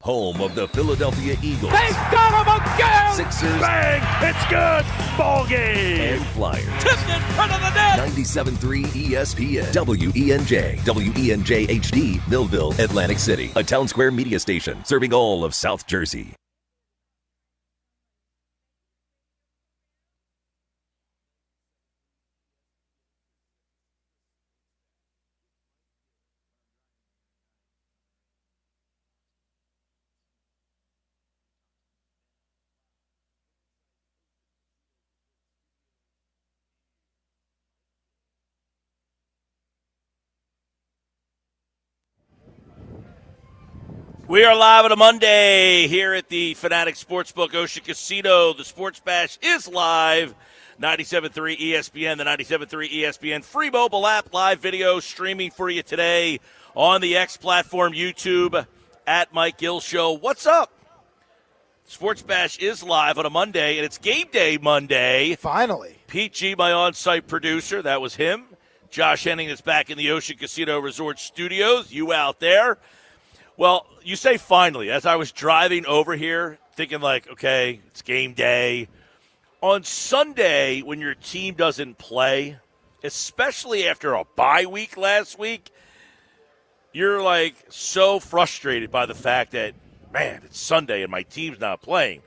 home of the Philadelphia Eagles. They got him again! Sixers. Bang! It's good! Ball game! And Flyers. Tipped in front of the net! 97.3 ESPN. WENJ. WENJ HD. Millville, Atlantic City. A Town Square media station serving all of South Jersey. We are live on a Monday here at the Fanatic Sportsbook Ocean Casino. The Sports Bash is live. 97.3 ESPN, the 97.3 ESPN free mobile app, live video streaming for you today on the X platform, YouTube, at Mike Gill Show. What's up? Sports Bash is live on a Monday, and it's game day Monday. Finally. Pete G, my on-site producer, that was him. Josh Henning is back in the Ocean Casino Resort Studios. You out there. Well, you say finally. As I was driving over here, thinking like, okay, it's game day. On Sunday, when your team doesn't play, especially after a bye week last week, you're like so frustrated by the fact that, man, it's Sunday and my team's not playing.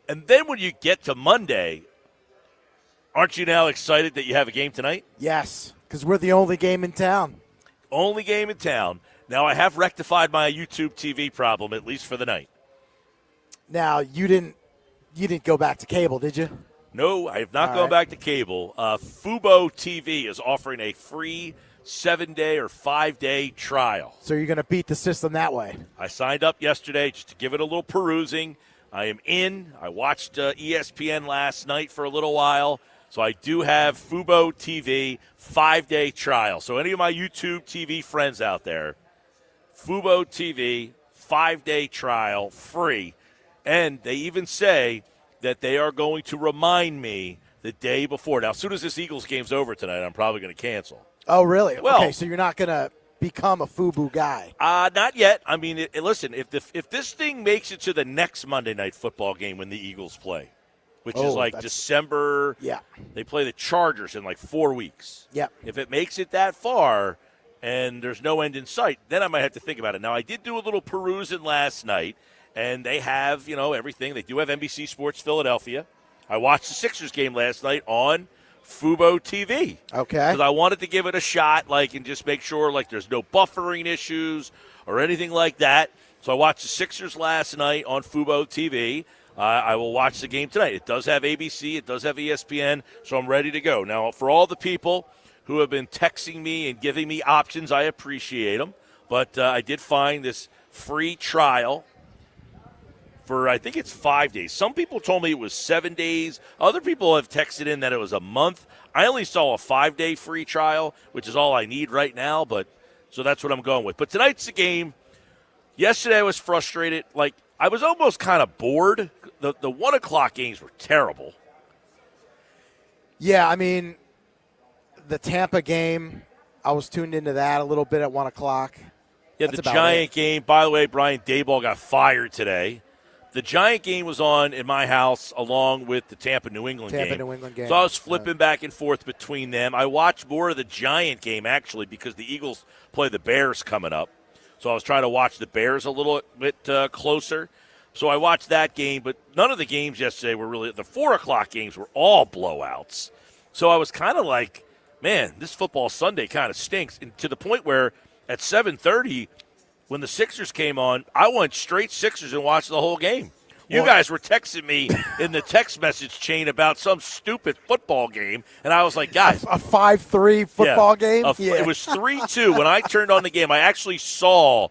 And then when you get to Monday, aren't you now excited that you have a game tonight? Yes, because we're the only game in town. Only game in town. Now, I have rectified my YouTube TV problem, at least for the night. Now, you didn't go back to cable, did you? No, I have not gone back to cable. Fubo TV is offering a free 7-day or 5-day trial. So you're going to beat the system that way. I signed up yesterday just to give it a little perusing. I am in. I watched ESPN last night for a little while. So I do have Fubo TV 5-day trial. So any of my YouTube TV friends out there, Fubo TV 5-day trial, free. And they even say that they are going to remind me the day before. Now, as soon as this Eagles game's over tonight, I'm probably going to cancel. Oh, really? Well, okay, so you're not going to become a FUBU guy. Not yet. I mean, listen, if this thing makes it to the next Monday Night Football game when the Eagles play, which is like December. Yeah. They play the Chargers in like 4 weeks. Yeah. If it makes it that far and there's no end in sight, then I might have to think about it. Now, I did do a little perusing last night, and they have, everything. They do have NBC Sports Philadelphia. I watched the Sixers game last night on Fubo TV. Okay. Because I wanted to give it a shot, and just make sure, there's no buffering issues or anything like that. So I watched the Sixers last night on Fubo TV. I will watch the game tonight. It does have ABC. It does have ESPN, so I'm ready to go. Now, for all the people who have been texting me and giving me options, I appreciate them. But I did find this free trial for, I think it's 5 days. Some people told me it was 7 days. Other people have texted in that it was a month. I only saw a 5-day free trial, which is all I need right now. So that's what I'm going with. But tonight's the game. Yesterday I was frustrated. I was almost kind of bored. The 1 o'clock games were terrible. Yeah, I mean, the Tampa game, I was tuned into that a little bit at 1 o'clock. Yeah, the Giant game. By the way, Brian Daboll got fired today. The Giant game was on in my house along with the Tampa-New England game. So I was flipping back and forth between them. I watched more of the Giant game, actually, because the Eagles play the Bears coming up. So I was trying to watch the Bears a little bit closer. So I watched that game, but none of the games yesterday were really – the 4 o'clock games were all blowouts. So I was kind of like, man, this football Sunday kind of stinks. And to the point where at 7:30, when the Sixers came on, I went straight Sixers and watched the whole game. You guys were texting me in the text message chain about some stupid football game, and I was like, guys. A 5-3 football game? It was 3-2. When I turned on the game, I actually saw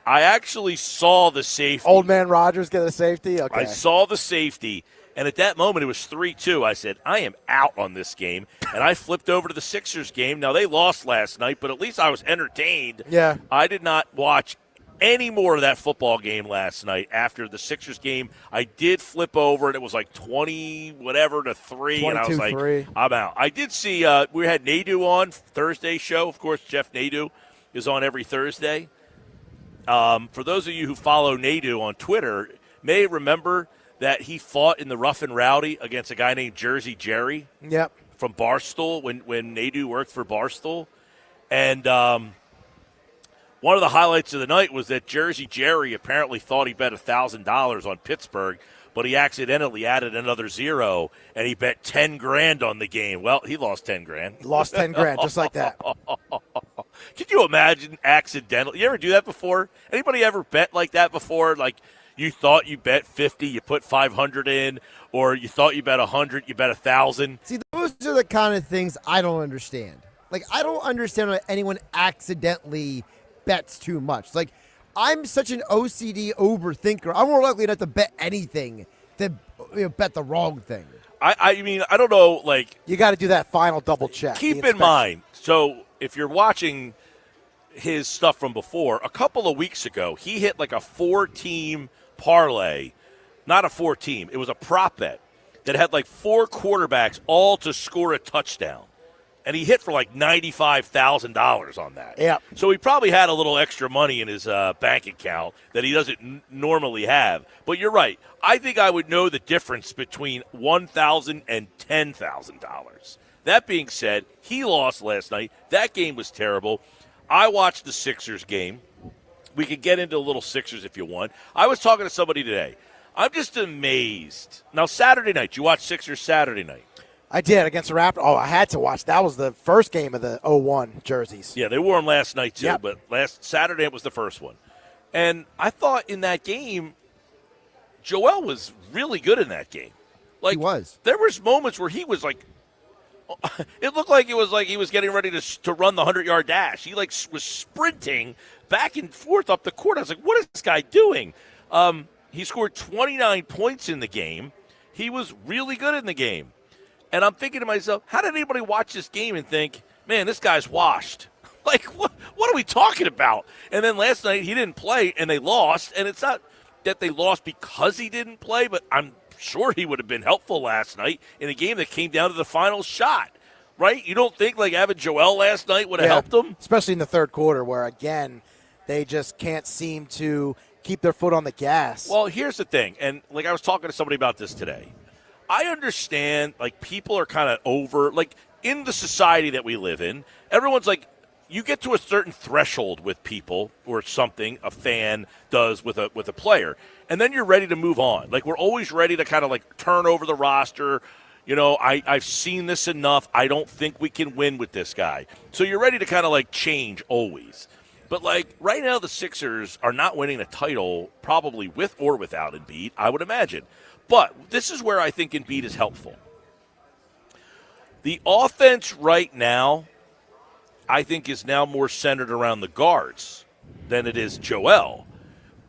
the safety. Old man Rodgers get a safety? Okay. I saw the safety, and at that moment it was 3-2. I said, I am out on this game, and I flipped over to the Sixers game. Now, they lost last night, but at least I was entertained. Yeah. I did not watch any more of that football game last night after the Sixers game. I did flip over, and it was like 20-whatever to 3, and I was like, 3. I'm out. I did see we had Nadeau on Thursday show. Of course, Jeff Nadeau is on every Thursday. For those of you who follow Nadu on Twitter, may remember that he fought in the Rough and Rowdy against a guy named Jersey Jerry. Yep. From Barstool when Nadu worked for Barstool. And one of the highlights of the night was that Jersey Jerry apparently thought he bet $1,000 on Pittsburgh, but he accidentally added another zero, and he bet $10,000 on the game. Well, he lost $10,000. He lost $10,000 just like that. Can you imagine accidentally? You ever do that before? Anybody ever bet like that before? Like you thought you bet 50, you put 500 in, or you thought you bet 100, you bet 1,000. See, those are the kind of things I don't understand. Like, I don't understand why anyone accidentally bets too much. Like, I'm such an OCD overthinker. I'm more likely not to bet anything than bet the wrong thing. I mean, I don't know, like. You got to do that final double check. Keep in mind, so if you're watching his stuff from before, a couple of weeks ago, he hit like a 4-team parlay. Not a 4-team. It was a prop bet that had like 4 quarterbacks all to score a touchdown. And he hit for like $95,000 on that. Yeah. So he probably had a little extra money in his bank account that he doesn't normally have. But you're right. I think I would know the difference between $1,000 and $10,000. That being said, he lost last night. That game was terrible. I watched the Sixers game. We could get into a little Sixers if you want. I was talking to somebody today. I'm just amazed. Now, Saturday night, you watched Sixers Saturday night. I did against the Raptors. Oh, I had to watch. That was the first game of the 0-1 jerseys. Yeah, they wore them last night too, Yep. but last Saturday it was the first one. And I thought in that game, Joel was really good in that game. Like, He was. There was moments where he was like, it looked like it was like he was getting ready to run the 100-yard dash. He like was sprinting back and forth up the court. I was like, what is this guy doing? He scored 29 points in the game. He was really good in the game. And I'm thinking to myself, how did anybody watch this game and think, man, this guy's washed? Like, what are we talking about? And then last night he didn't play and they lost. And it's not that they lost because he didn't play, but I'm sure he would have been helpful last night in a game that came down to the final shot, right? You don't think like having Joel last night would have helped them? Especially in the third quarter where, again, they just can't seem to keep their foot on the gas. Well, here's the thing. And like I was talking to somebody about this today. I understand, like, people are kind of over, like, in the society that we live in, everyone's like, you get to a certain threshold with people or something a fan does with a player, and then you're ready to move on. Like, we're always ready to kind of, like, turn over the roster. You know, I've seen this enough. I don't think we can win with this guy. So you're ready to kind of, like, change always. But, like, right now the Sixers are not winning a title probably with or without Embiid, I would imagine. But this is where I think Embiid is helpful. The offense right now, I think, is now more centered around the guards than it is Joel.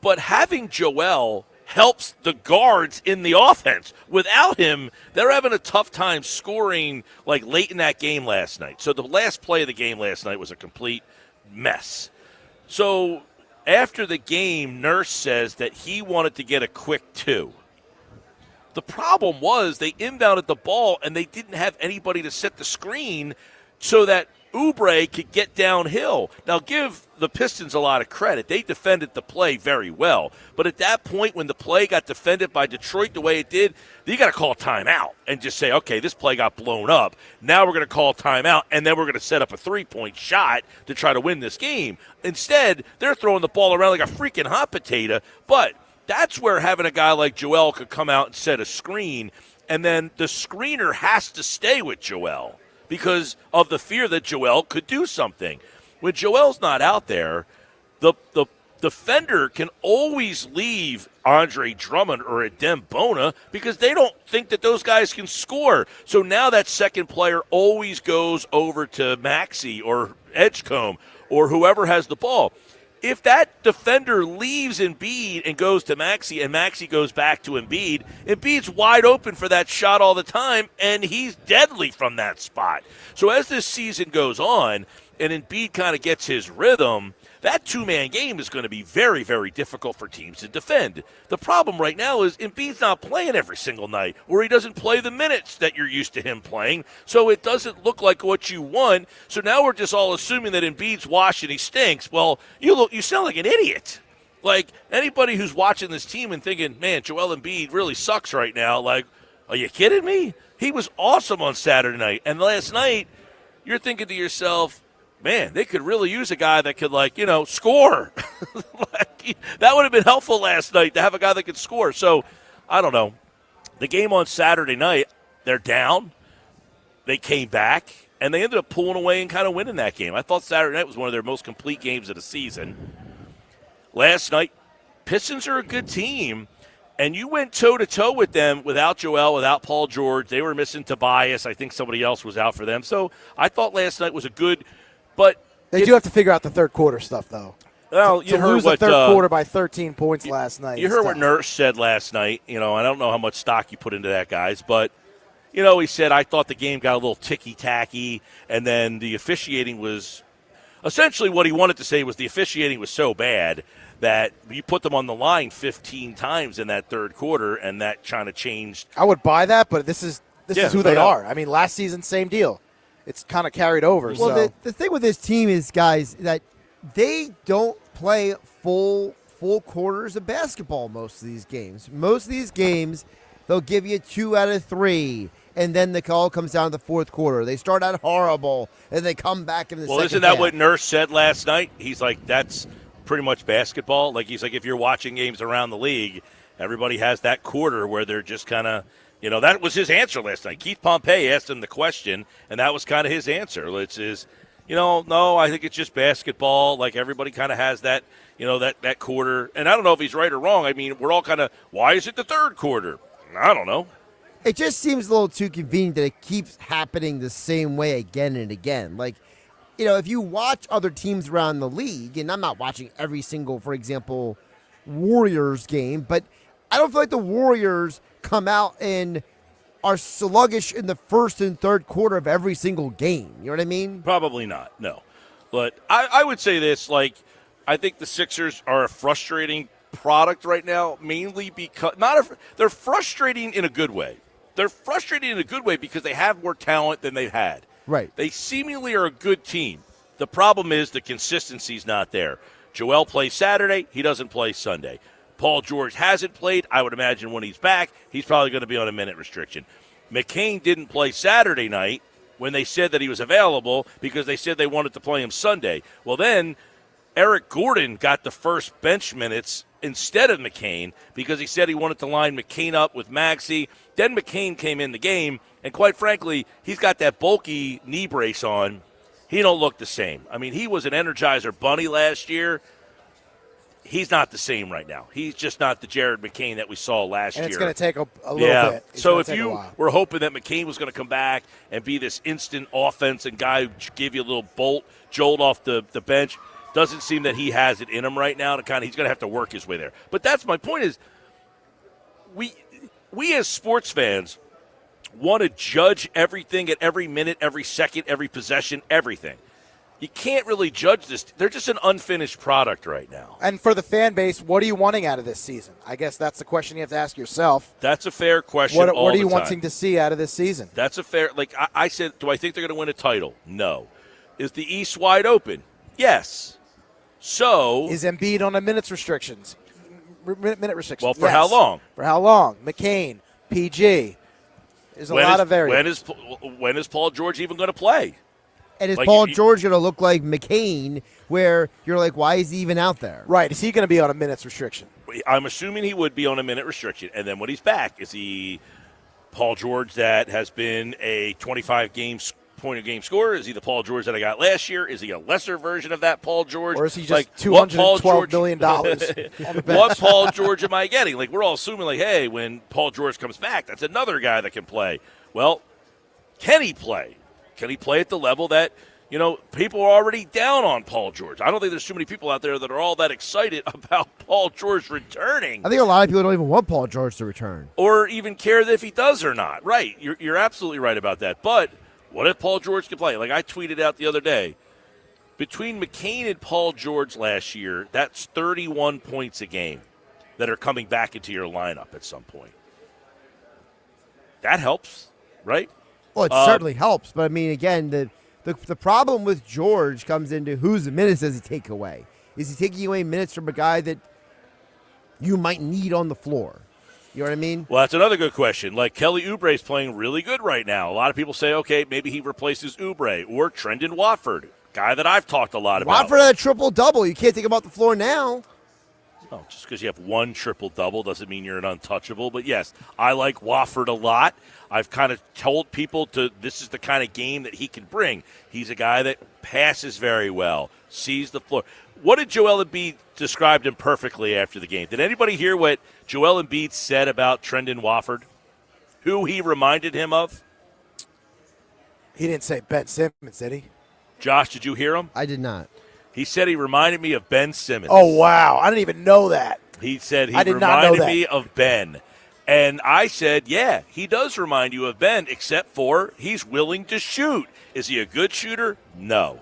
But having Joel helps the guards in the offense. Without him, they're having a tough time scoring like late in that game last night. So the last play of the game last night was a complete mess. So after the game, Nurse says that he wanted to get a quick 2. The problem was they inbounded the ball and they didn't have anybody to set the screen so that Oubre could get downhill. Now, give the Pistons a lot of credit. They defended the play very well. But at that point, when the play got defended by Detroit the way it did, you got to call timeout and just say, okay, this play got blown up. Now we're going to call timeout, and then we're going to set up a 3-point shot to try to win this game. Instead, they're throwing the ball around like a freaking hot potato. But that's where having a guy like Joel could come out and set a screen, and then the screener has to stay with Joel because of the fear that Joel could do something. When Joel's not out there, the defender can always leave Andre Drummond or Adem Bona because they don't think that those guys can score. So now that second player always goes over to Maxey or Edgecombe or whoever has the ball. If that defender leaves Embiid and goes to Maxey and Maxey goes back to Embiid, Embiid's wide open for that shot all the time, and he's deadly from that spot. So as this season goes on and Embiid kind of gets his rhythm, that two-man game is going to be very, very difficult for teams to defend. The problem right now is Embiid's not playing every single night, or he doesn't play the minutes that you're used to him playing, so it doesn't look like what you want. So now we're just all assuming that Embiid's washed and he stinks. Well, you sound like an idiot. Like, anybody who's watching this team and thinking, man, Joel Embiid really sucks right now, like, are you kidding me? He was awesome on Saturday night. And last night, you're thinking to yourself, man, they could really use a guy that could, score. That would have been helpful last night to have a guy that could score. So, I don't know. The game on Saturday night, they're down. They came back, and they ended up pulling away and kind of winning that game. I thought Saturday night was one of their most complete games of the season. Last night, Pistons are a good team, and you went toe-to-toe with them without Joel, without Paul George. They were missing Tobias. I think somebody else was out for them. So I thought last night was a good – but they do have to figure out the third quarter stuff, though. Well, to lose the third quarter by 13 points last night. You heard what Nurse said last night. I don't know how much stock you put into that, guys, but he said, I thought the game got a little ticky-tacky, and then the officiating was – essentially what he wanted to say was the officiating was so bad that you put them on the line 15 times in that third quarter, and that kind of changed. I would buy that, but this is who they are. I mean, last season, same deal. It's kind of carried over. Well, the thing with this team is, guys, that they don't play full quarters of basketball most of these games. Most of these games, they'll give you 2 out of 3, and then the call comes down to the fourth quarter. They start out horrible, and they come back in the second half. Well, isn't that what Nurse said last night? He's like, that's pretty much basketball. Like, he's like, if you're watching games around the league, everybody has that quarter where they're just kind of, that was his answer last night. Keith Pompey asked him the question, and that was kind of his answer. No, I think it's just basketball. Like, everybody kind of has that, that quarter. And I don't know if he's right or wrong. I mean, we're all kind of, why is it the third quarter? I don't know. It just seems a little too convenient that it keeps happening the same way again and again. Like, if you watch other teams around the league, and I'm not watching every single, for example, Warriors game, but I don't feel like the Warriors come out and are sluggish in the first and third quarter of every single game. You know what I mean? Probably not, no. But I would say this, I think the Sixers are a frustrating product right now, mainly because they're frustrating in a good way. They're frustrating in a good way because they have more talent than they've had. Right. They seemingly are a good team. The problem is the consistency's not there. Joel plays Saturday. He doesn't play Sunday. Paul George hasn't played. I would imagine when he's back, he's probably going to be on a minute restriction. McCain didn't play Saturday night when they said that he was available because they said they wanted to play him Sunday. Well, then Eric Gordon got the first bench minutes instead of McCain because he said he wanted to line McCain up with Maxey. Then McCain came in the game, and quite frankly, he's got that bulky knee brace on. He don't look the same. I mean, he was an Energizer bunny last year. He's not the same right now. He's just not the Jared McCain that we saw last year. And it's going to take a little bit. So if you were hoping that McCain was going to come back and be this instant offense and guy who give you a little jolt off the bench, doesn't seem that he has it in him right now. He's going to have to work his way there. But that's my point is we as sports fans want to judge everything at every minute, every second, every possession, everything. You can't really judge this. They're just an unfinished product right now. And for the fan base, what are you wanting out of this season? I guess that's the question you have to ask yourself. That's a fair question. What are you wanting to see out of this season? That's a fair. I said, do I think they're going to win a title? No. Is the East wide open? Yes. So is Embiid on a minute restrictions? Well, for how long? For how long? McCain, PG. There's a lot of variables. When is Paul George even going to play? And is Paul George going to look like McCain, where you're like, why is he even out there? Right. Is he going to be on a minutes restriction? I'm assuming he would be on a minute restriction. And then when he's back, is he Paul George that has been a 25 point-a-game scorer? Is he the Paul George that I got last year? Is he a lesser version of that Paul George? Or is he just $212 million on the bench? What Paul George am I getting? We're all assuming, hey, when Paul George comes back, that's another guy that can play. Well, can he play? Can he play at the level that, people are already down on Paul George? I don't think there's too many people out there that are all that excited about Paul George returning. I think a lot of people don't even want Paul George to return. Or even care if he does or not. Right. You're absolutely right about that. But what if Paul George can play? I tweeted out the other day, between McCain and Paul George last year, that's 31 points a game that are coming back into your lineup at some point. That helps, right? Well, it certainly helps. But, I mean, again, the problem with George comes into whose minutes does he take away? Is he taking away minutes from a guy that you might need on the floor. You know what I mean? Well, that's another good question. Like, Kelly Oubre's playing really good right now. A lot of people say, okay, maybe he replaces Oubre or Trendon Watford, guy that I've talked a lot about. Watford had a triple-double. You can't take him off the floor now. Oh, just because you have one triple-double doesn't mean you're an untouchable. But, yes, I like Wofford a lot. I've kind of told people this is the kind of game that he can bring. He's a guy that passes very well, sees the floor. What did Joel Embiid describe him perfectly after the game? Did anybody hear what Joel Embiid said about Trendon Watford? Who he reminded him of? He didn't say Ben Simmons, did he? Josh, did you hear him? I did not. He said he reminded me of Ben Simmons. Oh, wow. I didn't even know that. He said he I did not know reminded that. me of Ben. And I said, yeah, he does remind you of Ben, except for he's willing to shoot. Is he a good shooter? No.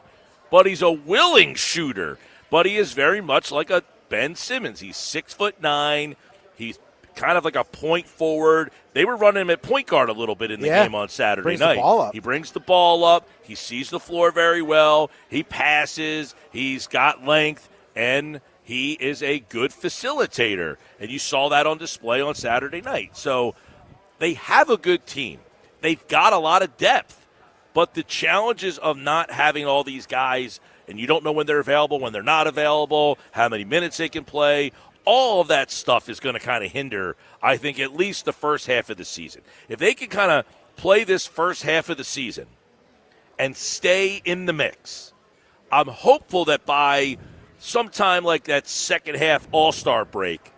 But he's a willing shooter. But he is very much like a Ben Simmons. He's 6'9". He's kind of like a point forward. They were running him at point guard a little bit in the game on Saturday brings night. The ball up. He brings the ball up. He sees the floor very well. He passes. He's got length. And he is a good facilitator. And you saw that on display on Saturday night. So they have a good team. They've got a lot of depth. But the challenges of not having all these guys, and you don't know when they're available, when they're not available, how many minutes they can play, all of that stuff is going to kind of hinder, I think, at least the first half of the season. If they can kind of play this first half of the season and stay in the mix, I'm hopeful that by sometime like that second half All-Star break,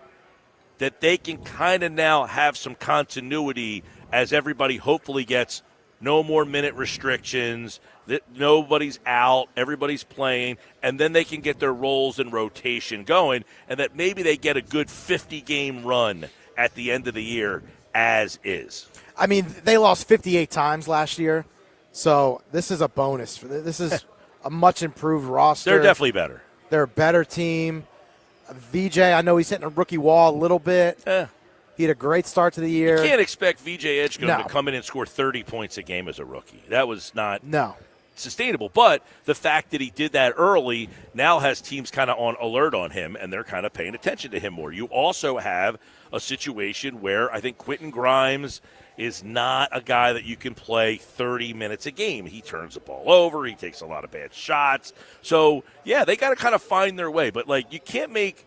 that they can kind of now have some continuity as everybody hopefully gets no more minute restrictions, that nobody's out, everybody's playing, and then they can get their roles and rotation going, and that maybe they get a good 50-game run at the end of the year as is. I mean, they lost 58 times last year, so this is a bonus. This is a much improved roster. They're definitely better. They're a better team. VJ, I know he's hitting a rookie wall a little bit. He had a great start to the year. You can't expect VJ Edgecombe No. to come in and score 30 points a game as a rookie. That was not sustainable. But the fact that he did that early now has teams kind of on alert on him, and they're kind of paying attention to him more. You also have a situation where I think Quentin Grimes is not a guy that you can play 30 minutes a game. He turns the ball over. He takes a lot of bad shots. So, yeah, they got to kind of find their way. But, like, you can't make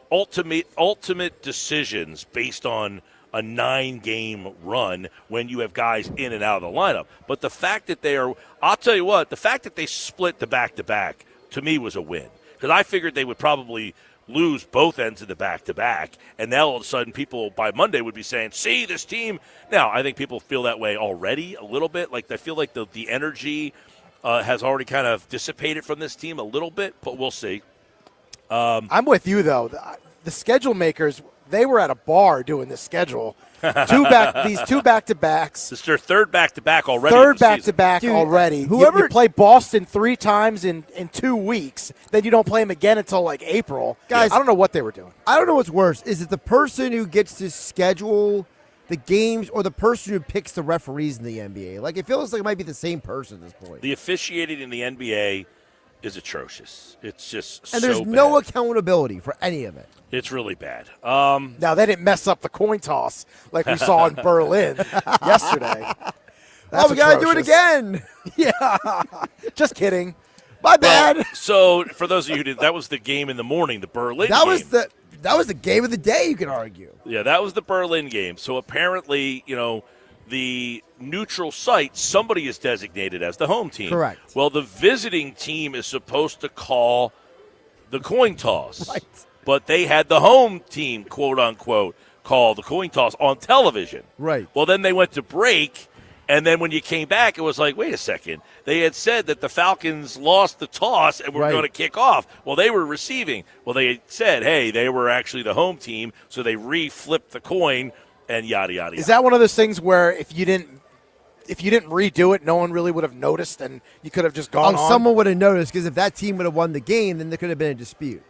ultimate decisions based on a 9-game run when you have guys in and out of the lineup. But the fact that I'll tell you what, the fact that they split the back-to-back to me was a win. Because I figured they would probably lose both ends of the back-to-back, and now all of a sudden people by Monday would be saying, see, this team. Now, I think people feel that way already a little bit. Like, I feel like the energy has already kind of dissipated from this team a little bit, but we'll see. I'm with you, though. The schedule makers, they were at a bar doing this schedule. These two back-to-backs. This is their third back-to-back already. Third back-to-back already. Whoever you play Boston 3 times in 2 weeks, then you don't play them again until like April. Guys, I don't know what they were doing. I don't know what's worse. Is it the person who gets to schedule the games or the person who picks the referees in the NBA? Like, it feels like it might be the same person at this point. The officiating in the NBA is atrocious. It's just and there's so no bad. accountability for any of it. It's really bad. Now, they didn't mess up the coin toss like we saw in Berlin yesterday. We got to do it atrocious. again. Yeah. Just kidding. My bad. So, for those of you who did, that was the game in the morning, the Berlin game. That was the game of the day, you could argue. Yeah, that was the Berlin game. So, apparently, the neutral site, somebody is designated as the home team. Correct. Well, the visiting team is supposed to call the coin toss. Right. But they had the home team, quote unquote, call the coin toss on television. Right. Well, then they went to break, and then when you came back, it was like, wait a second. They had said that the Falcons lost the toss and were going to kick off. Well, they were receiving. Well, they said, hey, they were actually the home team, so they re-flipped the coin and yada, yada, yada. Is that one of those things where if you didn't redo it, no one really would have noticed and you could have just gone on? Someone would have noticed, because if that team would have won the game, then there could have been a dispute.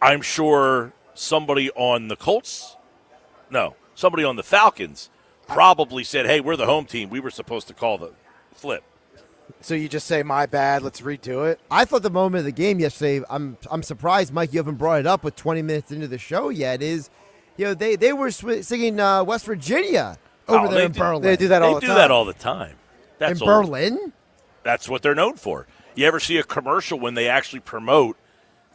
I'm sure somebody on the somebody on the Falcons probably said, hey, we're the home team. We were supposed to call the flip. So you just say, my bad, let's redo it? I thought the moment of the game yesterday, I'm surprised, Mike, you haven't brought it up with 20 minutes into the show yet, is, they were singing West Virginia over there in Berlin. They do that all the time. They do that all the time. That's in Berlin? That's what they're known for. You ever see a commercial when they actually promote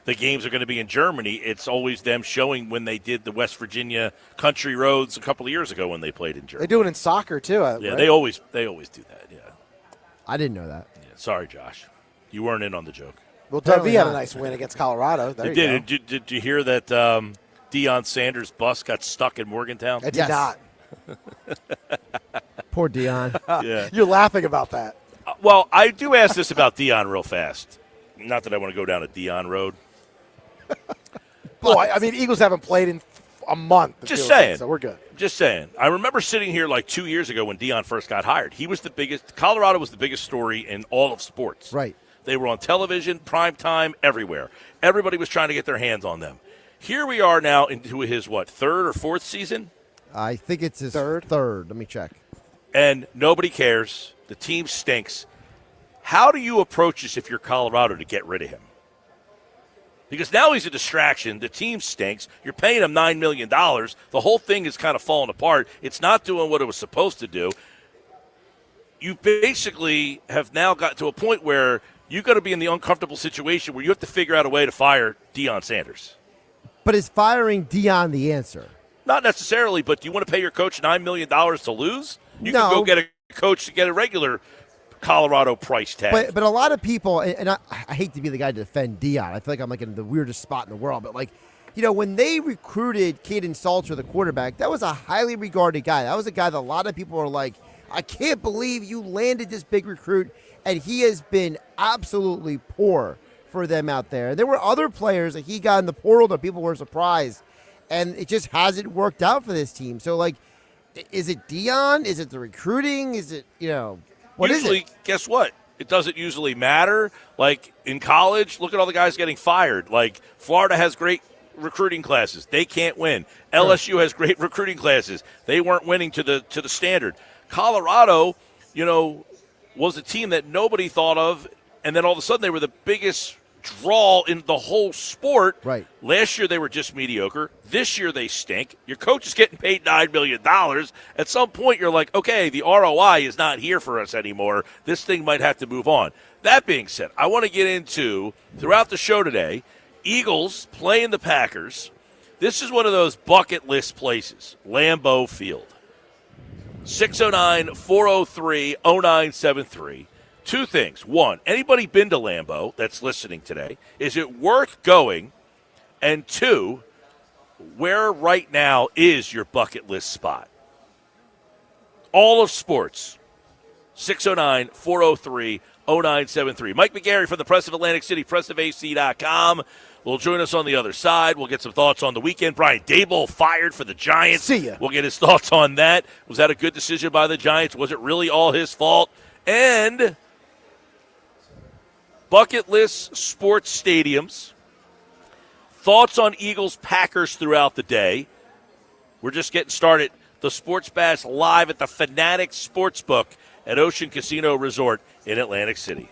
the games are going to be in Germany? It's always them showing when they did the West Virginia country roads a couple of years ago when they played in Germany. They do it in soccer, too. Yeah, right? they always do that, yeah. I didn't know that. Yeah. Sorry, Josh. You weren't in on the joke. Well, Dovey had a nice win against Colorado. There you go. Did you hear that Deion Sanders' bus got stuck in Morgantown? I did not. Poor Deion. Yeah. You're laughing about that. Well, I do ask this about Deion real fast. Not that I want to go down a Deion road. Well, I mean, Eagles haven't played in a month. Just saying. So we're good. Just saying. I remember sitting here like 2 years ago when Deion first got hired. He was the biggest. Colorado was the biggest story in all of sports. Right. They were on television, prime time, everywhere. Everybody was trying to get their hands on them. Here we are now into his, third or fourth season? I think it's his third. Let me check. And nobody cares. The team stinks. How do you approach this if you're Colorado to get rid of him? Because now he's a distraction. The team stinks. You're paying him $9 million. The whole thing is kind of falling apart. It's not doing what it was supposed to do. You basically have now got to a point where you've got to be in the uncomfortable situation where you have to figure out a way to fire Deion Sanders. But is firing Deion the answer? Not necessarily, but do you want to pay your coach $9 million to lose? You No. can go get a coach to get a regular Colorado price tag. But a lot of people, and I hate to be the guy to defend Deion. I feel like I'm like in the weirdest spot in the world. But when they recruited Caden Salter, the quarterback, that was a highly regarded guy. That was a guy that a lot of people are like, I can't believe you landed this big recruit, and he has been absolutely poor for them out there. There were other players that he got in the portal that people were surprised, and it just hasn't worked out for this team. So, is it Deion? Is it the recruiting? Is it, what usually, is it? Guess what? It doesn't usually matter. Like in college, look at all the guys getting fired. Like Florida has great recruiting classes. They can't win. LSU has great recruiting classes. They weren't winning to the standard. Colorado, was a team that nobody thought of, and then all of a sudden they were the biggest draw in the whole sport. Right. Last year they were just mediocre. This year they stink. Your coach is getting paid $9 million. At some point you're like, okay, the ROI is not here for us anymore. This thing might have to move on. That being said, I want to get into, throughout the show today, Eagles playing the Packers. This is one of those bucket list places, Lambeau Field. 609-403-0973. Two things. One, anybody been to Lambeau that's listening today? Is it worth going? And two, where right now is your bucket list spot? All of sports. 609-403-0973. Mike McGarry from the Press of Atlantic City, pressofac.com. will join us on the other side. We'll get some thoughts on the weekend. Brian Daboll fired for the Giants. See ya. We'll get his thoughts on that. Was that a good decision by the Giants? Was it really all his fault? And bucket list sports stadiums. Thoughts on Eagles-Packers throughout the day. We're just getting started. The Sports Bash live at the Fanatic Sportsbook at Ocean Casino Resort in Atlantic City.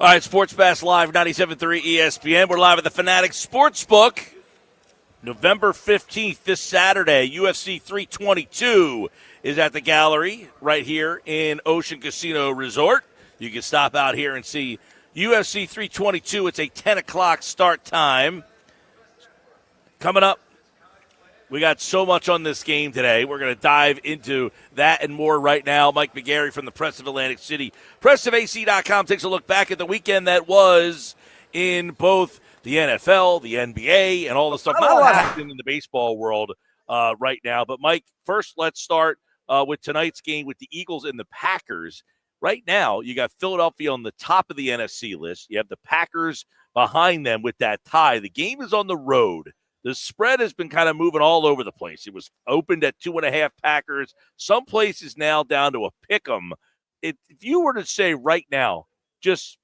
All right, Sports Pass Live, 97.3 ESPN. We're live at the Fanatics Sportsbook. November 15th, this Saturday, UFC 322 is at the Gallery right here in Ocean Casino Resort. You can stop out here and see UFC 322. It's a 10 o'clock start time. Coming up, we got so much on this game today. We're going to dive into that and more right now. Mike McGarry from the Press of Atlantic City. PressOfAC.com takes a look back at the weekend that was in both the NFL, the NBA, and all the stuff. Not a lot happening in the baseball world right now. But, Mike, first let's start with tonight's game with the Eagles and the Packers. Right now, you got Philadelphia on the top of the NFC list. You have the Packers behind them with that tie. The game is on the road. The spread has been kind of moving all over the place. It was opened at 2.5 Packers. Some places now down to a pick 'em. If you were to say right now, just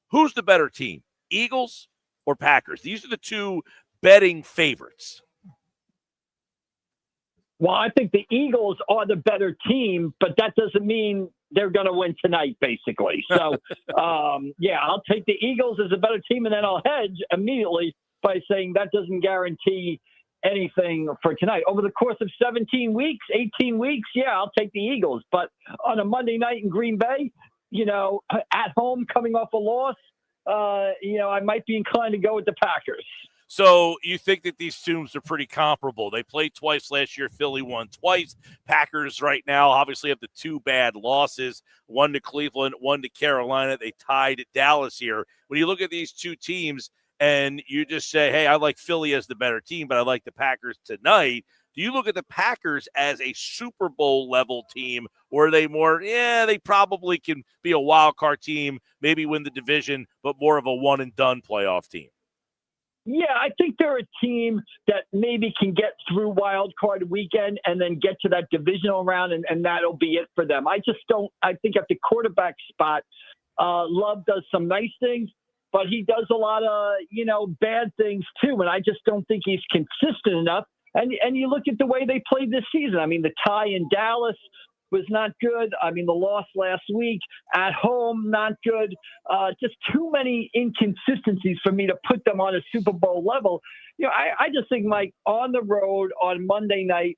who's the better team, Eagles or Packers? These are the two betting favorites. Well, I think the Eagles are the better team, but that doesn't mean they're going to win tonight, basically. So, I'll take the Eagles as a better team, and then I'll hedge immediately by saying that doesn't guarantee anything for tonight. Over the course of 17 weeks, 18 weeks, I'll take the Eagles. But on a Monday night in Green Bay, at home coming off a loss, I might be inclined to go with the Packers. So you think that these teams are pretty comparable. They played twice last year. Philly won twice. Packers right now obviously have the two bad losses, one to Cleveland, one to Carolina. They tied Dallas here. When you look at these two teams and you just say, hey, I like Philly as the better team, but I like the Packers tonight, do you look at the Packers as a Super Bowl level team, or are they more, they probably can be a wild card team, maybe win the division, but more of a one and done playoff team? Yeah, I think they're a team that maybe can get through wild card weekend and then get to that divisional round, and that'll be it for them. I think at the quarterback spot, Love does some nice things, but he does a lot of, bad things too. And I just don't think he's consistent enough. And you look at the way they played this season. I mean, the tie in Dallas was not good. I mean, the loss last week at home, not good. Just too many inconsistencies for me to put them on a Super Bowl level. I just think, Mike, on the road on Monday night,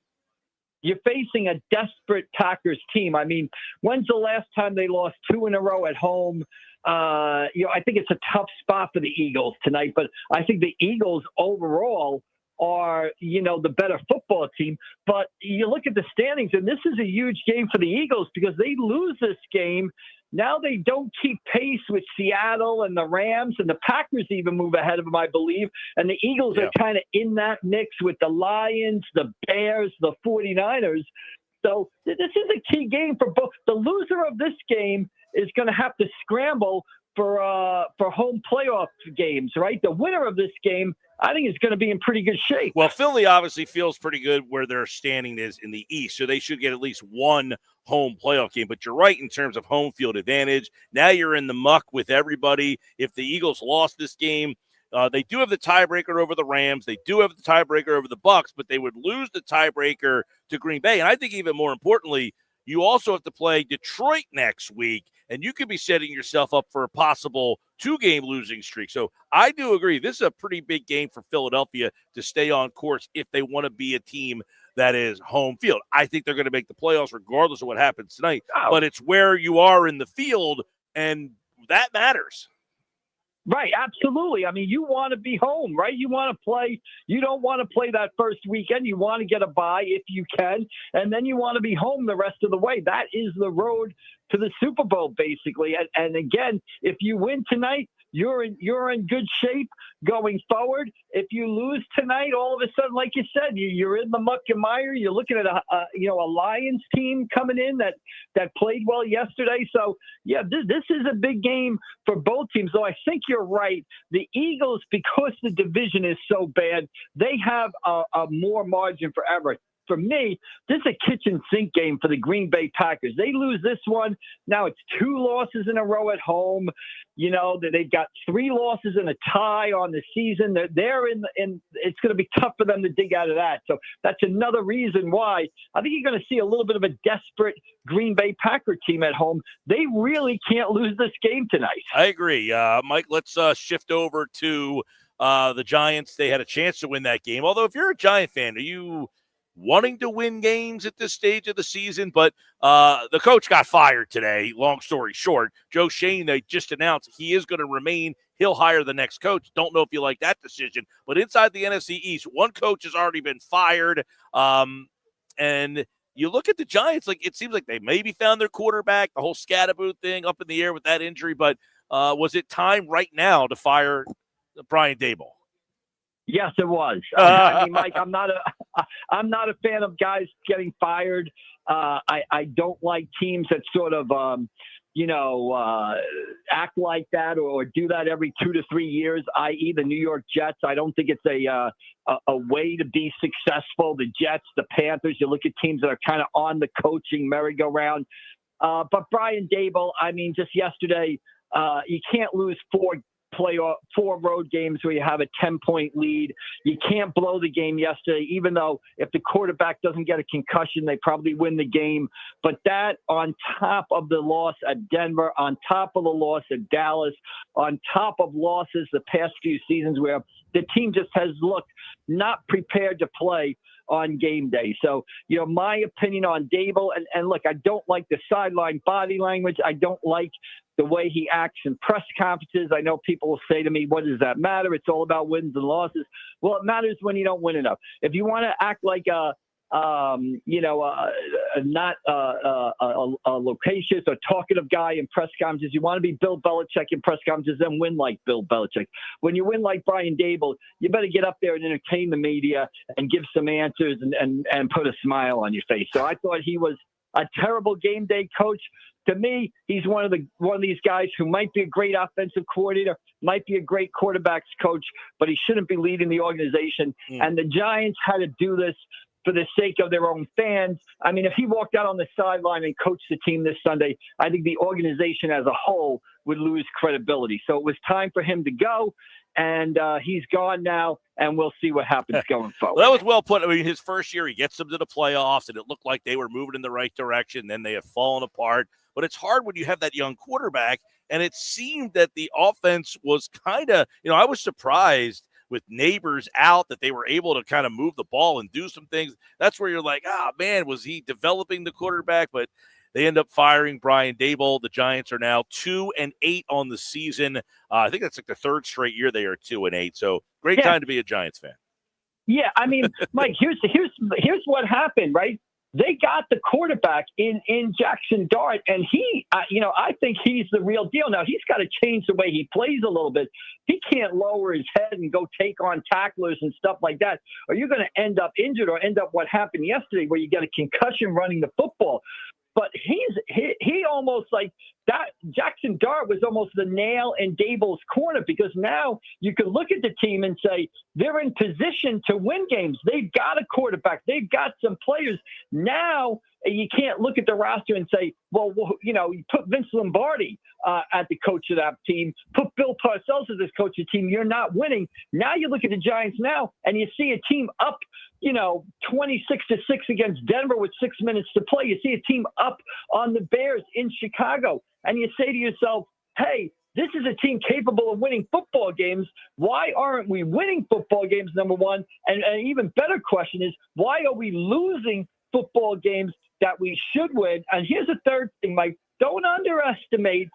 you're facing a desperate Packers team. I mean, when's the last time they lost 2 in a row at home? I think it's a tough spot for the Eagles tonight, but I think the Eagles overall are, the better football team. But you look at the standings, and this is a huge game for the Eagles because they lose this game. Now they don't keep pace with Seattle and the Rams, and the Packers even move ahead of them, I believe. And the Eagles are kind of in that mix with the Lions, the Bears, the 49ers. So this is a key game for both. The loser of this game is going to have to scramble for home playoff games, right? The winner of this game, I think, is going to be in pretty good shape. Well, Philly obviously feels pretty good where their standing is in the East, so they should get at least one home playoff game. But you're right in terms of home field advantage. Now you're in the muck with everybody. If the Eagles lost this game, they do have the tiebreaker over the Rams. They do have the tiebreaker over the Bucs, but they would lose the tiebreaker to Green Bay. And I think even more importantly, you also have to play Detroit next week, and you could be setting yourself up for a possible 2-game losing streak. So I do agree. This is a pretty big game for Philadelphia to stay on course if they want to be a team that is home field. I think they're going to make the playoffs regardless of what happens tonight, but it's where you are in the field, and that matters. Right, absolutely. I mean, you want to be home, right? You want to play. You don't want to play that first weekend. You want to get a bye if you can, and then you want to be home the rest of the way. That is the road to the Super Bowl, basically. And again, if you win tonight, you're in good shape going forward. If you lose tonight, all of a sudden, like you said, you're in the muck and mire. You're looking at a Lions team coming in that played well yesterday. So yeah, this is a big game for both teams. Though I think you're right. The Eagles, because the division is so bad, they have a more margin for error. for me, this is a kitchen sink game for the Green Bay Packers. They lose this one. Now it's 2 losses in a row at home. You know, they've got 3 losses and a tie on the season. They're in it's going to be tough for them to dig out of that. So that's another reason why I think you're going to see a little bit of a desperate Green Bay Packer team at home. They really can't lose this game tonight. I agree. Mike, let's shift over to the Giants. They had a chance to win that game. Although if you're a Giant fan, are you wanting to win games at this stage of the season? But the coach got fired today. Long story short, Joe Shane, they just announced he is going to remain. He'll hire the next coach. Don't know if you like that decision. But inside the NFC East, one coach has already been fired. And you look at the Giants, like it seems like they maybe found their quarterback, the whole Scatterboot thing up in the air with that injury. But was it time right now to fire Brian Daboll? Yes, it was. I mean, Mike, I'm not a fan of guys getting fired. I don't like teams that sort of, act like that or do that every 2 to 3 years, i.e. the New York Jets. I don't think it's a way to be successful. The Jets, the Panthers, you look at teams that are kind of on the coaching merry-go-round. But Brian Daboll, I mean, just yesterday, you can't lose 4 road games where you have a 10-point lead. You can't blow the game yesterday, even though if the quarterback doesn't get a concussion, they probably win the game. But that on top of the loss at Denver, on top of the loss at Dallas, on top of losses the past few seasons where the team just has looked not prepared to play on game day. So, my opinion on Daboll, and look, I don't like the sideline body language. I don't like the way he acts in press conferences. I know people will say to me, what does that matter? It's all about wins and losses. Well, it matters when you don't win enough. If you want to act like not a loquacious or talkative guy in press conferences, you want to be Bill Belichick in press conferences, then win like Bill Belichick. When you win like Brian Daboll, you better get up there and entertain the media and give some answers and put a smile on your face. So I thought he was a terrible game day coach. To me, he's one of these guys who might be a great offensive coordinator, might be a great quarterbacks coach, but he shouldn't be leading the organization. And the Giants had to do this for the sake of their own fans. I mean, if he walked out on the sideline and coached the team this Sunday, I think the organization as a whole would lose credibility. So it was time for him to go, and he's gone now, and we'll see what happens going forward. Well, that was well put. I mean, his first year, he gets them to the playoffs, and it looked like they were moving in the right direction. Then they have fallen apart. But it's hard when you have that young quarterback, and it seemed that the offense was kind of, I was surprised with Neighbors out that they were able to kind of move the ball and do some things. That's where you're like, man, was he developing the quarterback? But they end up firing Brian Daboll. The Giants are now 2-8 on the season. I think that's like the 3rd straight year they are 2-8. So great time to be a Giants fan. Yeah, I mean, Mike, here's what happened, right? They got the quarterback in Jackson Dart, and he, I think he's the real deal. Now, he's got to change the way he plays a little bit. He can't lower his head and go take on tacklers and stuff like that, or you're going to end up injured or end up what happened yesterday where you get a concussion running the football. But he almost like that. Jackson Dart was almost the nail in Daboll's corner, because now you can look at the team and say they're in position to win games. They've got a quarterback. They've got some players. Now you can't look at the roster and say, well, you put Vince Lombardi at the coach of that team, put Bill Parcells as this coach of the team. You're not winning. Now you look at the Giants now, and you see a team up 26-6 against Denver with 6 minutes to play. You see a team up on the Bears in Chicago, and you say to yourself, hey, this is a team capable of winning football games. Why aren't we winning football games, number one? And an even better question is, why are we losing football games that we should win? And here's a third thing, Mike. Don't underestimate.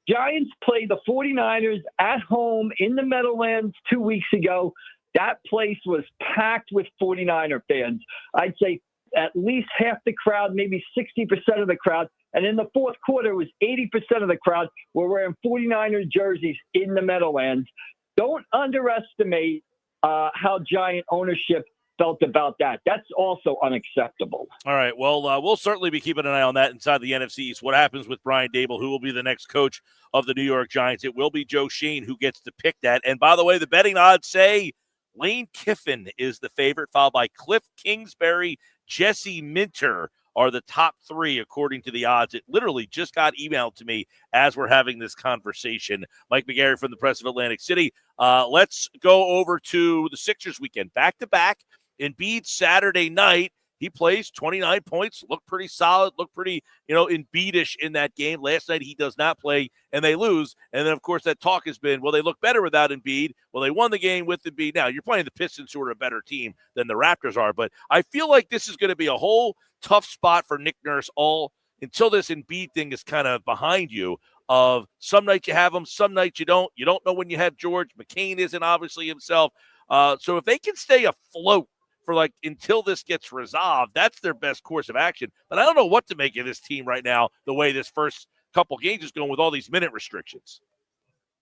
Giants played the 49ers at home in the Meadowlands 2 weeks ago. That place was packed with 49er fans. I'd say at least half the crowd, maybe 60% of the crowd. And in the fourth quarter, it was 80% of the crowd were wearing 49er jerseys in the Meadowlands. Don't underestimate how Giant ownership felt about that. That's also unacceptable. All right. Well, we'll certainly be keeping an eye on that inside the NFC East. What happens with Brian Daboll? Who will be the next coach of the New York Giants? It will be Joe Shane who gets to pick that. And by the way, the betting odds say Lane Kiffin is the favorite, followed by Cliff Kingsbury, Jesse Minter are the top three according to the odds. It literally just got emailed to me as we're having this conversation. Mike McGarry from the Press of Atlantic City. Let's go over to the Sixers weekend. Back-to-back, Embiid Saturday night. He plays 29 points, looked pretty solid, looked pretty, Embiid-ish in that game. Last night he does not play, and they lose. And then, of course, that talk has been, well, they look better without Embiid. Well, they won the game with Embiid. Now, you're playing the Pistons, who are a better team than the Raptors are. But I feel like this is going to be a whole tough spot for Nick Nurse until this Embiid thing is kind of behind you. Of some nights you have him, some nights you don't. You don't know when you have George. McCain isn't obviously himself. So if they can stay afloat for until this gets resolved, that's their best course of action. But I don't know what to make of this team right now, the way this first couple games is going with all these minute restrictions.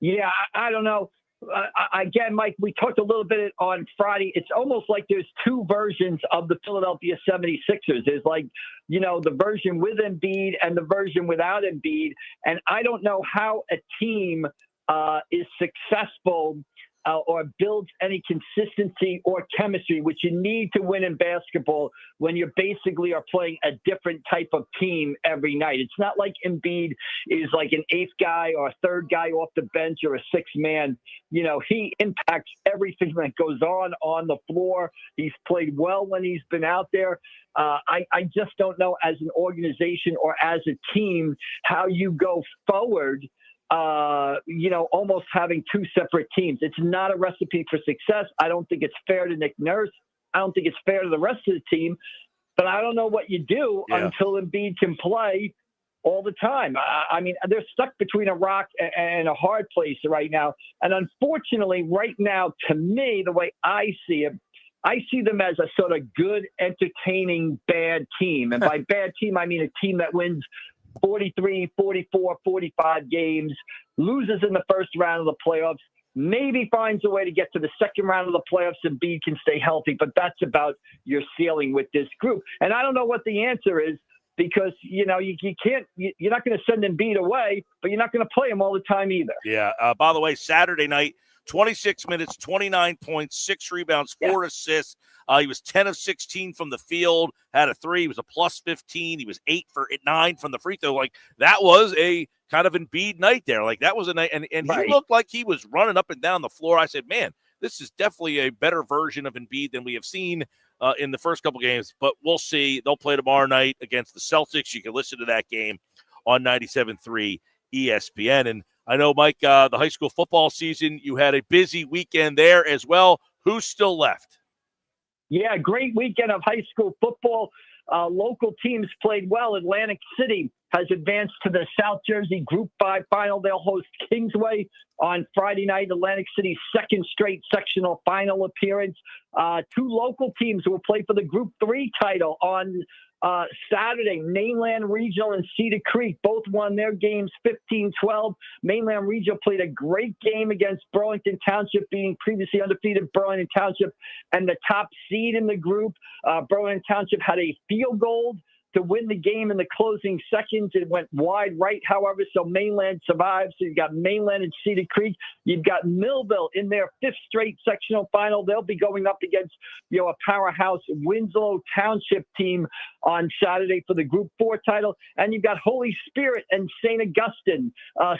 Yeah, I don't know. Again, Mike, we talked a little bit on Friday. It's almost like there's two versions of the Philadelphia 76ers. There's the version with Embiid and the version without Embiid. And I don't know how a team is successful or builds any consistency or chemistry, which you need to win in basketball when you basically are playing a different type of team every night. It's not like Embiid is like an eighth guy or a third guy off the bench or a sixth man. He impacts everything that goes on the floor. He's played well when he's been out there. I just don't know as an organization or as a team how you go forward almost having two separate teams. It's not a recipe for success. I don't think it's fair to Nick Nurse. I don't think it's fair to the rest of the team. But I don't know what you do until Embiid can play all the time. I mean, they're stuck between a rock and a hard place right now. And unfortunately, right now, to me, the way I see it, I see them as a sort of good, entertaining, bad team. And by bad team, I mean a team that wins 43, 44, 45 games, loses in the first round of the playoffs, maybe finds a way to get to the second round of the playoffs and Embiid can stay healthy, but that's about your ceiling with this group. And I don't know what the answer is because, you can't, you're not going to send Embiid away, but you're not going to play him all the time either. Yeah. By the way, Saturday night, 26 minutes, 29 points, 6 rebounds, 4 assists. He was 10 of 16 from the field, had a 3. He was a plus 15. He was 8 for 9 from the free throw. That was a kind of Embiid night there. That was a night. And he looked like he was running up and down the floor. I said, man, this is definitely a better version of Embiid than we have seen in the first couple games. But we'll see. They'll play tomorrow night against the Celtics. You can listen to that game on 97.3 ESPN. And I know, Mike, the high school football season, you had a busy weekend there as well. Who's still left? Yeah, great weekend of high school football. Local teams played well. Atlantic City has advanced to the South Jersey Group 5 final. They'll host Kingsway on Friday night. Atlantic City's second straight sectional final appearance. 2 local teams will play for the Group 3 title on Saturday. Mainland Regional and Cedar Creek both won their games 15-12. Mainland Regional played a great game against Burlington Township, being previously undefeated Burlington Township and the top seed in the group. Burlington Township had a field goal to win the game in the closing seconds. It went wide right, however, so Mainland survived. So you've got Mainland and Cedar Creek. You've got Millville in their 5th straight sectional final. They'll be going up against, a powerhouse Winslow Township team on Saturday for the Group 4 title. And you've got Holy Spirit and St. Augustine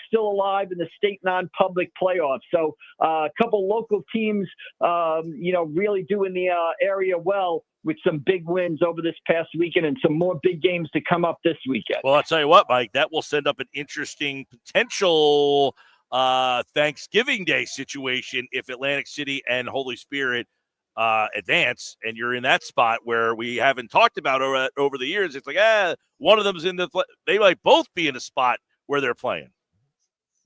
still alive in the state non-public playoffs. So a couple local teams, really doing the area well, with some big wins over this past weekend and some more big games to come up this weekend. Well, I'll tell you what, Mike, that will send up an interesting potential Thanksgiving Day situation if Atlantic City and Holy Spirit advance, and you're in that spot where we haven't talked about over the years. It's one of them's in they might both be in a spot where they're playing.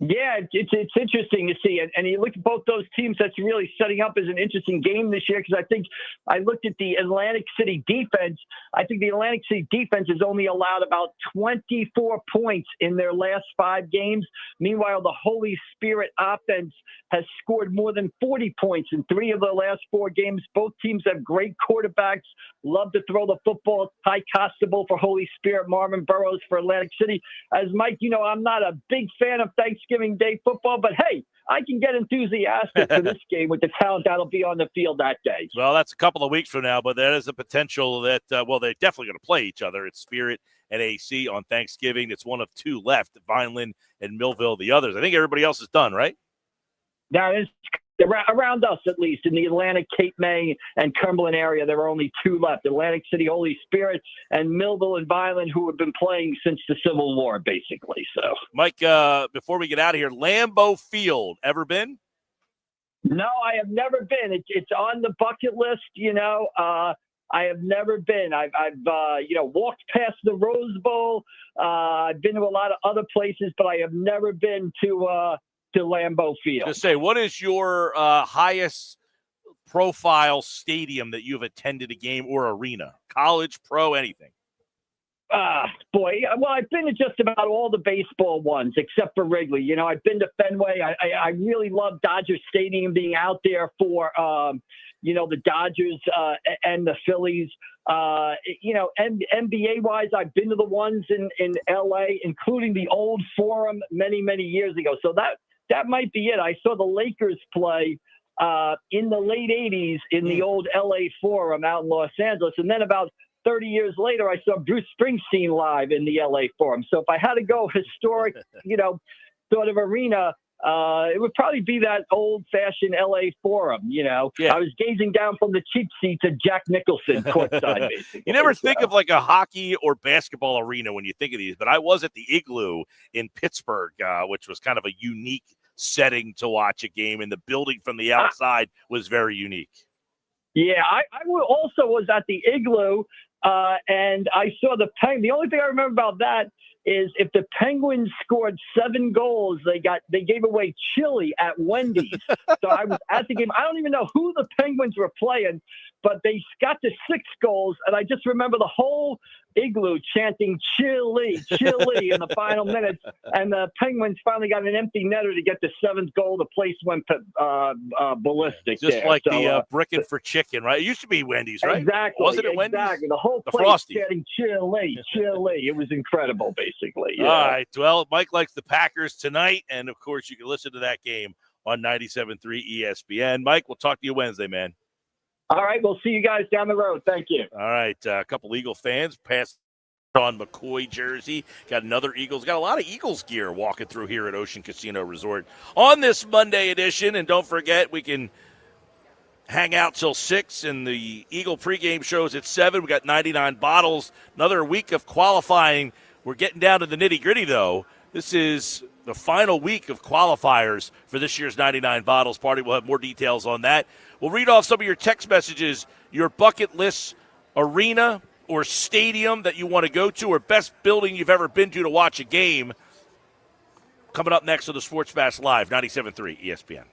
Yeah, it's interesting to see. And you look at both those teams, that's really setting up as an interesting game this year, because I think I looked at the Atlantic City defense. I think the Atlantic City defense has only allowed about 24 points in their last 5 games. Meanwhile, the Holy Spirit offense has scored more than 40 points in 3 of the last 4 games. Both teams have great quarterbacks, love to throw the football. Ty Costable for Holy Spirit, Marvin Burrows for Atlantic City. As Mike, I'm not a big fan of Thanksgiving Thanksgiving Day football, but hey, I can get enthusiastic for this game with the talent that'll be on the field that day. Well, that's a couple of weeks from now, but there is a potential that, they're definitely going to play each other. It's Spirit and AC on Thanksgiving. It's one of two left, Vineland and Millville, the others. I think everybody else is done, right? That is around us, at least, in the Atlantic, Cape May, and Cumberland area. There are only two left: Atlantic City, Holy Spirit, and Millville and Vineland, who have been playing since the Civil War, basically. So, Mike, before we get out of here, Lambeau Field, ever been? No, I have never been. It's on the bucket list. I have never been. I've walked past the Rose Bowl. I've been to a lot of other places, but I have never been to Lambeau Field. Just say, what is your highest profile stadium that you've attended a game or arena? College, pro, anything? Boy. Well, I've been to just about all the baseball ones except for Wrigley. I've been to Fenway. I really love Dodger Stadium, being out there for, the Dodgers and the Phillies. NBA-wise, I've been to the ones in L.A., including the old Forum many, many years ago. So that might be it. I saw the Lakers play in the late 80s in the old L.A. Forum out in Los Angeles. And then about 30 years later, I saw Bruce Springsteen live in the L.A. Forum. So if I had to go historic, sort of arena, it would probably be that old-fashioned L.A. Forum, Yeah. I was gazing down from the cheap seats at Jack Nicholson courtside, basically. You never think of like a hockey or basketball arena when you think of these, but I was at the Igloo in Pittsburgh, which was kind of a unique setting to watch a game, and the building from the outside was very unique. Yeah, I also was at the Igloo, and I saw the Penguins. The only thing I remember about that is if the Penguins scored 7 goals, they gave away chili at Wendy's. So I was at the game. I don't even know who the Penguins were playing, but they got to 6 goals, and I just remember the whole Igloo chanting chili, chili in the final minutes, and the Penguins finally got an empty netter to get the 7th goal. The place went ballistic. Just there. like the brickin' for chicken, right? It used to be Wendy's, right? Exactly. Wasn't it Wendy's? Exactly. The whole place Frosty. chanting chili, chili. It was incredible, basically. Yeah. All right. Well, Mike likes the Packers tonight, and, of course, you can listen to that game on 97.3 ESPN. Mike, we'll talk to you Wednesday, man. All right, we'll see you guys down the road. Thank you. All right, a couple Eagle fans passed on McCoy jersey. Got another Eagles. Got a lot of Eagles gear walking through here at Ocean Casino Resort on this Monday edition. And don't forget, we can hang out till 6, and the Eagle pregame shows at 7. We got 99 bottles. Another week of qualifying. We're getting down to the nitty-gritty, though. This is the final week of qualifiers for this year's 99 bottles party. We'll have more details on that. We'll read off some of your text messages, your bucket list arena or stadium that you want to go to, or best building you've ever been to watch a game. Coming up next on the Sports Bash Live, 97.3 ESPN.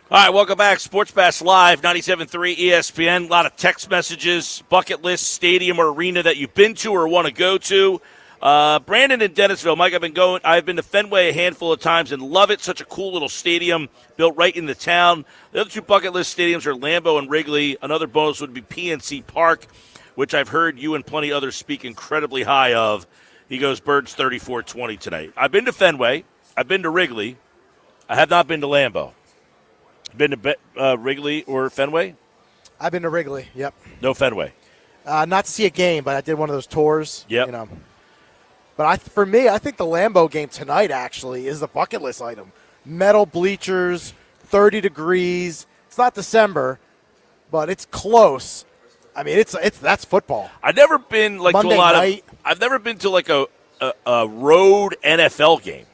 All right, welcome back. Sports Bash Live, 97.3 ESPN. A lot of text messages, bucket list, stadium or arena that you've been to or want to go to. Brandon in Dennisville. Mike, I've been to Fenway a handful of times and love it. Such a cool little stadium built right in the town. The other two bucket list stadiums are Lambeau and Wrigley. Another bonus would be PNC Park, which I've heard you and plenty others speak incredibly high of. He goes, Birds 34-20 tonight. I've been to Fenway. I've been to Wrigley. I have not been to Lambeau. Been to Wrigley or Fenway? I've been to Wrigley. Yep. No Fenway. Not to see a game, but I did one of those tours. Yep. You know. But for me, I think the Lambeau game tonight actually is the bucket list item. Metal bleachers, 30 degrees. It's not December, but it's close. I mean, that's football. I've never been like Monday to a lot night. of. I've never been to like a road NFL game.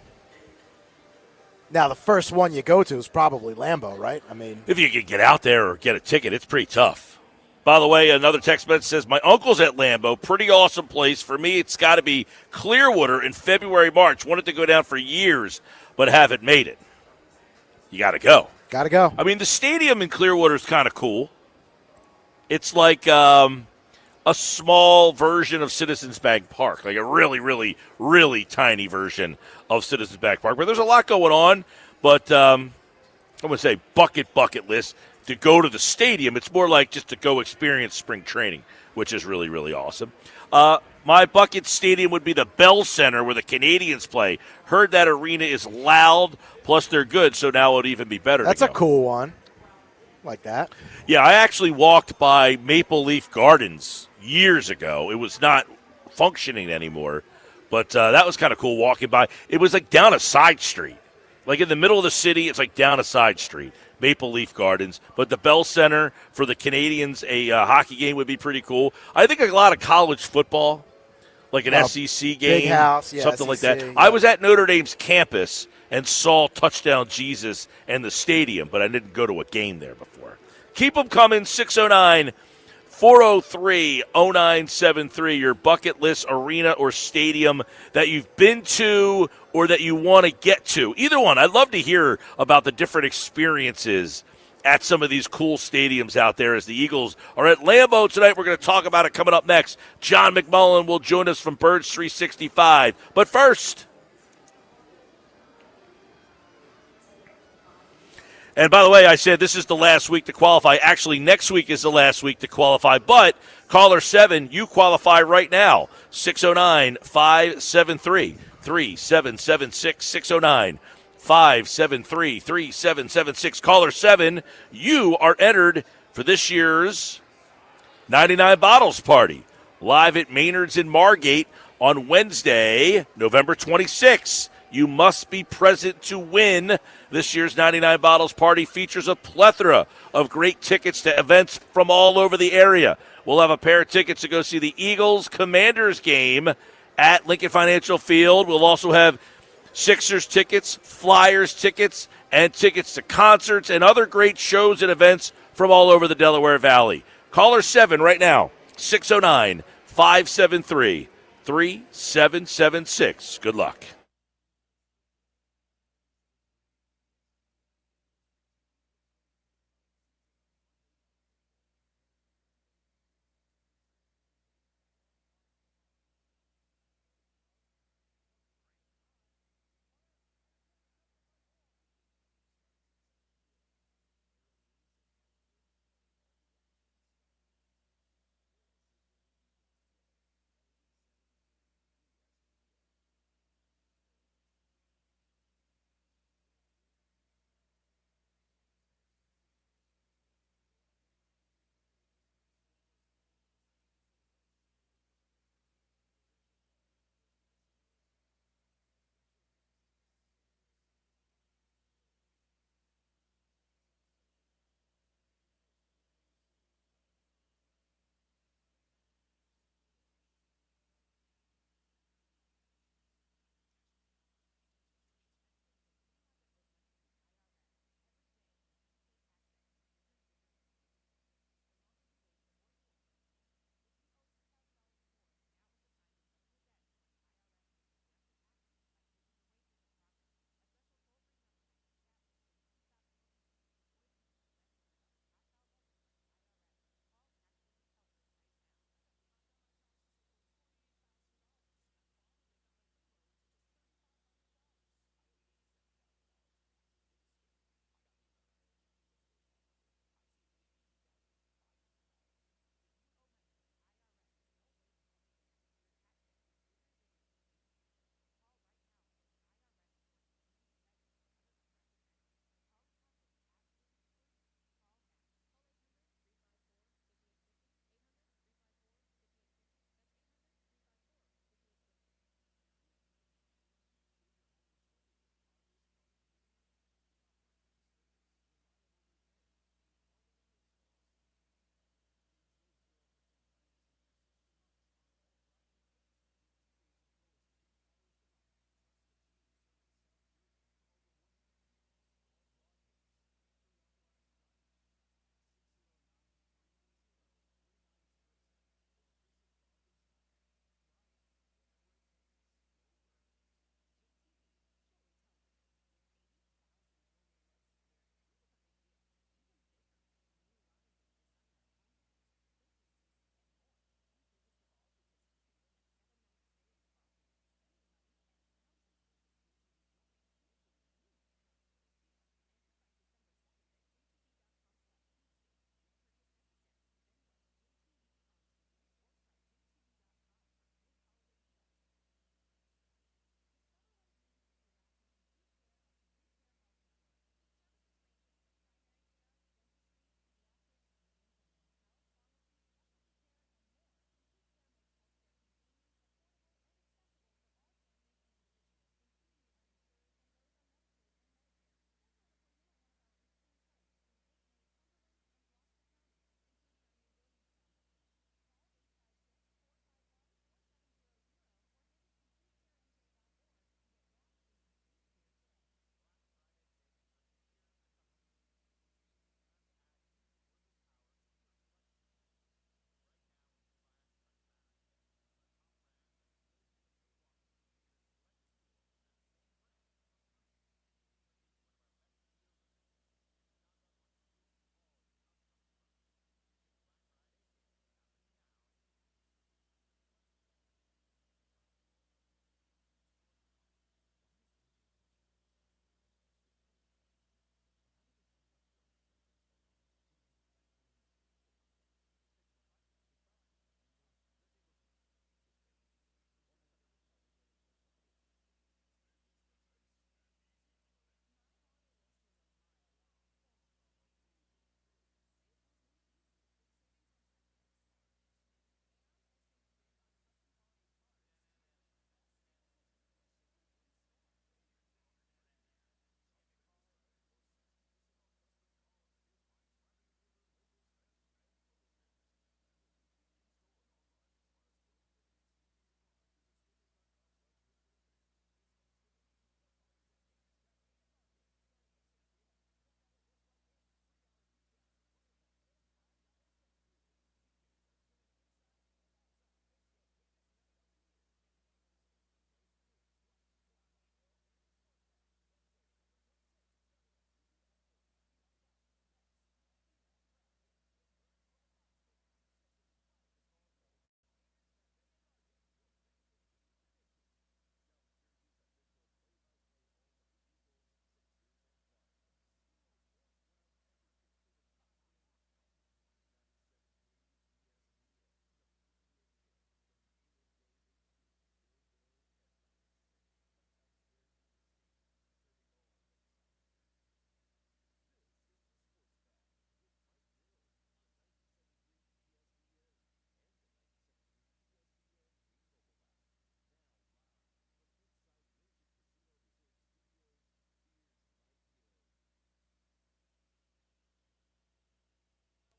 Now, the first one you go to is probably Lambeau, right? I mean, If you could get out there or get a ticket, it's pretty tough. By the way, another text message says, my uncle's at Lambeau. Pretty awesome place. For me, it's got to be Clearwater in February, March. Wanted to go down for years, but haven't made it. You got to go. got to go. I mean, the stadium in Clearwater is kind of cool. It's like a small version of Citizens Bank Park, like a really, really, really tiny version of Citizens Bank Park. But there's a lot going on. But I'm going to say bucket list to go to the stadium. It's more like just to go experience spring training, which is really, really awesome. My bucket stadium would be the Bell Center where the Canadians play. Heard that arena is loud, plus they're good, so now it would even be better. That's to a go. cool one. Like that. Yeah, I actually walked by Maple Leaf Gardens years ago. It was not functioning anymore, but that was kind of cool walking by. It was like down a side street. Like in the middle of the city, it's like down a side street, Maple Leaf Gardens. But the Bell Center for the Canadians, a hockey game would be pretty cool. I think a lot of college football, like an SEC game, Big House, yeah, something like that. SEC, yeah. I was at Notre Dame's campus and saw Touchdown Jesus and the stadium, but I didn't go to a game there before. Keep them coming, 609-403-0973, your bucket list arena or stadium that you've been to or that you want to get to. Either one. I'd love to hear about the different experiences at some of these cool stadiums out there as the Eagles are at Lambeau tonight. We're going to talk about it coming up next. John McMullen will join us from Birds 365. But first, and by the way, I said this is the last week to qualify. Actually, next week is the last week to qualify. But caller 7, you qualify right now. 609-573-3776. 609-573-3776. Caller 7, you are entered for this year's 99 Bottles Party. Live at Maynard's in Margate on Wednesday, November 26th. You must be present to win. This year's 99 Bottles Party features a plethora of great tickets to events from all over the area. We'll have a pair of tickets to go see the Eagles-Commanders game at Lincoln Financial Field. We'll also have Sixers tickets, Flyers tickets, and tickets to concerts and other great shows and events from all over the Delaware Valley. Caller 7 right now, 609-573-3776. Good luck.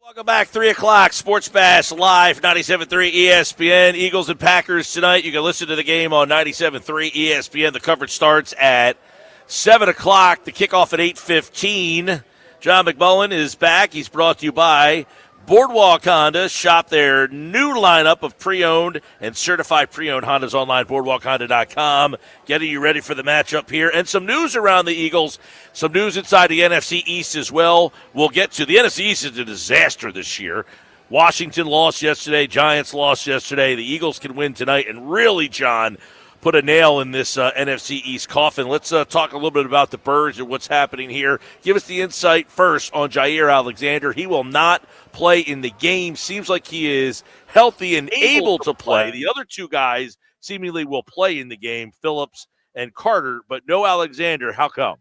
Welcome back, 3 o'clock, Sports Bash Live, 97.3 ESPN. Eagles and Packers tonight. You can listen to the game on 97.3 ESPN. The coverage starts at 7 o'clock. The kickoff at 8:15. John McMullen is back. He's brought to you by Boardwalk Honda. Shop their new lineup of pre-owned and certified pre-owned Hondas online, boardwalkhonda.com. Getting you ready for the matchup here. And some news around the Eagles. Some news inside the NFC East as well. We'll get to. The NFC East is a disaster this year. Washington lost yesterday. Giants lost yesterday. The Eagles can win tonight. And really, John, put a nail in this NFC East coffin. Let's talk a little bit about the Birds and what's happening here. Give us the insight first on Jair Alexander. He will not play in the game. Seems like he is healthy and able to play. The other two guys seemingly will play in the game, Phillips and Carter, but no Alexander. How come?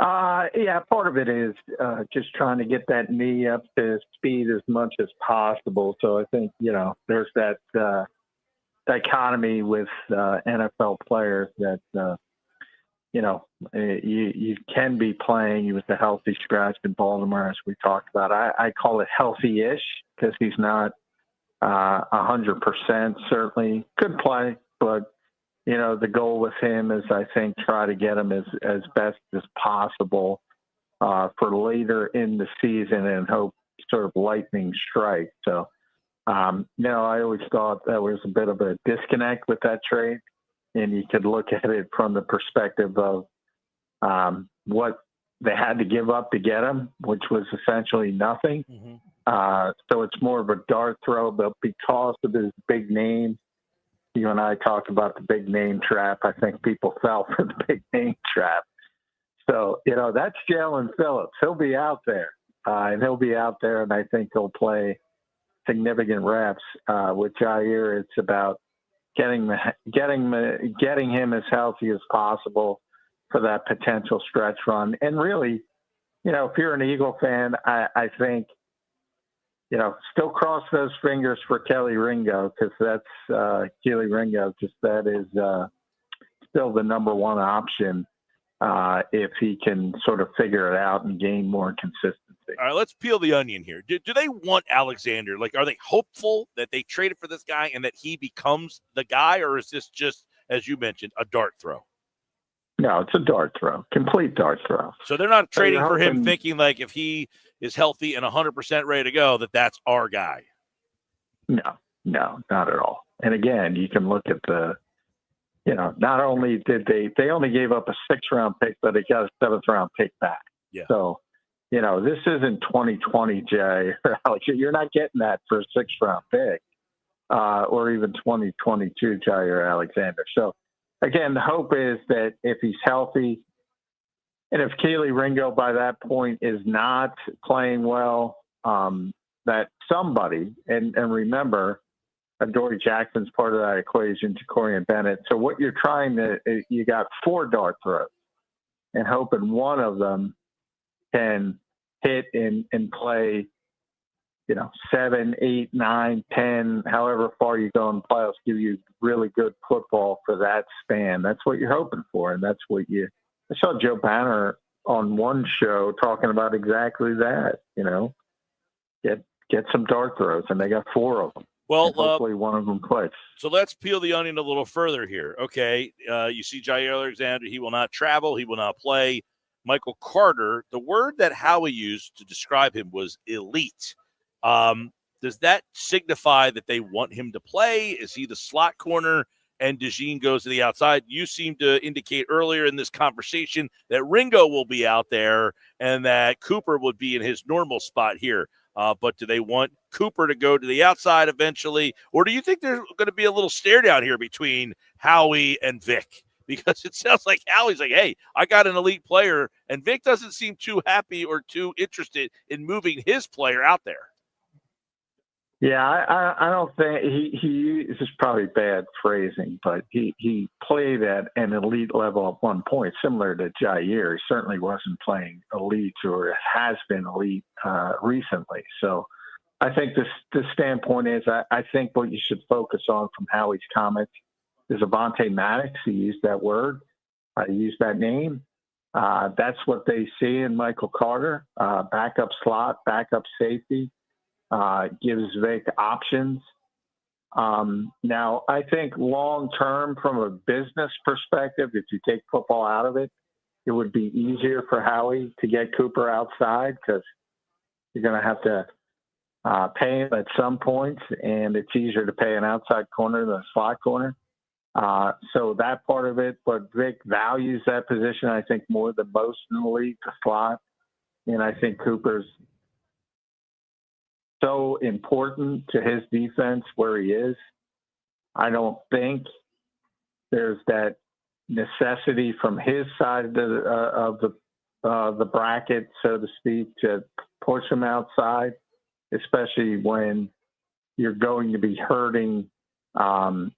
Yeah, part of it is just trying to get that knee up to speed as much as possible. So I think, there's that dichotomy with NFL players that, you can be playing. He was a healthy scratch in Baltimore, as we talked about. I call it healthy-ish because he's not 100%. Certainly could play, but, the goal with him is, I think, try to get him as best as possible for later in the season and hope sort of lightning strike. So, I always thought that was a bit of a disconnect with that trade, and you could look at it from the perspective of what they had to give up to get him, which was essentially nothing. Mm-hmm. So it's more of a dart throw, but because of his big name, you and I talked about the big name trap. I think people fell for the big name trap. So, that's Jalen Phillips. He'll be out there, and I think he'll play significant reps. With Jair, it's about getting him as healthy as possible for that potential stretch run. And really, if you're an Eagle fan, I think, still cross those fingers for Kelly Ringo, because that's Keely Ringo. That is still the number one option if he can sort of figure it out and gain more consistency. All right, let's peel the onion here. Do they want Alexander? Like, are they hopeful that they traded for this guy and that he becomes the guy, or is this just, as you mentioned, a dart throw? No, it's a dart throw, complete dart throw. So they're not trading for him thinking like if he is healthy and 100% ready to go, that's our guy. No, not at all. And again, you can look at not only did they only gave up a 6th-round pick, but they got a 7th-round pick back. Yeah. So, this isn't 2020, Jay. Alex, you're not getting that for a 6th-round pick or even 2022 Jair Alexander. So, again, the hope is that if he's healthy and if Keely Ringo by that point is not playing well, that somebody, and remember, Dory Jackson's part of that equation, Ja'Cory and Bennett. So what you're you got 4 dart throws and hoping one of them can hit and play, 7, 8, 9, 10, however far you go in playoffs, give you really good football for that span. That's what you're hoping for. And that's what I saw Joe Banner on one show talking about exactly that, get some dart throws, and they got 4 of them. Well, hopefully one of them plays. So let's peel the onion a little further here. Okay, you see Jair Alexander, he will not travel, he will not play. Michael Carter, the word that Howie used to describe him was elite. Does that signify that they want him to play? Is he the slot corner and DeJean goes to the outside? You seem to indicate earlier in this conversation that Ringo will be out there and that Cooper would be in his normal spot here. But do they want Cooper to go to the outside eventually? Or do you think there's going to be a little stare down here between Howie and Vic? Because it sounds like Howie's like, hey, I got an elite player, and Vic doesn't seem too happy or too interested in moving his player out there. Yeah, I don't think he this is probably bad phrasing, but he played at an elite level at one point, similar to Jair. He certainly wasn't playing elite or has been elite recently. So I think the standpoint is I think what you should focus on from Howie's comments is Avonte Maddox. He used that word. He used that name. That's what they see in Michael Carter. Backup slot, backup safety, gives Vic options. Now, I think long-term from a business perspective, if you take football out of it, it would be easier for Howie to get Cooper outside because you're going to have to pay him at some points, and it's easier to pay an outside corner than a slot corner. So that part of it, but Vic values that position, I think, more than most in the league, the slot. And I think Cooper's so important to his defense where he is. I don't think there's that necessity from his side of the bracket, so to speak, to push him outside, especially when you're going to be hurting the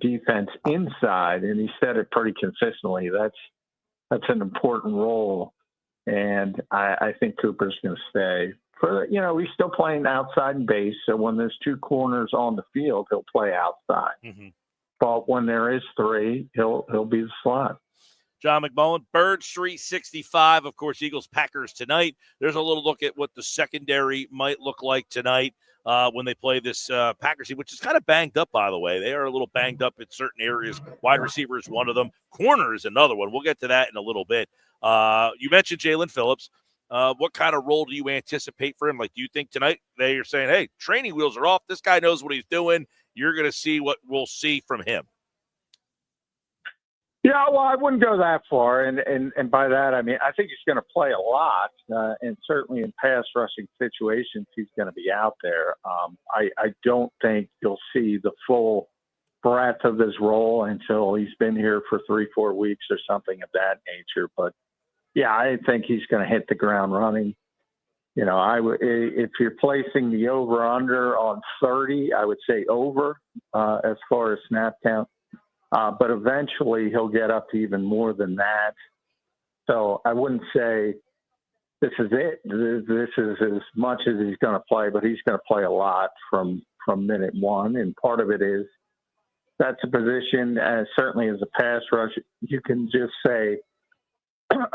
defense inside. And he said it pretty consistently. That's an important role, and I think Cooper's going to stay. He's still playing outside and base, so when there's two corners on the field, he'll play outside. Mm-hmm. But when there is three, he'll be the slot. John McMullen, Bird Street 65, of course, Eagles-Packers tonight. There's a little look at what the secondary might look like tonight when they play this Packers team, which is kind of banged up, by the way. They are a little banged up in certain areas. Wide receiver is one of them. Corner is another one. We'll get to that in a little bit. You mentioned Jalen Phillips. What kind of role do you anticipate for him? Like, do you think tonight they are saying, hey, training wheels are off. This guy knows what he's doing. You're going to see what we'll see from him. Yeah, well, I wouldn't go that far. And by that, I mean, I think he's going to play a lot. And certainly in pass rushing situations, he's going to be out there. I don't think you'll see the full breadth of his role until he's been here for 3-4 weeks or something of that nature. But yeah, I think he's going to hit the ground running. If you're placing the over/under on 30, I would say over as far as snap count. But eventually he'll get up to even more than that. So I wouldn't say this is it. This is as much as he's going to play, but he's going to play a lot from minute one. And part of it is that's a position, certainly as a pass rush, you can just say,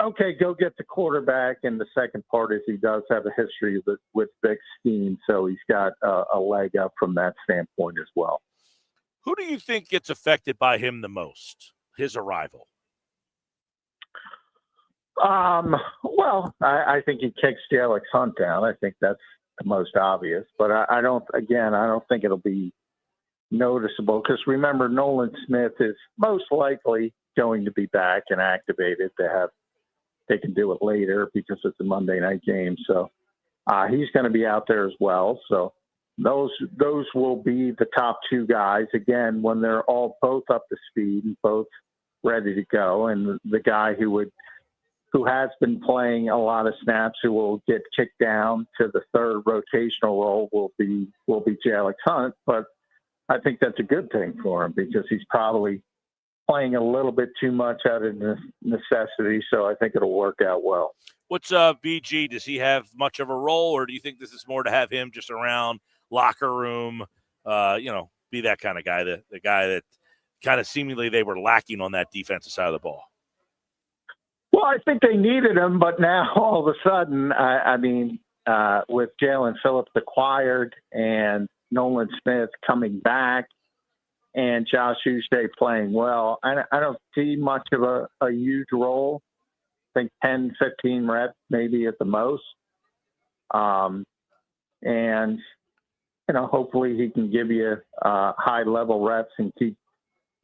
okay, go get the quarterback. And the second part is he does have a history with Vic's scheme, so he's got a leg up from that standpoint as well. Who do you think gets affected by him the most, his arrival? Well, I think he kicks Alex Hunt down. I think that's the most obvious. But I don't think it'll be noticeable because remember, Nolan Smith is most likely going to be back and activated. They can do it later because it's a Monday night game. So he's going to be out there as well. So those will be the top two guys, again, when they're all both up to speed and both ready to go. And the guy who has been playing a lot of snaps, who will get kicked down to the third rotational role, will be Alex Hunt. But I think that's a good thing for him because he's probably playing a little bit too much out of necessity. So I think it'll work out well. What's BG? Does he have much of a role, or do you think this is more to have him just around locker room, be that kind of guy, the guy that kind of seemingly they were lacking on that defensive side of the ball? Well, I think they needed him, but now all of a sudden, with Jalen Phillips acquired and Nolan Smith coming back and Josh Uche playing well, I don't see much of a huge role. I think 10, 15 reps maybe at the most. And hopefully he can give you high-level reps and keep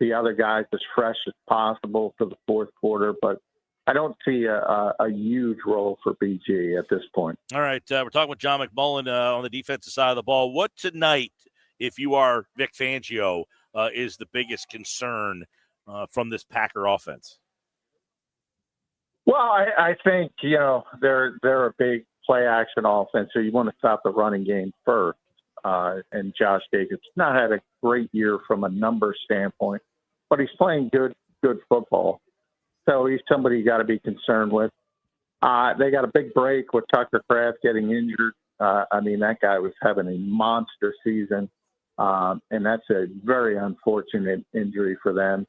the other guys as fresh as possible for the fourth quarter. But I don't see a huge role for BG at this point. All right, we're talking with John McMullen on the defensive side of the ball. What tonight, if you are Vic Fangio, is the biggest concern from this Packer offense? Well, I think, they're a big play-action offense, so you want to stop the running game first. And Josh Jacobs not had a great year from a number standpoint, but he's playing good football. So he's somebody you got to be concerned with. They got a big break with Tucker Kraft getting injured. That guy was having a monster season, and that's a very unfortunate injury for them.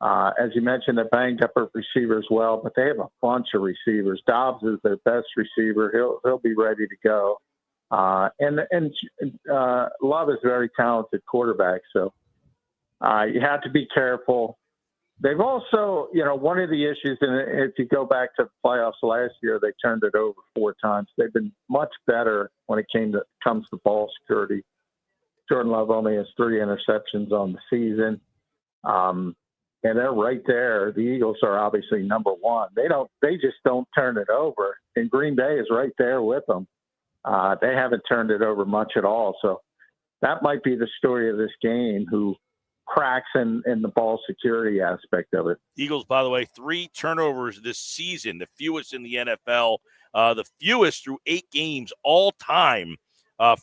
As you mentioned, they banged up a receiver as well, but they have a bunch of receivers. Dobbs is their best receiver. He'll be ready to go. And Love is a very talented quarterback, so you have to be careful. They've also, one of the issues, and if you go back to the playoffs last year, they turned it over 4 times. They've been much better when it comes to ball security. Jordan Love only has 3 interceptions on the season. And they're right there. The Eagles are obviously number 1. They just don't turn it over. And Green Bay is right there with them. They haven't turned it over much at all. So that might be the story of this game, who cracks in the ball security aspect of it. Eagles, by the way, 3 turnovers this season, the fewest in the NFL, the fewest through 8 games all time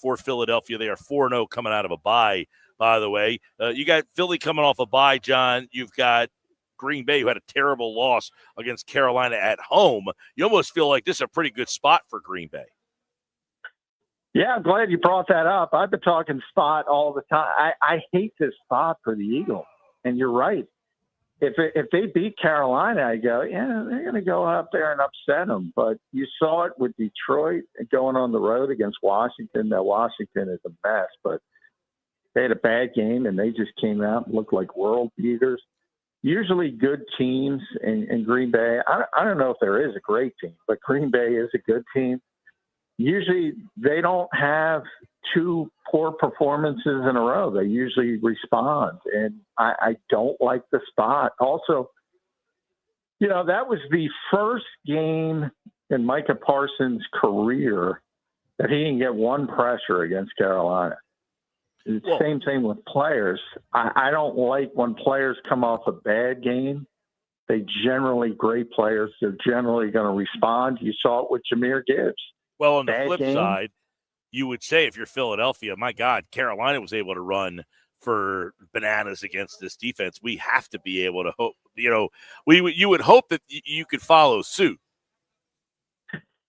for Philadelphia. They are 4-0 coming out of a bye, by the way. You got Philly coming off a bye, John. You've got Green Bay, who had a terrible loss against Carolina at home. You almost feel like this is a pretty good spot for Green Bay. Yeah, I'm glad you brought that up. I've been talking spot all the time. I hate this spot for the Eagles, and you're right. If they beat Carolina, I go, yeah, they're going to go out there and upset them. But you saw it with Detroit going on the road against Washington. Now, Washington is a mess, but they had a bad game, and they just came out and looked like world beaters. Usually good teams in Green Bay. I don't know if there is a great team, but Green Bay is a good team. Usually they don't have 2 poor performances in a row. They usually respond, and I don't like the spot. Also, that was the first game in Micah Parsons' career that he didn't get 1 pressure against Carolina. Same thing with players. I don't like when players come off a bad game. Great players, they're generally going to respond. You saw it with Jahmyr Gibbs. Well, on the flip side, you would say if you're Philadelphia, my God, Carolina was able to run for bananas against this defense. We have to be able to hope, you would hope that you could follow suit.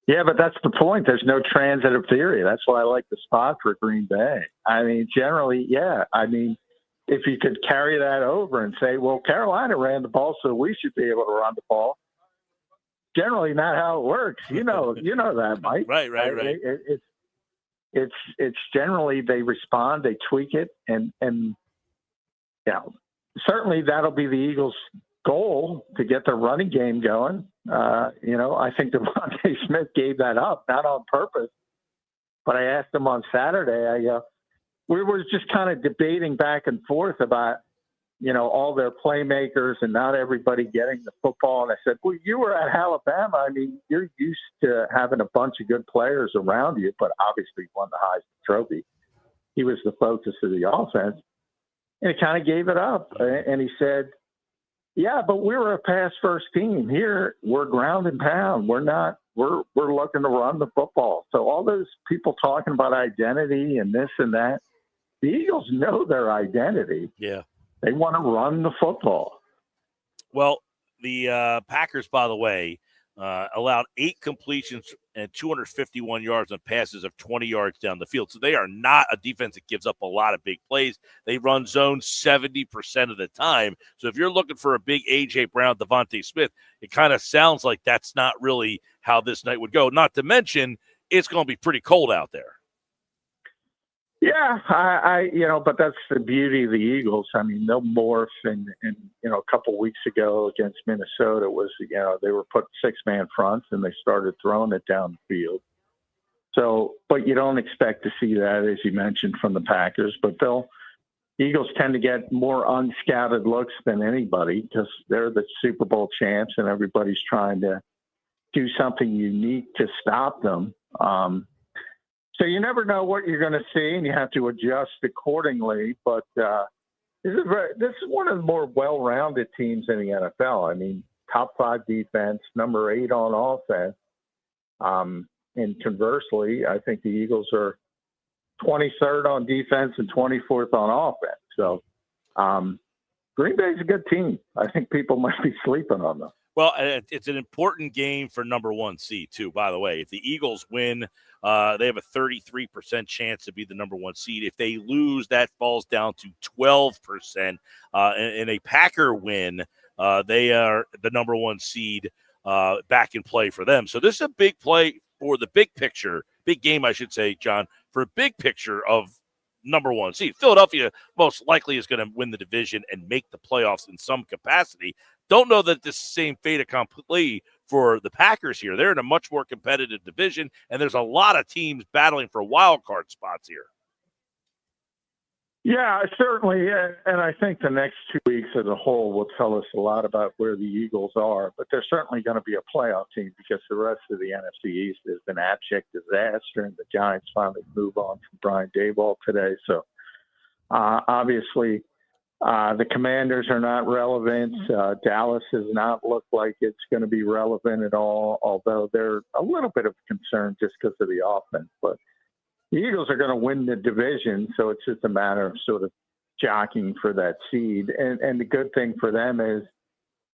Yeah, but that's the point. There's no transitive theory. That's why I like the spot for Green Bay. I mean, generally, yeah. I mean, if you could carry that over and say, well, Carolina ran the ball, so we should be able to run the ball. Generally not how it works. You know that, Mike. Right. It's generally they respond, they tweak it, and certainly that'll be the Eagles' goal to get their running game going. I think Devontae Smith gave that up, not on purpose. But I asked him on Saturday, we were just kind of debating back and forth about, all their playmakers and not everybody getting the football. And I said, well, you were at Alabama. I mean, you're used to having a bunch of good players around you, but obviously won the Heisman Trophy. He was the focus of the offense. And he kind of gave it up. And he said, yeah, but we were a pass-first team. Here, we're ground and pound. We're looking to run the football. So all those people talking about identity and this and that, the Eagles know their identity. Yeah. They want to run the football. Well, the Packers, by the way, allowed 8 completions and 251 yards on passes of 20 yards down the field. So they are not a defense that gives up a lot of big plays. They run zone 70% of the time. So if you're looking for a big A.J. Brown, Devontae Smith, it kind of sounds like that's not really how this night would go. Not to mention, it's going to be pretty cold out there. Yeah, but that's the beauty of the Eagles. I mean, they'll morph, and a couple of weeks ago against Minnesota was, they were put 6-man fronts and they started throwing it down the field. So, but you don't expect to see that, as you mentioned, from the Packers. But Eagles tend to get more unscouted looks than anybody because they're the Super Bowl champs and everybody's trying to do something unique to stop them. So you never know what you're going to see, and you have to adjust accordingly. But this is one of the more well-rounded teams in the NFL. I mean, top 5 defense, number 8 on offense. And conversely, I think the Eagles are 23rd on defense and 24th on offense. So Green Bay's a good team. I think people might be sleeping on them. Well, it's an important game for number 1 seed, too, by the way. If the Eagles win, they have a 33% chance to be the number 1 seed. If they lose, that falls down to 12%. In a Packer win, they are the number one seed back in play for them. So this is a big play for the big picture, big game, I should say, John, for a big picture of number one seed. Philadelphia most likely is going to win the division and make the playoffs in some capacity. Don't know that this same fait accompli for the Packers here. They're in a much more competitive division, and there's a lot of teams battling for wild card spots here. Yeah, certainly. And I think the next 2 weeks as a whole will tell us a lot about where the Eagles are. But they're certainly going to be a playoff team because the rest of the NFC East is an abject disaster. And the Giants finally move on from Brian Daboll today. So obviously the Commanders are not relevant. Dallas does not look like it's going to be relevant at all, although they're a little bit of concern just because of the offense. But the Eagles are going to win the division, so it's just a matter of sort of jockeying for that seed. And the good thing for them is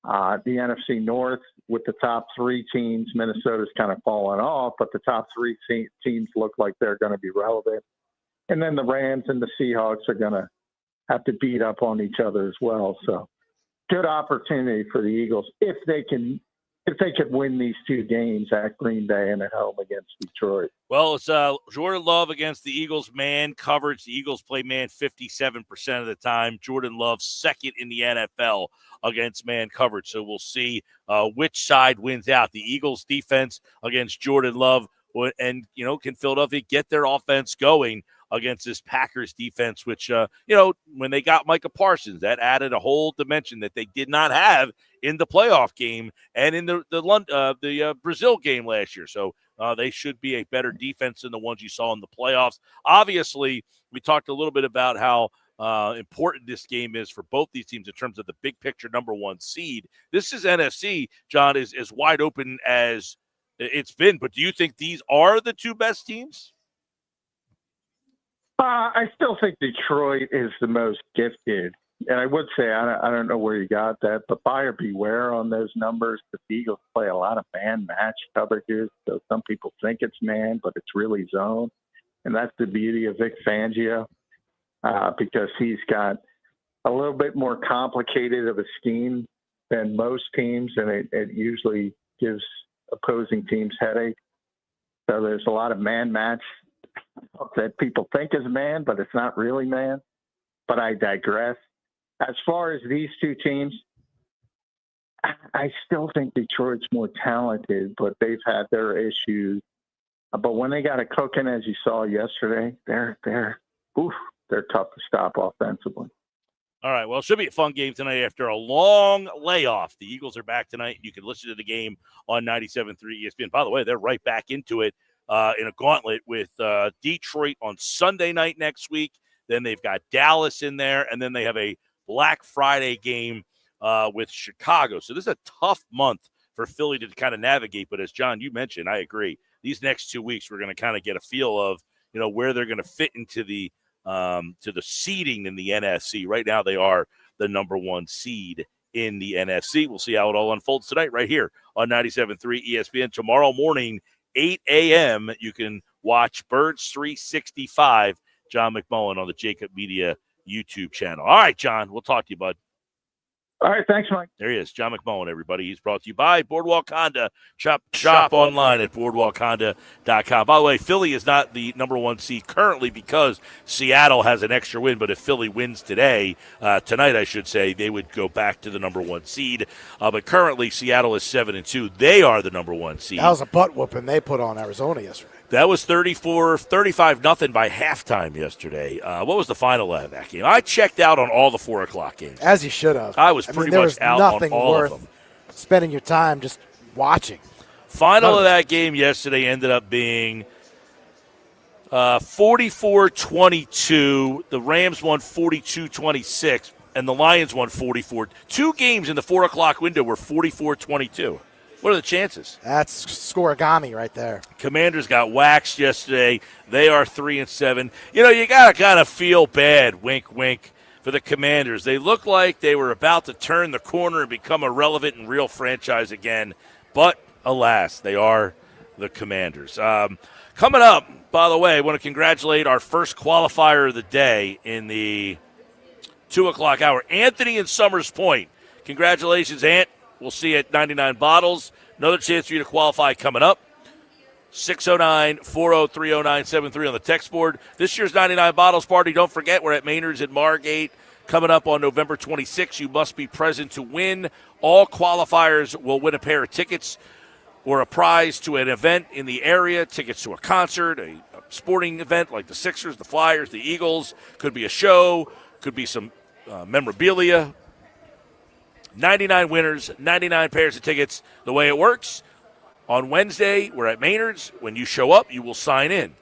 the NFC North with the top three teams, Minnesota's kind of fallen off, but the top three teams look like they're going to be relevant. And then the Rams and the Seahawks are going to have to beat up on each other as well. So good opportunity for the Eagles if they could win these two games at Green Bay and at home against Detroit. Well, it's Jordan Love against the Eagles man coverage. The Eagles play man 57% of the time. Jordan Love second in the NFL against man coverage. So we'll see which side wins out. The Eagles defense against Jordan Love, and can Philadelphia get their offense going against this Packers defense, which, when they got Micah Parsons, that added a whole dimension that they did not have in the playoff game and in the Brazil game last year. So they should be a better defense than the ones you saw in the playoffs. Obviously, we talked a little bit about how important this game is for both these teams in terms of the big picture number one seed. This is NFC, John, is as wide open as it's been. But do you think these are the two best teams? I still think Detroit is the most gifted. And I would say, I don't know where you got that, but buyer beware on those numbers. The Eagles play a lot of man-match coverages, so some people think it's man, but it's really zone. And that's the beauty of Vic Fangio because he's got a little bit more complicated of a scheme than most teams, and it usually gives opposing teams headache. So there's a lot of man-match that people think is man, but it's not really man. But I digress. As far as these two teams, I still think Detroit's more talented, but they've had their issues. But when they got it cooking, as you saw yesterday, they're tough to stop offensively. All right, well, it should be a fun game tonight after a long layoff. The Eagles are back tonight. You can listen to the game on 97.3 ESPN. By the way, they're right back into it in a gauntlet with Detroit on Sunday night next week. Then they've got Dallas in there, and then they have a Black Friday game with Chicago. So this is a tough month for Philly to kind of navigate. But as John, you mentioned, I agree. These next 2 weeks, we're going to kind of get a feel of, where they're going to fit into the to the seeding in the NFC. Right now, they are the number one seed in the NFC. We'll see how it all unfolds tonight right here on 97.3 ESPN. Tomorrow morning, 8 a.m., you can watch Birds 365, John McMullen on the Jacob Media YouTube channel. All right, John, we'll talk to you, bud. All right, thanks, Mike. There he is, John McMullen, everybody. He's brought to you by Boardwalk Honda. Shop online at boardwalkhonda.com. By the way, Philly is not the number one seed currently because Seattle has an extra win, but if Philly wins tonight, I should say, they would go back to the number one seed. But currently, Seattle is 7-2. They are the number one seed. That was a butt whooping they put on Arizona yesterday. That was 35-0 by halftime yesterday. What was the final of that game? I checked out on all the 4 o'clock games. As you should have. I was pretty much out on all of them. Spending your time just watching. Final of that game yesterday ended up being 44-22. The Rams won 42-26, and the Lions won 44. 2 games in the 4 o'clock window were 44-22. What are the chances? That's scoregami right there. Commanders got waxed yesterday. They are 3-7. You got to kind of feel bad, wink, wink, for the Commanders. They look like they were about to turn the corner and become a relevant and real franchise again. But, alas, they are the Commanders. Coming up, by the way, I want to congratulate our first qualifier of the day in the 2 o'clock hour. Anthony in Summers Point Congratulations, Ant. We'll see you at 99 Bottles. Another chance for you to qualify coming up. 609-403-0973 on the text board. This year's 99 Bottles party, don't forget, we're at Maynard's at Margate coming up on November 26th. You must be present to win. All qualifiers will win a pair of tickets or a prize to an event in the area, tickets to a concert, a sporting event like the Sixers, the Flyers, the Eagles. Could be a show, could be some memorabilia. 99 winners, 99 pairs of tickets. The way it works, on Wednesday, we're at Maynard's. When you show up, you will sign in.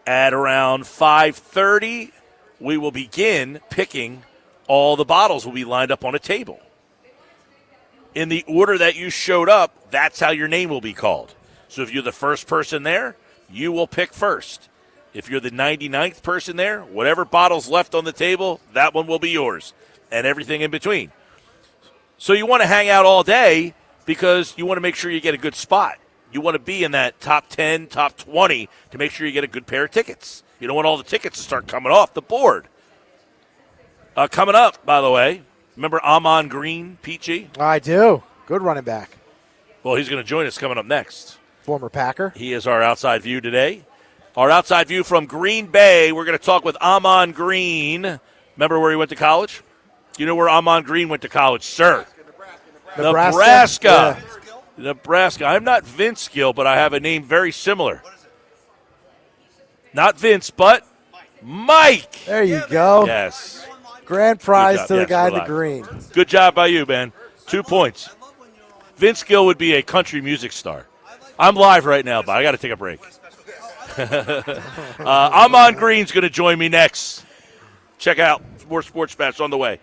At around 5:30, we will begin picking. All the bottles will be lined up on a table. In the order that you showed up, that's how your name will be called. So if you're the first person there, you will pick first. If you're the 99th person there, whatever bottle's left on the table, that one will be yours, and everything in between. So you want to hang out all day because you want to make sure you get a good spot. You want to be in that top 10, top 20 to make sure you get a good pair of tickets. You don't want all the tickets to start coming off the board. Coming up, by the way, remember Amon Green, Peachy? I do. Good running back. Well, he's going to join us coming up next. Former Packer. He is our outside view today. Our outside view from Green Bay. We're going to talk with Amon Green. Remember where he went to college? You know where Amon Green went to college, sir? Nebraska. Yeah. Nebraska. I'm not Vince Gill, but I have a name very similar. Not Vince, but Mike. There you go. Yes. Grand prize to the guy in the green. Good job by you, man. 2 points. Vince Gill would be a country music star. I'm live right now, but I got to take a break. Amon Green's going to join me next. Check out more Sports Bash on the way.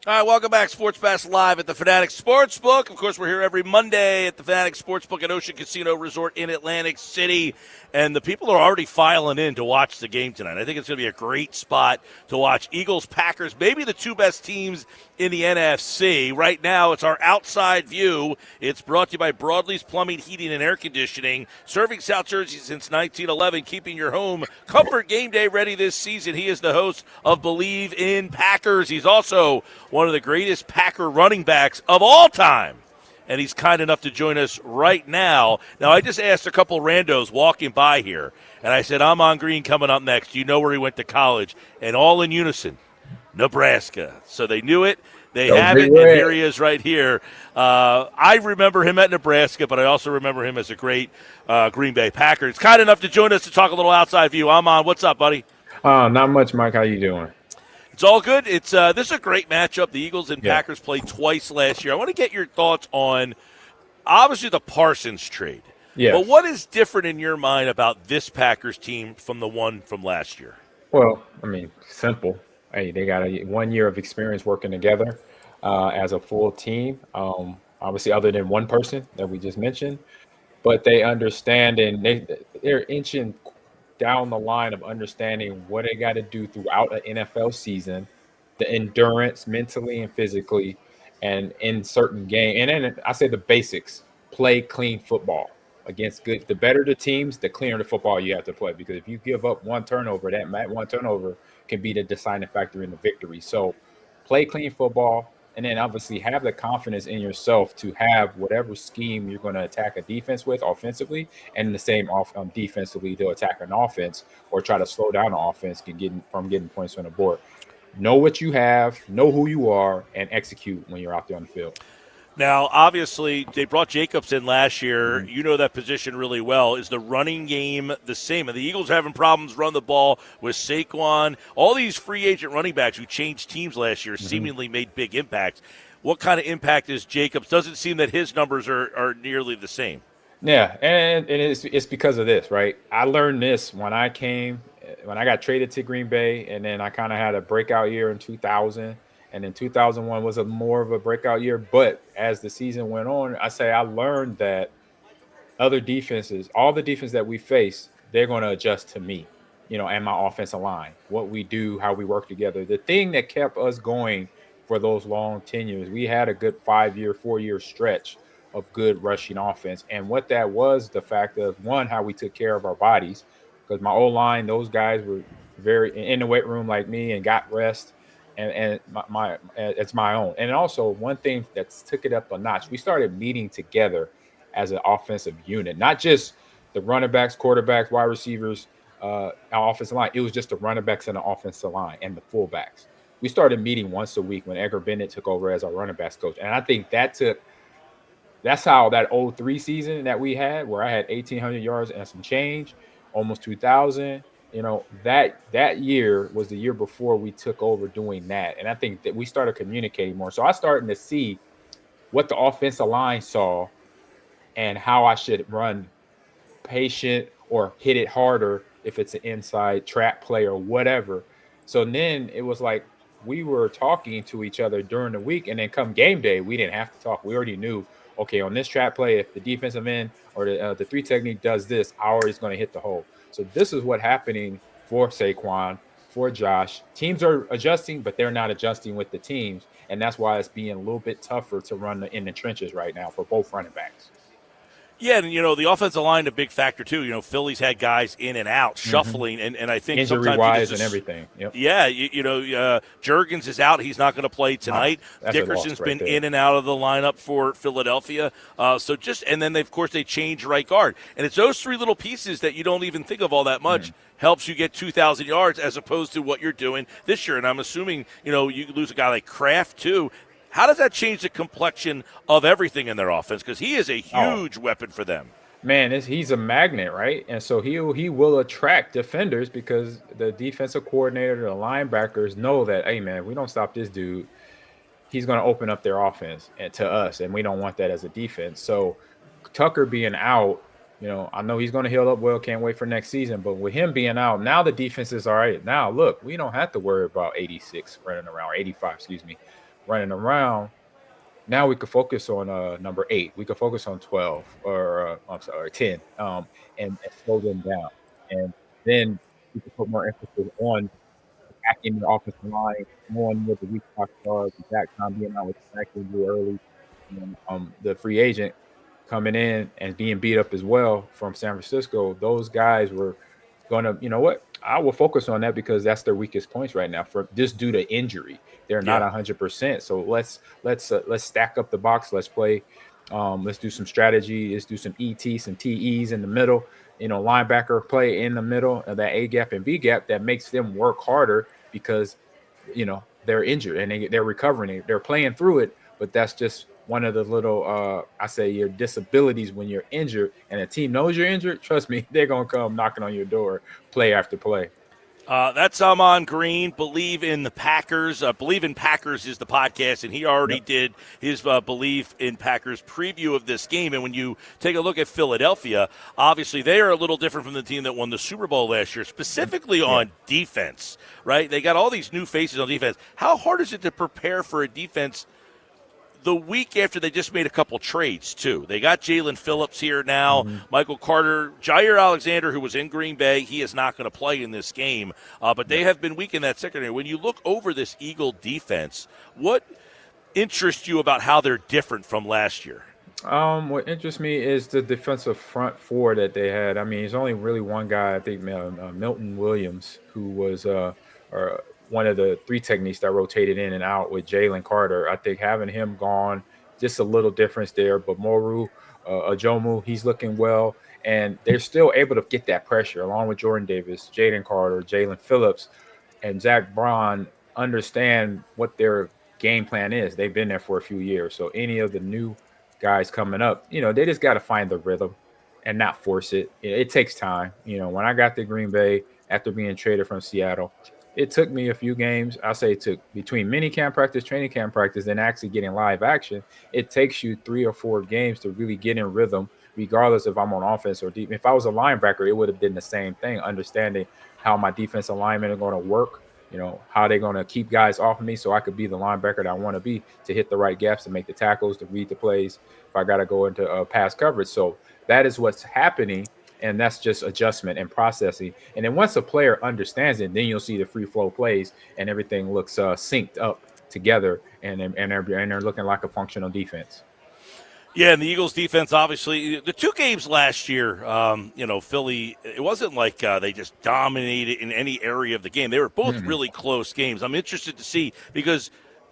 All right, welcome back. Sports Pass live at the Fanatic Sportsbook. Of course, we're here every Monday at the Fanatic Sportsbook at Ocean Casino Resort in Atlantic City. And the people are already filing in to watch the game tonight. I think it's going to be a great spot to watch Eagles, Packers, maybe the two best teams in the NFC. Right now, it's our outside view. It's brought to you by Broadlee's Plumbing, Heating, and Air Conditioning. Serving South Jersey since 1911, keeping your home comfort game day ready this season. He is the host of Believe in Packers. He's also one of the greatest Packer running backs of all time. And he's kind enough to join us right now. Now, I just asked a couple randos walking by here, and I said, Amon Green coming up next. Do you know where he went to college? And all in unison, Nebraska. So they knew it. They have it, and here he is right here. I remember him at Nebraska, but I also remember him as a great Green Bay Packer. It's kind enough to join us to talk a little outside view. Amon, what's up, buddy? Not much, Mike. How you doing? It's all good. It's this is a great matchup. The Eagles and Packers played twice last year. I want to get your thoughts on, obviously, the Parsons trade. Yeah. But what is different in your mind about this Packers team from the one from last year? Well, I mean, simple. Hey, they got 1 year of experience working together as a full team. Obviously, other than one person that we just mentioned, but they understand and they're inching down the line of understanding what they got to do throughout an NFL season, the endurance mentally and physically, and in certain game. And then I say the basics: play clean football against good. The better the teams, the cleaner the football you have to play. Because if you give up one turnover, that one turnover can be the deciding factor in the victory. So play clean football, and then obviously have the confidence in yourself to have whatever scheme you're going to attack a defense with offensively, and the same defensively to attack an offense or try to slow down the offense from getting points on the board. Know what you have, know who you are, and execute when you're out there on the field. Now, obviously, they brought Jacobs in last year. Mm-hmm. You know that position really well. Is the running game the same? And the Eagles are having problems run the ball with Saquon. All these free agent running backs who changed teams last year seemingly made big impacts. What kind of impact is Jacobs? Doesn't seem that his numbers are nearly the same. Yeah, and it's because of this, right? I learned this when I got traded to Green Bay, and then I kind of had a breakout year in 2000. And then 2001 was more of a breakout year. But as the season went on, I learned that other defenses, all the defense that we face, they're going to adjust to me, and my offensive line, what we do, how we work together. The thing that kept us going for those long tenures, we had a good 4-year stretch of good rushing offense. And what that was, the fact of, one, how we took care of our bodies. Because my O-line, those guys were very in the weight room like me and got rest. And it's my own. And also one thing that's took it up a notch, we started meeting together as an offensive unit, not just the running backs, quarterbacks, wide receivers, our offensive line. It was just the running backs and the offensive line and the fullbacks. We started meeting once a week when Edgar Bennett took over as our running backs coach. And I think that's how that 03 season that we had, where I had 1,800 yards and some change, almost 2,000. That year was the year before we took over doing that. And I think that we started communicating more. So I started to see what the offensive line saw and how I should run patient or hit it harder if it's an inside trap play or whatever. So then it was like we were talking to each other during the week, and then come game day, we didn't have to talk. We already knew, okay, on this trap play, if the defensive end or the three technique does this, ours is going to hit the hole. So this is what's happening for Saquon, for Josh. Teams are adjusting, but they're not adjusting with the teams. And that's why it's being a little bit tougher to run in the trenches right now for both running backs. Yeah, and, the offensive line, a big factor, too. Philly's had guys in and out, shuffling, and I think injury-wise and everything. Yep. Yeah, Juergens is out. He's not going to play tonight. Dickerson's been in and out of the lineup for Philadelphia. And then, of course, they changed right guard. And it's those three little pieces that you don't even think of all that much. Helps you get 2,000 yards as opposed to what you're doing this year. And I'm assuming, you lose a guy like Kraft, too. How does that change the complexion of everything in their offense? Because he is a huge weapon for them. Man, he's a magnet, right? And so he will attract defenders because the defensive coordinator, the linebackers know that, hey, man, if we don't stop this dude, he's going to open up their offense to us, and we don't want that as a defense. So Tucker being out, I know he's going to heal up well, can't wait for next season. But with him being out, now the defense is all right. Now, look, we don't have to worry about 86 running around, or 85, excuse me. running around, now we could focus on number 8. We could focus on 12 or I'm sorry, 10, and slow them down. And then we could put more emphasis on attacking the offensive line, knowing what the weak spots are. Zach Tom being out with the back injury early, and the free agent coming in and being beat up as well from San Francisco. Those guys were going to, you know what? I will focus on that because that's their weakest points right now. For just due to injury, they're not 100%. So let's stack up the box. Let's play. Let's do some strategy. Let's do some ET, some TEs in the middle. Linebacker play in the middle of that A gap and B gap that makes them work harder because they're injured and they're recovering. They're playing through it, but that's just one of the little I say your disabilities when you're injured and a team knows you're injured. Trust me, they're gonna come knocking on your door play after play. That's Amon Green. Believe in the Packers. Believe in Packers is the podcast, and he already did his Believe in Packers preview of this game. And when you take a look at Philadelphia, obviously they are a little different from the team that won the Super Bowl last year, specifically on defense, right? They got all these new faces on defense. How hard is it to prepare for a defense the week after they just made a couple trades, too? They got Jalen Phillips here now, Michael Carter, Jair Alexander, who was in Green Bay. He is not going to play in this game, but they have been weak in that secondary. When you look over this Eagle defense, what interests you about how they're different from last year? What interests me is the defensive front four that they had. I mean, there's only really one guy, I think, Milton Williams, who was one of the 3 techniques that rotated in and out with Jalen Carter. I think having him gone, just a little difference there. But Moru, Ajomu, he's looking well. And they're still able to get that pressure along with Jordan Davis, Jaden Carter, Jalen Phillips, and Zach Braun understand what their game plan is. They've been there for a few years. So any of the new guys coming up, they just got to find the rhythm and not force it. It takes time. When I got to Green Bay after being traded from Seattle, it took me a few games. I say it took between mini camp practice, training camp practice, and actually getting live action. It takes you 3 or 4 games to really get in rhythm, regardless if I'm on offense or deep. If I was a linebacker, it would have been the same thing, understanding how my defensive linemen are going to work, how they're going to keep guys off of me so I could be the linebacker that I want to be, to hit the right gaps, to make the tackles, to read the plays, if I got to go into pass coverage. So that is what's happening. And that's just adjustment and processing. And then once a player understands it, then you'll see the free flow plays and everything looks synced up together, and they're looking like a functional defense. Yeah, and the Eagles' defense, obviously, the 2 games last year, Philly, it wasn't like they just dominated in any area of the game. They were both really close games. I'm interested to see because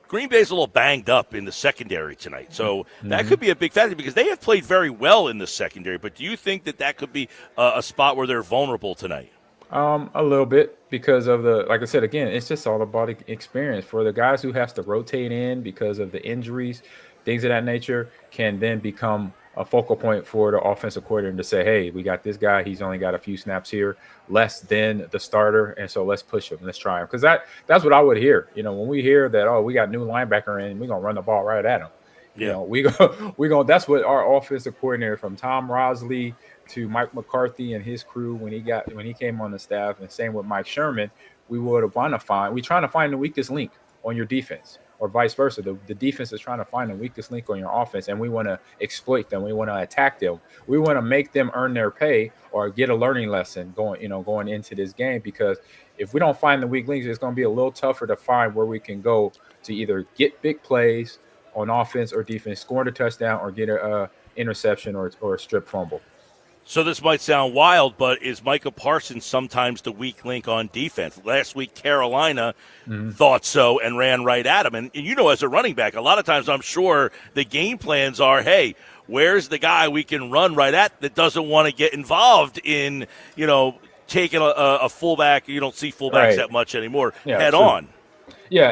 Green Bay's a little banged up in the secondary tonight. So that could be a big factor because they have played very well in the secondary. But do you think that could be a spot where they're vulnerable tonight? A little bit because of like I said, again, it's just all about experience. For the guys who has to rotate in because of the injuries, things of that nature, can then become a focal point for the offensive coordinator to say, hey, we got this guy. He's only got a few snaps here, less than the starter. And so let's push him. Let's try him. Because that's what I would hear. When we hear that, we got new linebacker in, we're going to run the ball right at him. We go. That's what our offensive coordinator, from Tom Rosley to Mike McCarthy and his crew, when he came on the staff, and same with Mike Sherman, we trying to find the weakest link on your defense, or vice versa. The defense is trying to find the weakest link on your offense, and we want to exploit them. We want to attack them. We want to make them earn their pay or get a learning lesson going into this game, because if we don't find the weak links, it's going to be a little tougher to find where we can go to either get big plays on offense or defense, score the touchdown, or get a interception or a strip fumble. So this might sound wild, but is Micah Parsons sometimes the weak link on defense? Last week, Carolina thought so and ran right at him. And as a running back, a lot of times I'm sure the game plans are, hey, where's the guy we can run right at that doesn't want to get involved in, taking a fullback? You don't see fullbacks that much anymore. Head true. On. Yeah,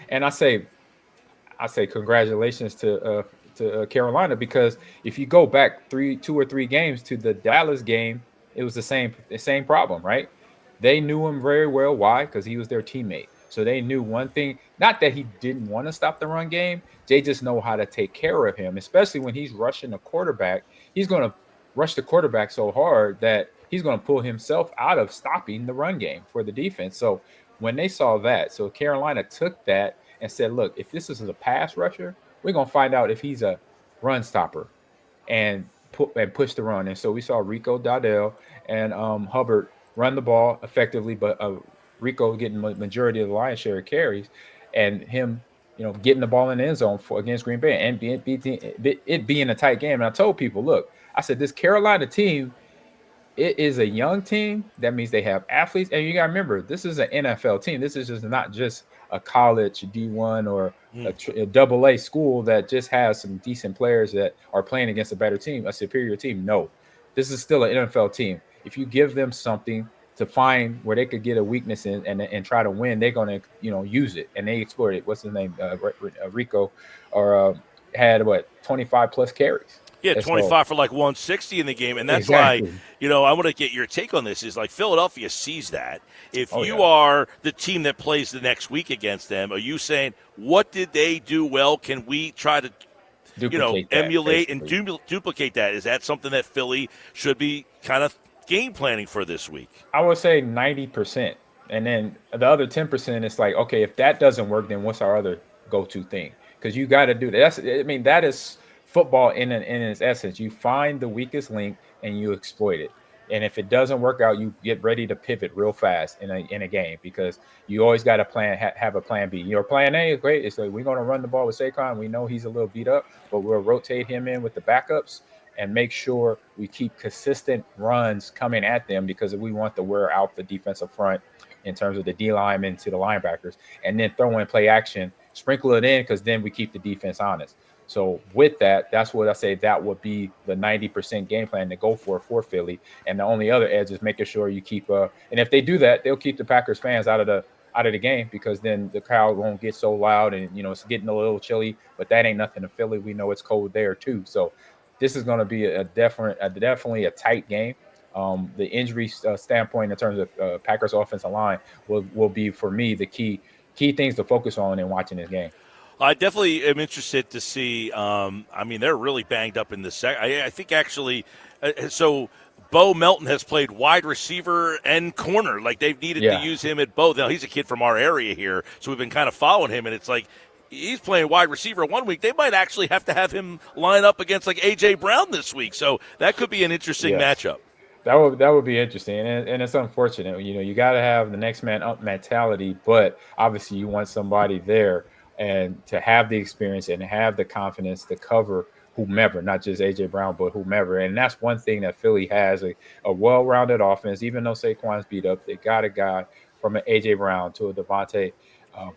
and I say congratulations to Carolina, because if you go back 2 or 3 games to the Dallas game, it was the same problem, right? They knew him very well. Why? Because he was their teammate. So they knew one thing, not that he didn't want to stop the run game. They just know how to take care of him, especially when he's rushing the quarterback. He's going to rush the quarterback so hard that he's going to pull himself out of stopping the run game for the defense. So when they saw that, so Carolina took that and said, look, if this is a pass rusher, we're going to find out if he's a run stopper and push the run. And so we saw Rico Dowdell and Hubbard run the ball effectively, but Rico getting the majority of the lion's share of carries, and him, getting the ball in the end zone against Green Bay and it being a tight game. And I told people, look, I said, this Carolina team, it is a young team. That means they have athletes. And you got to remember, this is an NFL team. This is just not just a college D1 or a double-A school that just has some decent players that are playing against a better team, a superior team. No, this is still an NFL team. If you give them something to find where they could get a weakness in and try to win, they're going to, use it. And they exploit it. What's his name? Rico had 25 plus carries. Yeah, 25 for like 160 in the game. And that's why, I want to get your take on this is like Philadelphia sees that. If you are the team that plays the next week against them, are you saying, what did they do well? Can we try to, emulate and duplicate that? Is that something that Philly should be kind of game planning for this week? I would say 90%. And then the other 10% is like, okay, if that doesn't work, then what's our other go-to thing? Because you got to do that. That is football in its essence. You find the weakest link and you exploit it. And if it doesn't work out, you get ready to pivot real fast in a game, because you always got to have a plan B. Your plan A is great. It's like, we're going to run the ball with Saquon. We know he's a little beat up, but we'll rotate him in with the backups and make sure we keep consistent runs coming at them, because we want to wear out the defensive front in terms of the D linemen to the linebackers, and then throw in play action, sprinkle it in, because then we keep the defense honest. So with that, that's what I say that would be the 90% game plan to go for Philly. And the only other edge is making sure you keep and if they do that, they'll keep the Packers fans out of the game, because then the crowd won't get so loud and it's getting a little chilly. But that ain't nothing to Philly. We know it's cold there too. So this is going to be definitely a tight game. The injury standpoint in terms of Packers offensive line will be, for me, the key things to focus on in watching this game. I definitely am interested to see. They're really banged up in the second. I think actually, so Bo Melton has played wide receiver and corner. Like, they've needed to use him at both. Now, he's a kid from our area here, so we've been kind of following him, and it's like he's playing wide receiver one week. They might actually have to have him line up against like A.J. Brown this week. So that could be an interesting matchup. That would be interesting, and it's unfortunate. You got to have the next man up mentality, but obviously you want somebody there and to have the experience and have the confidence to cover whomever, not just A.J. Brown, but whomever. And that's one thing that Philly has, a well-rounded offense. Even though Saquon's beat up, they got a guy from an A.J. Brown to a Devontae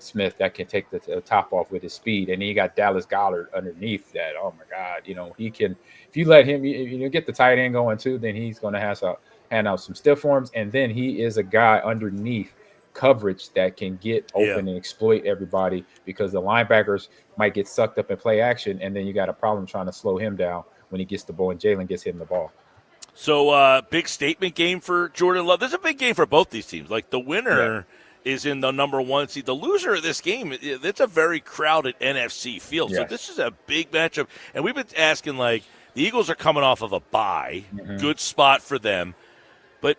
Smith that can take the top off with his speed. And then you got Dallas Goedert underneath that. Oh, my God. He can – if you let him get the tight end going too, then he's going to hand out some stiff arms. And then he is a guy underneath coverage that can get open and exploit everybody, because the linebackers might get sucked up in play action, and then you got a problem trying to slow him down when he gets the ball and Jalen gets him the ball. So big statement game for Jordan Love. There's a big game for both these teams. Like, the winner is in the number one seed. The loser of this game, it's a very crowded NFC field. So this is a big matchup. And we've been asking, like, the Eagles are coming off of a bye. Good spot for them. But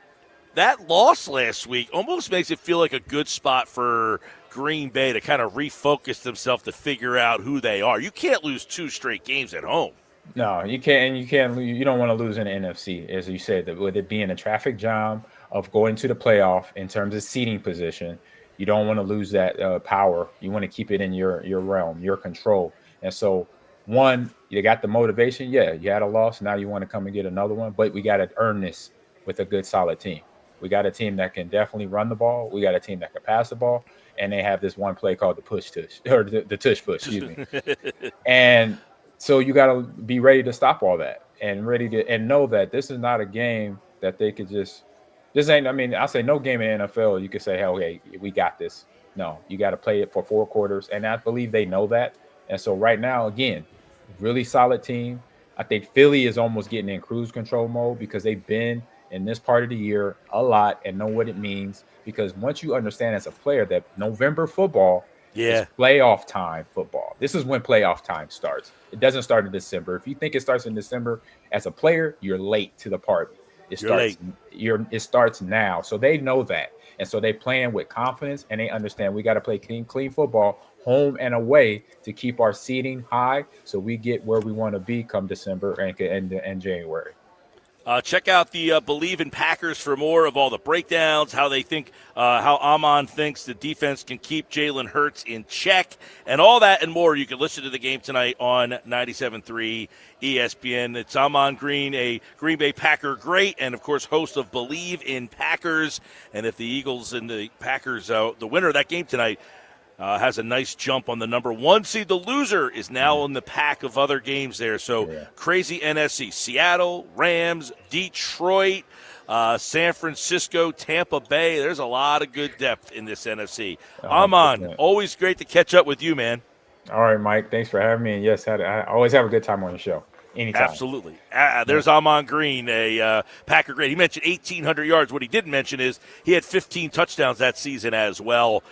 that loss last week almost makes it feel like a good spot for Green Bay to kind of refocus themselves to figure out who they are. You can't lose 2 straight games at home. No, you can't. You don't want to lose in the NFC, as you said, with it being a traffic jam of going to the playoff in terms of seating position. You don't want to lose that power. You want to keep it in your realm, your control. And so, one, you got the motivation. Yeah, you had a loss. Now you want to come and get another one. But we got to earn this with a good, solid team. We got a team that can definitely run the ball. We got a team that can pass the ball. And they have this one play called the push-tush, or the tush-push, excuse me. And so you got to be ready to stop all that and know that this is not a game that they could just – I say no game in the NFL you could say, hey, we got this. No, you got to play it for 4 quarters. And I believe they know that. And so right now, again, really solid team. I think Philly is almost getting in cruise control mode, because they've been – in this part of the year a lot and know what it means, because once you understand as a player that November football is playoff time football. This is when playoff time starts. It doesn't start in December. If you think it starts in December as a player, you're late to the party. It You're starts. late. It starts now, so they know that, and so they playing with confidence, and they understand we got to play clean football, home and away, to keep our seeding high, so we get where we want to be come December and January. Check out the Believe in Packers for more of all the breakdowns, how they think, how Amon thinks the defense can keep Jalen Hurts in check, and all that and more. You can listen to the game tonight on 97.3 ESPN. It's Amon Green, a Green Bay Packer great, and, of course, host of Believe in Packers. And if the Eagles and the Packers, the winner of that game tonight, has a nice jump on the number 1 seed. The loser is now in the pack of other games there. So crazy NFC. Seattle, Rams, Detroit, San Francisco, Tampa Bay. There's a lot of good depth in this NFC. 100%. Amon, always great to catch up with you, man. All right, Mike. Thanks for having me. And yes, I always have a good time on the show. Anytime. Absolutely. There's Amon Green, a Packer great. He mentioned 1,800 yards. What he didn't mention is he had 15 touchdowns that season as well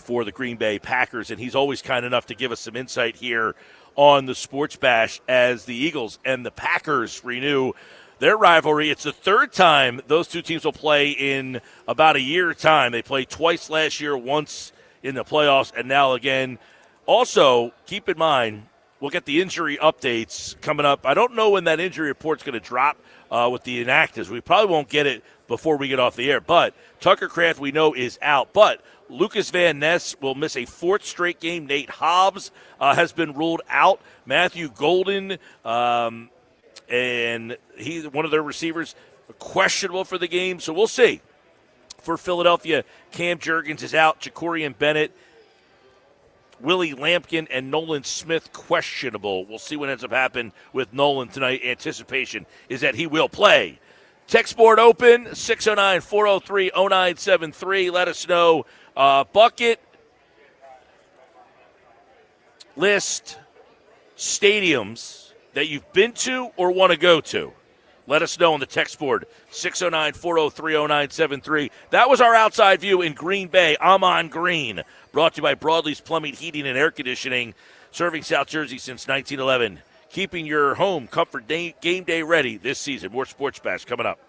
for the Green Bay Packers, and he's always kind enough to give us some insight here on the Sports Bash as the Eagles and the Packers renew their rivalry. It's the third time those two teams will play in about a year's time. They played twice last year, once in the playoffs, and now again. Also, keep in mind, we'll get the injury updates coming up. I don't know when that injury report's going to drop with the inactives. We probably won't get it before we get off the air. But Tucker Kraft, we know, is out. But Lucas Van Ness will miss a 4th straight game. Nate Hobbs has been ruled out. Matthew Golden, and he's one of their receivers, questionable for the game. So we'll see. For Philadelphia, Cam Jurgens is out. Jacorian Bennett, Willie Lampkin, and Nolan Smith questionable. We'll see what ends up happening with Nolan tonight. Anticipation is that he will play. Text board open, 609-403-0973. Let us know. Bucket list stadiums that you've been to or want to go to. Let us know on the text board, 609-403-0973. That was our outside view in Green Bay. Amon Green, brought to you by Broadleaf's Plumbing, Heating, and Air Conditioning, serving South Jersey since 1911. Keeping your home comfort game day ready this season. More Sports Bash coming up.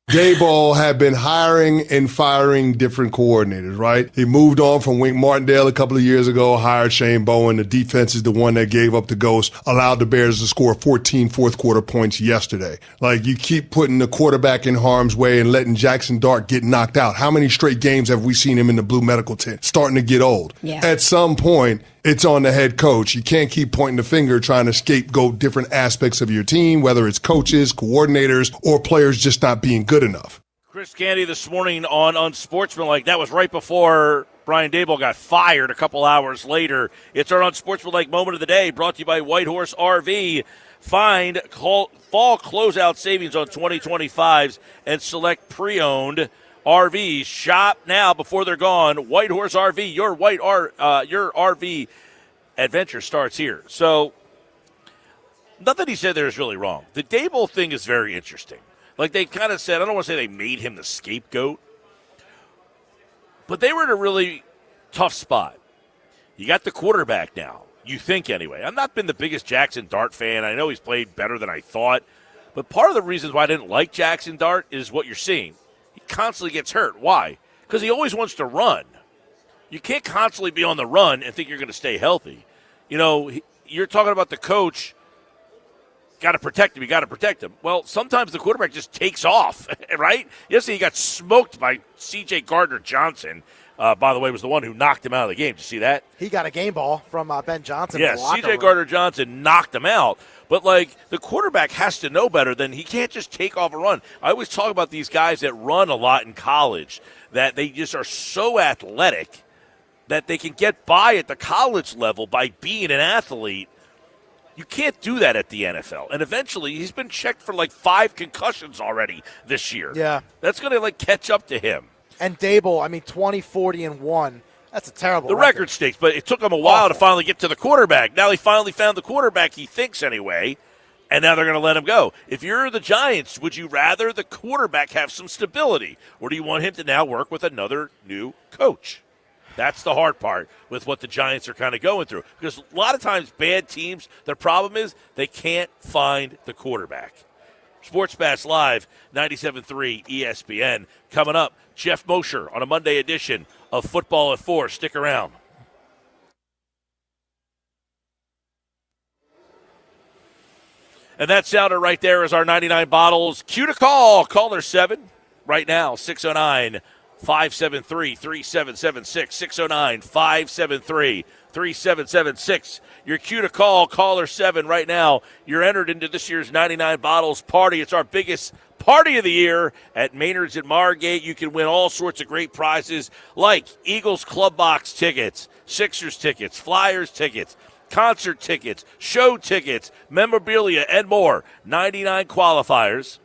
Daboll had been hiring and firing different coordinators, right? He moved on from Wink Martindale a couple of years ago, hired Shane Bowen. The defense is the one that gave up the ghost, allowed the Bears to score 14 fourth-quarter points yesterday. Like, you keep putting the quarterback in harm's way and letting Jackson Dart get knocked out. How many straight games have we seen him in the blue medical tent? Starting to get old. Yeah. At some point, it's on the head coach. You can't keep pointing the finger trying to scapegoat different aspects of your team, whether it's coaches, coordinators, or players just not being good enough. Chris Candy this morning on Unsportsmanlike. That was right before Brian Daboll got fired a couple hours later. It's our Unsportsmanlike moment of the day, brought to you by Whitehorse RV. Find fall closeout savings on 2025s and select pre-owned RVs. Shop now before they're gone. Whitehorse RV, your RV adventure starts here. So, nothing he said there is really wrong. The Daboll thing is very interesting. Like, they kind of said, I don't want to say they made him the scapegoat, but they were in a really tough spot. You got the quarterback now, you think anyway. I've not been the biggest Jackson Dart fan. I know he's played better than I thought, but part of the reasons why I didn't like Jackson Dart is what you're seeing. He constantly gets hurt. Why? Because he always wants to run. You can't constantly be on the run and think you're going to stay healthy. You know, you're talking about the coach. Got to protect him. You got to protect him. Well, sometimes the quarterback just takes off, right? Yesterday he got smoked by C.J. Gardner-Johnson. By the way, was the one who knocked him out of the game. Did you see that? He got a game ball from Ben Johnson. Yeah, C.J. Gardner-Johnson knocked him out. But, like, the quarterback has to know better than he can't just take off a run. I always talk about these guys that run a lot in college, that they just are so athletic that they can get by at the college level by being an athlete. You can't do that at the NFL. And eventually, he's been checked for like 5 concussions already this year. Yeah. That's going to like catch up to him. And Daboll, I mean, 20, 40, and 1. That's a terrible record. The record stinks, but it took him a while to finally get to the quarterback. Now he finally found the quarterback, he thinks anyway, and now they're going to let him go. If you're the Giants, would you rather the quarterback have some stability, or do you want him to now work with another new coach? That's the hard part with what the Giants are kind of going through. Because a lot of times bad teams, their problem is they can't find the quarterback. Sports Bash Live, 97.3 ESPN. Coming up, Jeff Mosher on a Monday edition of Football at 4. Stick around. And that sounded right there is our 99 bottles. Cue to call. Caller 7 right now, 609 573-3776, 609-573-3776. Your cue to call, caller 7 right now. You're entered into this year's 99 Bottles Party. It's our biggest party of the year at Maynard's at Margate. You can win all sorts of great prizes like Eagles Club Box tickets, Sixers tickets, Flyers tickets, concert tickets, show tickets, memorabilia, and more. 99 qualifiers,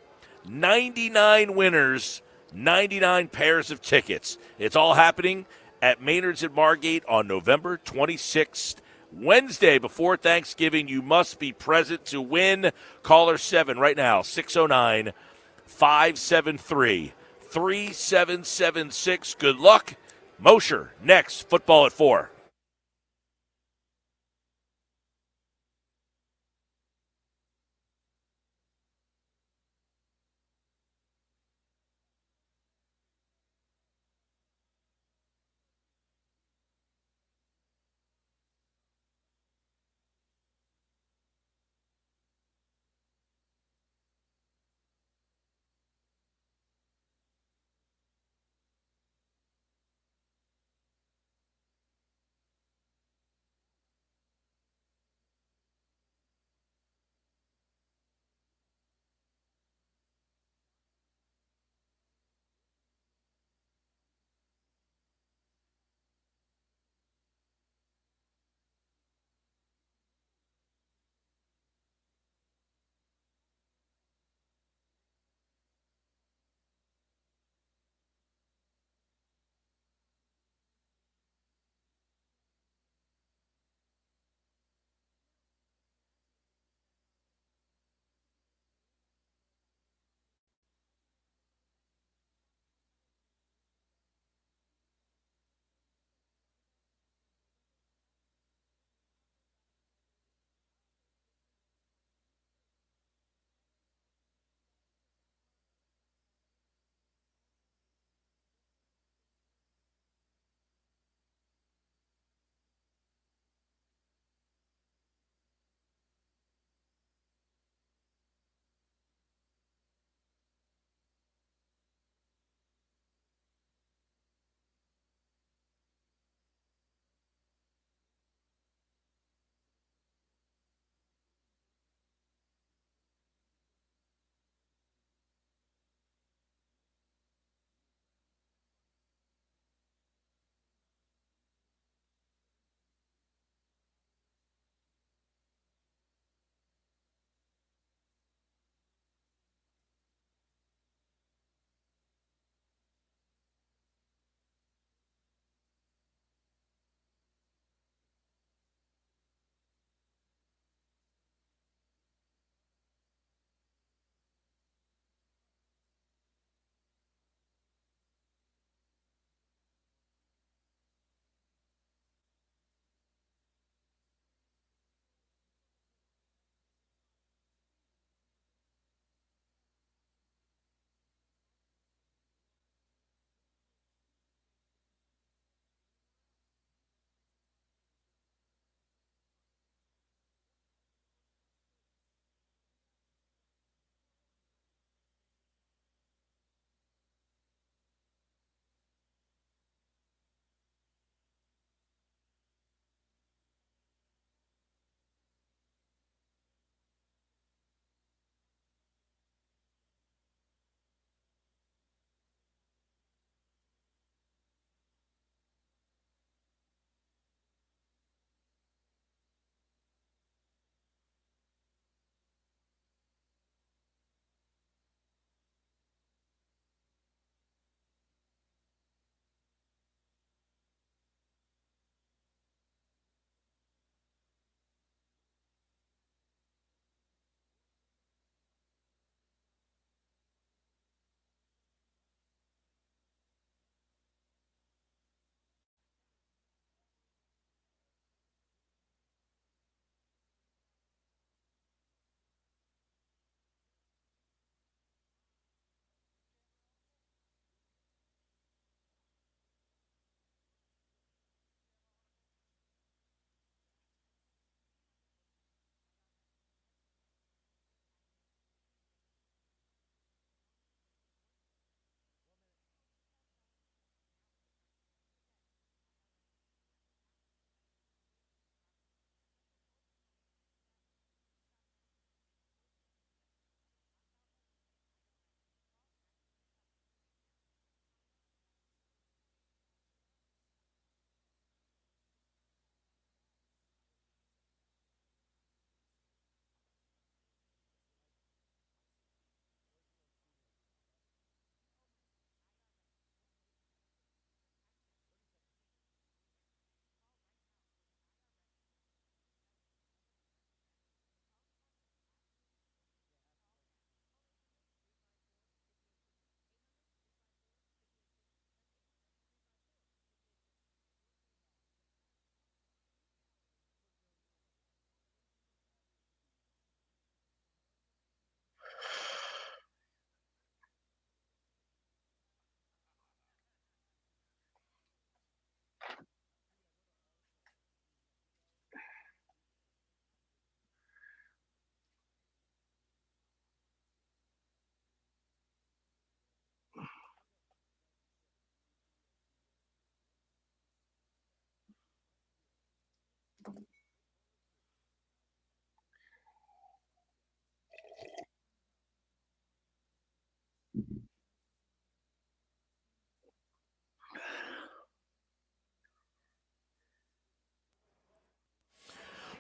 99 winners, 99 pairs of tickets. It's all happening at Maynard's at Margate on November 26th, Wednesday before Thanksgiving. You must be present to win. Caller 7 right now, 609-573-3776. Good luck. Mosher next. Football at 4.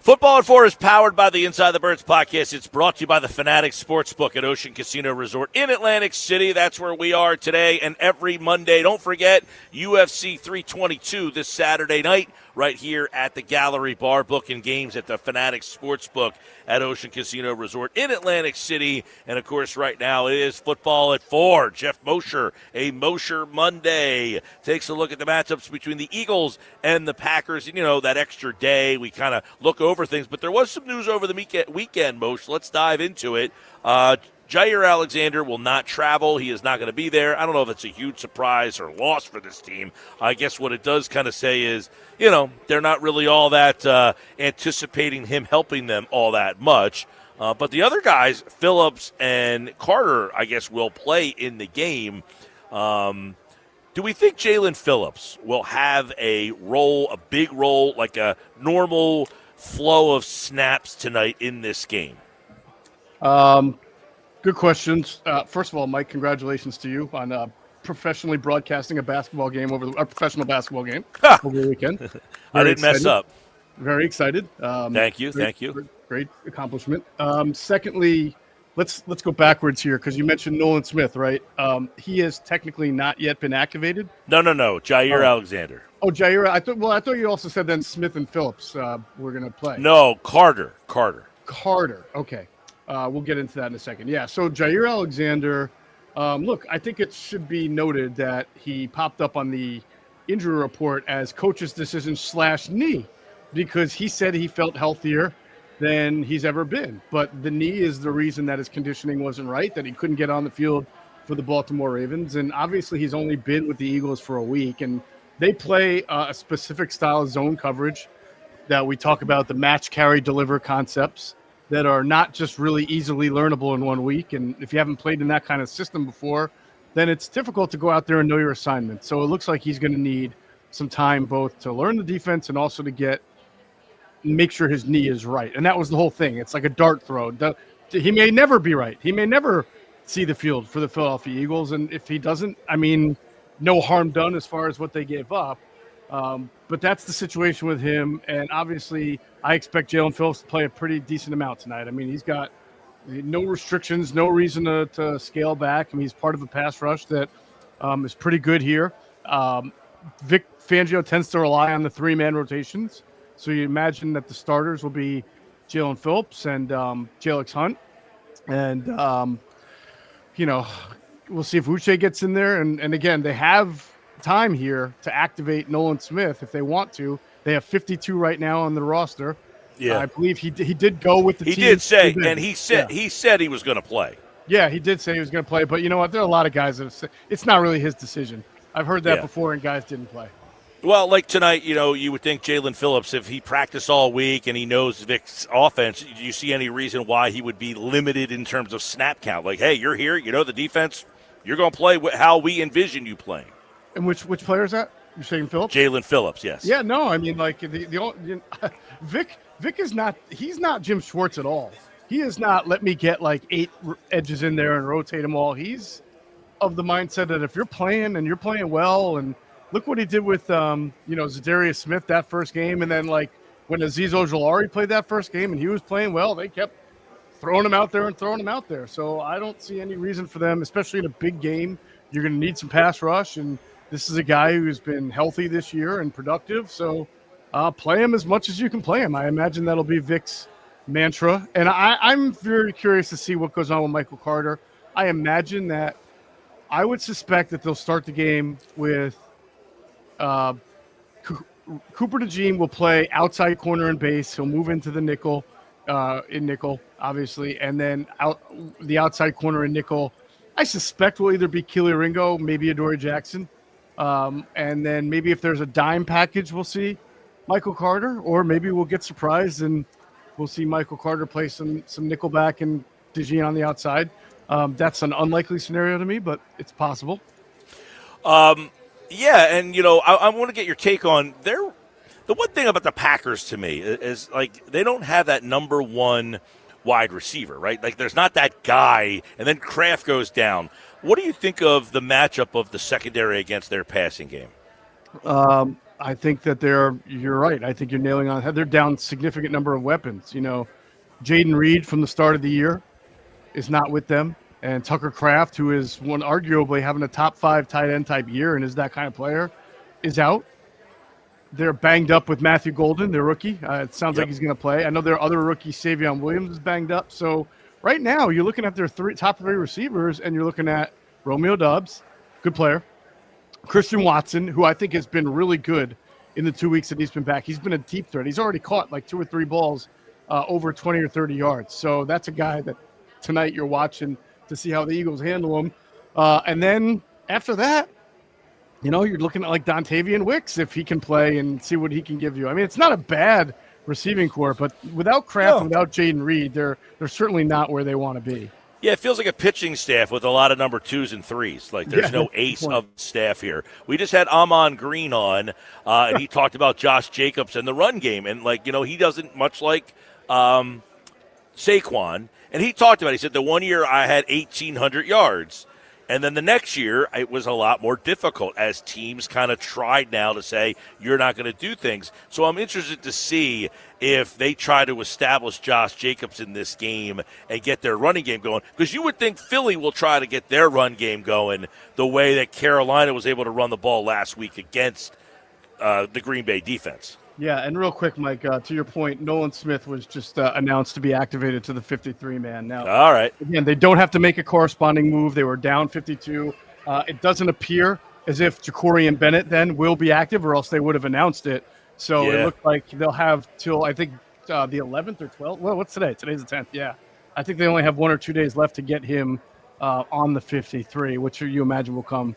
Football at 4 is powered by the Inside the Birds podcast. It's brought to you by the Fanatics Sportsbook at Ocean Casino Resort in Atlantic City. That's where we are today and every Monday. Don't forget UFC 322 this Saturday night right here at the Gallery Bar, booking games at the Fanatics Sportsbook at Ocean Casino Resort in Atlantic City. And, of course, right now it is football at 4. Jeff Mosher, a Mosher Monday, takes a look at the matchups between the Eagles and the Packers. And, you know, that extra day, we kind of look over things. But there was some news over the weekend, Mosher. Let's dive into it. Jair Alexander will not travel. He is not going to be there. I don't know if it's a huge surprise or loss for this team. I guess what it does kind of say is, you know, they're not really all that anticipating him helping them all that much. But the other guys, Phillips and Carter, I guess, will play in the game. Do we think Jalen Phillips will have a role, a big role, like a normal flow of snaps tonight in this game? Good questions. First of all, Mike, congratulations to you on professionally broadcasting a basketball game a professional basketball game over the weekend. I didn't mess up. Very excited. Thank you. Great accomplishment. Secondly, let's go backwards here because you mentioned Nolan Smith, right? He has technically not yet been activated. No. Jair Alexander. Oh, Jair. I thought you also said then Smith and Phillips were going to play. No, Carter. Okay. We'll get into that in a second. Yeah, so Jair Alexander, look, I think it should be noted that he popped up on the injury report as coach's decision / knee because he said he felt healthier than he's ever been. But the knee is the reason that his conditioning wasn't right, that he couldn't get on the field for the Baltimore Ravens. And obviously he's only been with the Eagles for a week, and they play a specific style of zone coverage that we talk about, the match, carry, deliver concepts that are not just really easily learnable in 1 week. And if you haven't played in that kind of system before, then it's difficult to go out there and know your assignment. So it looks like he's going to need some time both to learn the defense and also to make sure his knee is right. And that was the whole thing. It's like a dart throw. He may never be right. He may never see the field for the Philadelphia Eagles. And if he doesn't, I mean, no harm done as far as what they gave up. But that's the situation with him. And obviously, I expect Jalen Phillips to play a pretty decent amount tonight. I mean, he's got no restrictions, no reason to scale back. I mean, he's part of a pass rush that is pretty good here. Vic Fangio tends to rely on the 3-man rotations. So you imagine that the starters will be Jalen Phillips and Jalix Hunt. And, we'll see if Uche gets in there. And again, they have time here to activate Nolan Smith if they want to. They have 52 right now on the roster. Yeah, I believe he did go with the team. He did say, and he said he was going to play. Yeah, he did say he was going to play. But you know what? There are a lot of guys that have said it's not really his decision. I've heard that before, and guys didn't play. Well, like tonight, you would think Jalen Phillips, if he practiced all week and he knows Vic's offense, do you see any reason why he would be limited in terms of snap count? Like, hey, you're here, you know the defense, you're going to play how we envision you playing. And which player is that? You're saying Phillips? Jalen Phillips, yes. Yeah, no, I mean, like Vic is not. He's not Jim Schwartz at all. He is not. Let me get like 8 edges in there and rotate them all. He's of the mindset that if you're playing and you're playing well, and look what he did with Zadarius Smith that first game, and then like when Azeez Ojulari played that first game and he was playing well, they kept throwing him out there. So I don't see any reason for them, especially in a big game. You're going to need some pass rush, and this is a guy who's been healthy this year and productive. So play him as much as you can play him. I imagine that'll be Vic's mantra. And I'm very curious to see what goes on with Michael Carter. I imagine that I would suspect that they'll start the game with Cooper DeJean will play outside corner and base. He'll move into the nickel, obviously. And then the outside corner and nickel, I suspect will either be Keely Ringo, maybe Adoree Jackson. And then maybe if there's a dime package, we'll see Michael Carter, or maybe we'll get surprised and we'll see Michael Carter play some nickelback and DeJean on the outside. That's an unlikely scenario to me, but it's possible. Yeah, and, I want to get your take on the one thing about the Packers to me is, like, they don't have that number one wide receiver, right? Like, there's not that guy, and then Kraft goes down. What do you think of the matchup of the secondary against their passing game? I I think that you're right. I think you're nailing on. They're down significant number of weapons. Jaden Reed from the start of the year is not with them. And Tucker Kraft, who is arguably having a top 5 tight end type year and is that kind of player, is out. They're banged up with Matthew Golden, their rookie. It sounds like he's going to play. I know their other rookie, Savion Williams, is banged up. So right now you're looking at their top 3 receivers, and you're looking at Romeo Doubs, good player, Christian Watson, who I think has been really good in the 2 weeks that he's been back. He's been a deep threat. He's already caught like 2 or 3 balls over 20 or 30 yards. So that's a guy that tonight you're watching to see how the Eagles handle him. And then after that, you're looking at like Dontavian Wicks if he can play and see what he can give you. I mean, it's not a bad receiving corps, but without Kraft, without Jaden Reed, they're certainly not where they want to be. Yeah, it feels like a pitching staff with a lot of number 2s and 3s. Like there's no ace of staff here. We just had Amon Green on, and he talked about Josh Jacobs and the run game. And, he doesn't much like Saquon. And he talked about it. He said, the one year I had 1,800 yards. And then the next year, it was a lot more difficult as teams kind of tried now to say, you're not going to do things. So I'm interested to see if they try to establish Josh Jacobs in this game and get their running game going. Because you would think Philly will try to get their run game going the way that Carolina was able to run the ball last week against the Green Bay defense. Yeah, and real quick, Mike, to your point, Nolan Smith was just announced to be activated to the 53-man. Now, all right. Again, they don't have to make a corresponding move. They were down 52. It doesn't appear as if Jacorian Bennett then will be active, or else they would have announced it. So it looked like they'll have till, I think, the 11th or 12th. Well, what's today? Today's the 10th, yeah. I think they only have 1 or 2 days left to get him on the 53, which you imagine will come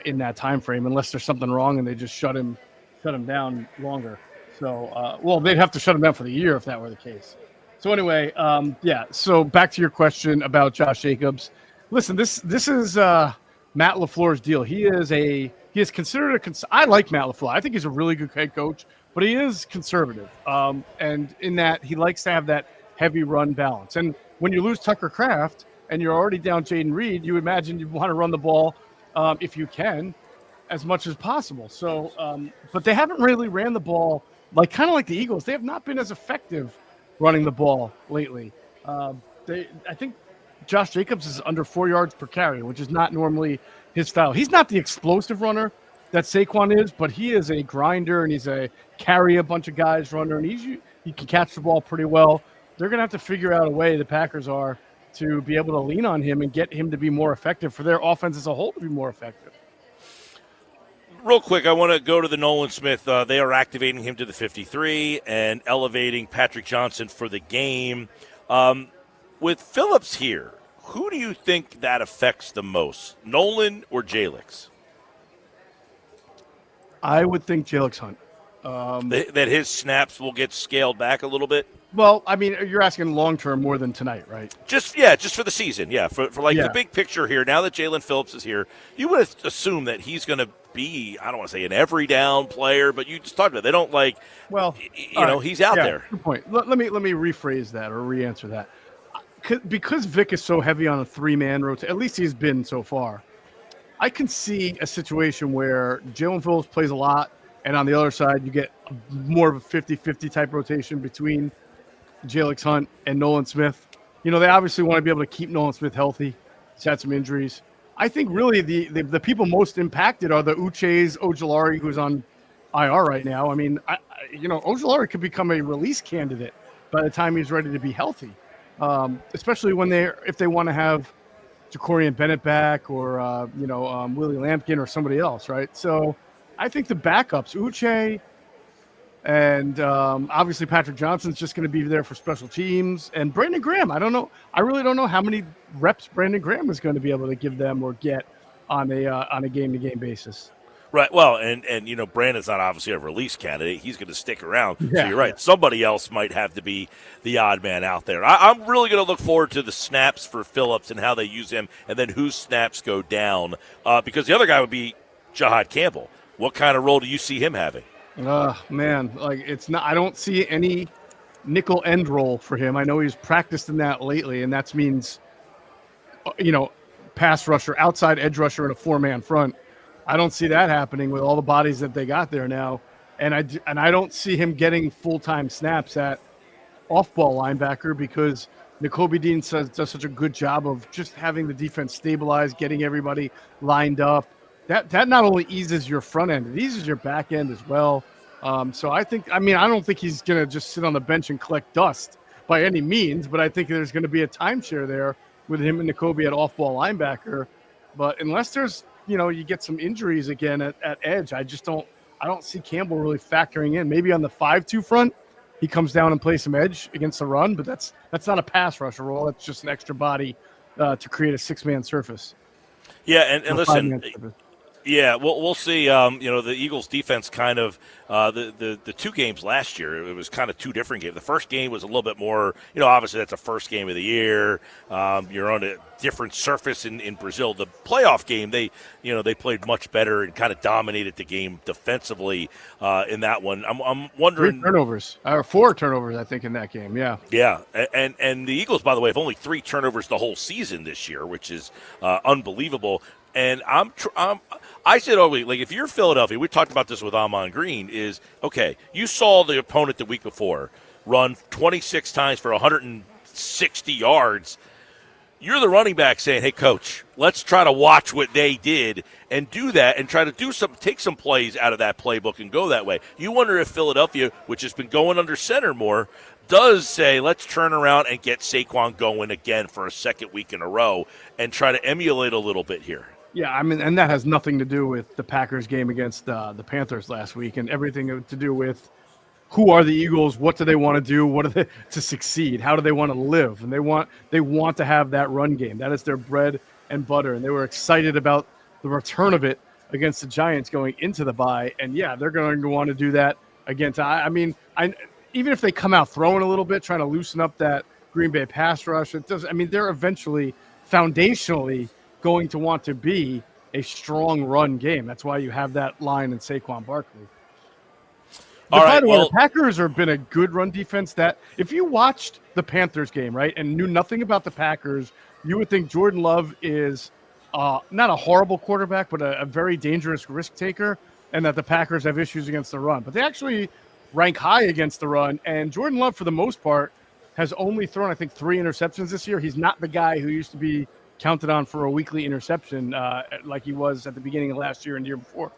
in that time frame, unless there's something wrong and they just shut him down longer. So, they'd have to shut him down for the year if that were the case. So anyway, so back to your question about Josh Jacobs. Listen, this is Matt LaFleur's deal. He is considered I like Matt LaFleur. I think he's a really good head coach, but he is conservative. And in that he likes to have that heavy run balance. And when you lose Tucker Kraft and you're already down Jaden Reed, you imagine you want to run the ball if you can as much as possible. So, but they haven't really ran the ball kind of like the Eagles. They have not been as effective running the ball lately. I think Josh Jacobs is under 4 yards per carry, which is not normally his style. He's not the explosive runner that Saquon is, but he is a grinder, and he's a carry a bunch of guys runner, and he can catch the ball pretty well. They're going to have to figure out a way, the Packers are, to be able to lean on him and get him to be more effective, for their offense as a whole to be more effective. Real quick, I want to go to the Nolan Smith. They are activating him to the 53 and elevating Patrick Johnson for the game. With Phillips here, who do you think that affects the most, Nolan or Jalix? I would think Jalix Hunt. That his snaps will get scaled back a little bit? Well, I mean, you're asking long-term more than tonight, right? Just for the season, the big picture here. Now that Jalen Phillips is here, you would assume that he's going to be, I don't want to say an every down player, but you just talked about it. They don't he's out there. Good point. Let me rephrase that or re-answer that. Because Vic is so heavy on a 3-man rotation, at least he's been so far, I can see a situation where Jalen Phillips plays a lot, and on the other side, you get more of a 50-50 type rotation between Jalix Hunt and Nolan Smith. They obviously want to be able to keep Nolan Smith healthy. He's had some injuries. I think really the people most impacted are the Uches, Ojulari, who's on IR right now. I mean, Ojulari could become a release candidate by the time he's ready to be healthy, especially if they want to have Jacorian Bennett back or Willie Lampkin or somebody else, right? So I think the backups, Uche, and obviously Patrick Johnson's just going to be there for special teams. And Brandon Graham, I don't know. I really don't know how many reps Brandon Graham is going to be able to give them or get on a game-to-game basis. Right. Well, and Brandon's not obviously a release candidate. He's going to stick around. Yeah, so you're right. Yeah. Somebody else might have to be the odd man out there. I'm really going to look forward to the snaps for Phillips and how they use him, and then whose snaps go down. Because the other guy would be Jahad Campbell. What kind of role do you see him having? Man, it's not. I don't see any nickel end role for him. I know he's practiced in that lately, and that means, pass rusher, outside edge rusher, in a 4-man front. I don't see that happening with all the bodies that they got there now. and I don't see him getting full-time snaps at off-ball linebacker because Nakobe Dean does such a good job of just having the defense stabilized, getting everybody lined up. That not only eases your front end, it eases your back end as well. So I don't think he's going to just sit on the bench and collect dust by any means, but I think there's going to be a timeshare there with him and Nakobe at off-ball linebacker. But unless there's, you get some injuries again at edge, I don't see Campbell really factoring in. Maybe on the 5-2 front, he comes down and plays some edge against the run, but that's not a pass rusher role. That's just an extra body to create a 6-man surface. Yeah, and listen, yeah, we'll see. The Eagles' defense kind of the two games last year. It was kind of two different games. The first game was a little bit more. Obviously that's the first game of the year. You're on a different surface in Brazil. The playoff game, they played much better and kind of dominated the game defensively in that one. I'm wondering 4 turnovers, I think, in that game. Yeah. Yeah, and the Eagles, by the way, have only 3 turnovers the whole season this year, which is unbelievable. And I said, if you're Philadelphia, we talked about this with Amon Green, is, okay, you saw the opponent the week before run 26 times for 160 yards. You're the running back saying, hey, coach, let's try to watch what they did and do that and try to take some plays out of that playbook and go that way. You wonder if Philadelphia, which has been going under center more, does say, let's turn around and get Saquon going again for a second week in a row and try to emulate a little bit here. Yeah, and that has nothing to do with the Packers game against the Panthers last week, and everything to do with who are the Eagles, what do they want to do, what are they to succeed, how do they want to live, and they want to have that run game. That is their bread and butter, and they were excited about the return of it against the Giants going into the bye, and yeah, they're going to want to do that against. Even if they come out throwing a little bit, trying to loosen up that Green Bay pass rush, they're eventually foundationally going to want to be a strong run game. That's why you have that line in Saquon Barkley. By the way, the Packers have been a good run defense. That if you watched the Panthers game, right, and knew nothing about the Packers, you would think Jordan Love is not a horrible quarterback, but a very dangerous risk taker, and that the Packers have issues against the run. But they actually rank high against the run, and Jordan Love, for the most part, has only thrown, I think, 3 interceptions this year. He's not the guy who used to be counted on for a weekly interception like he was at the beginning of last year and the year before.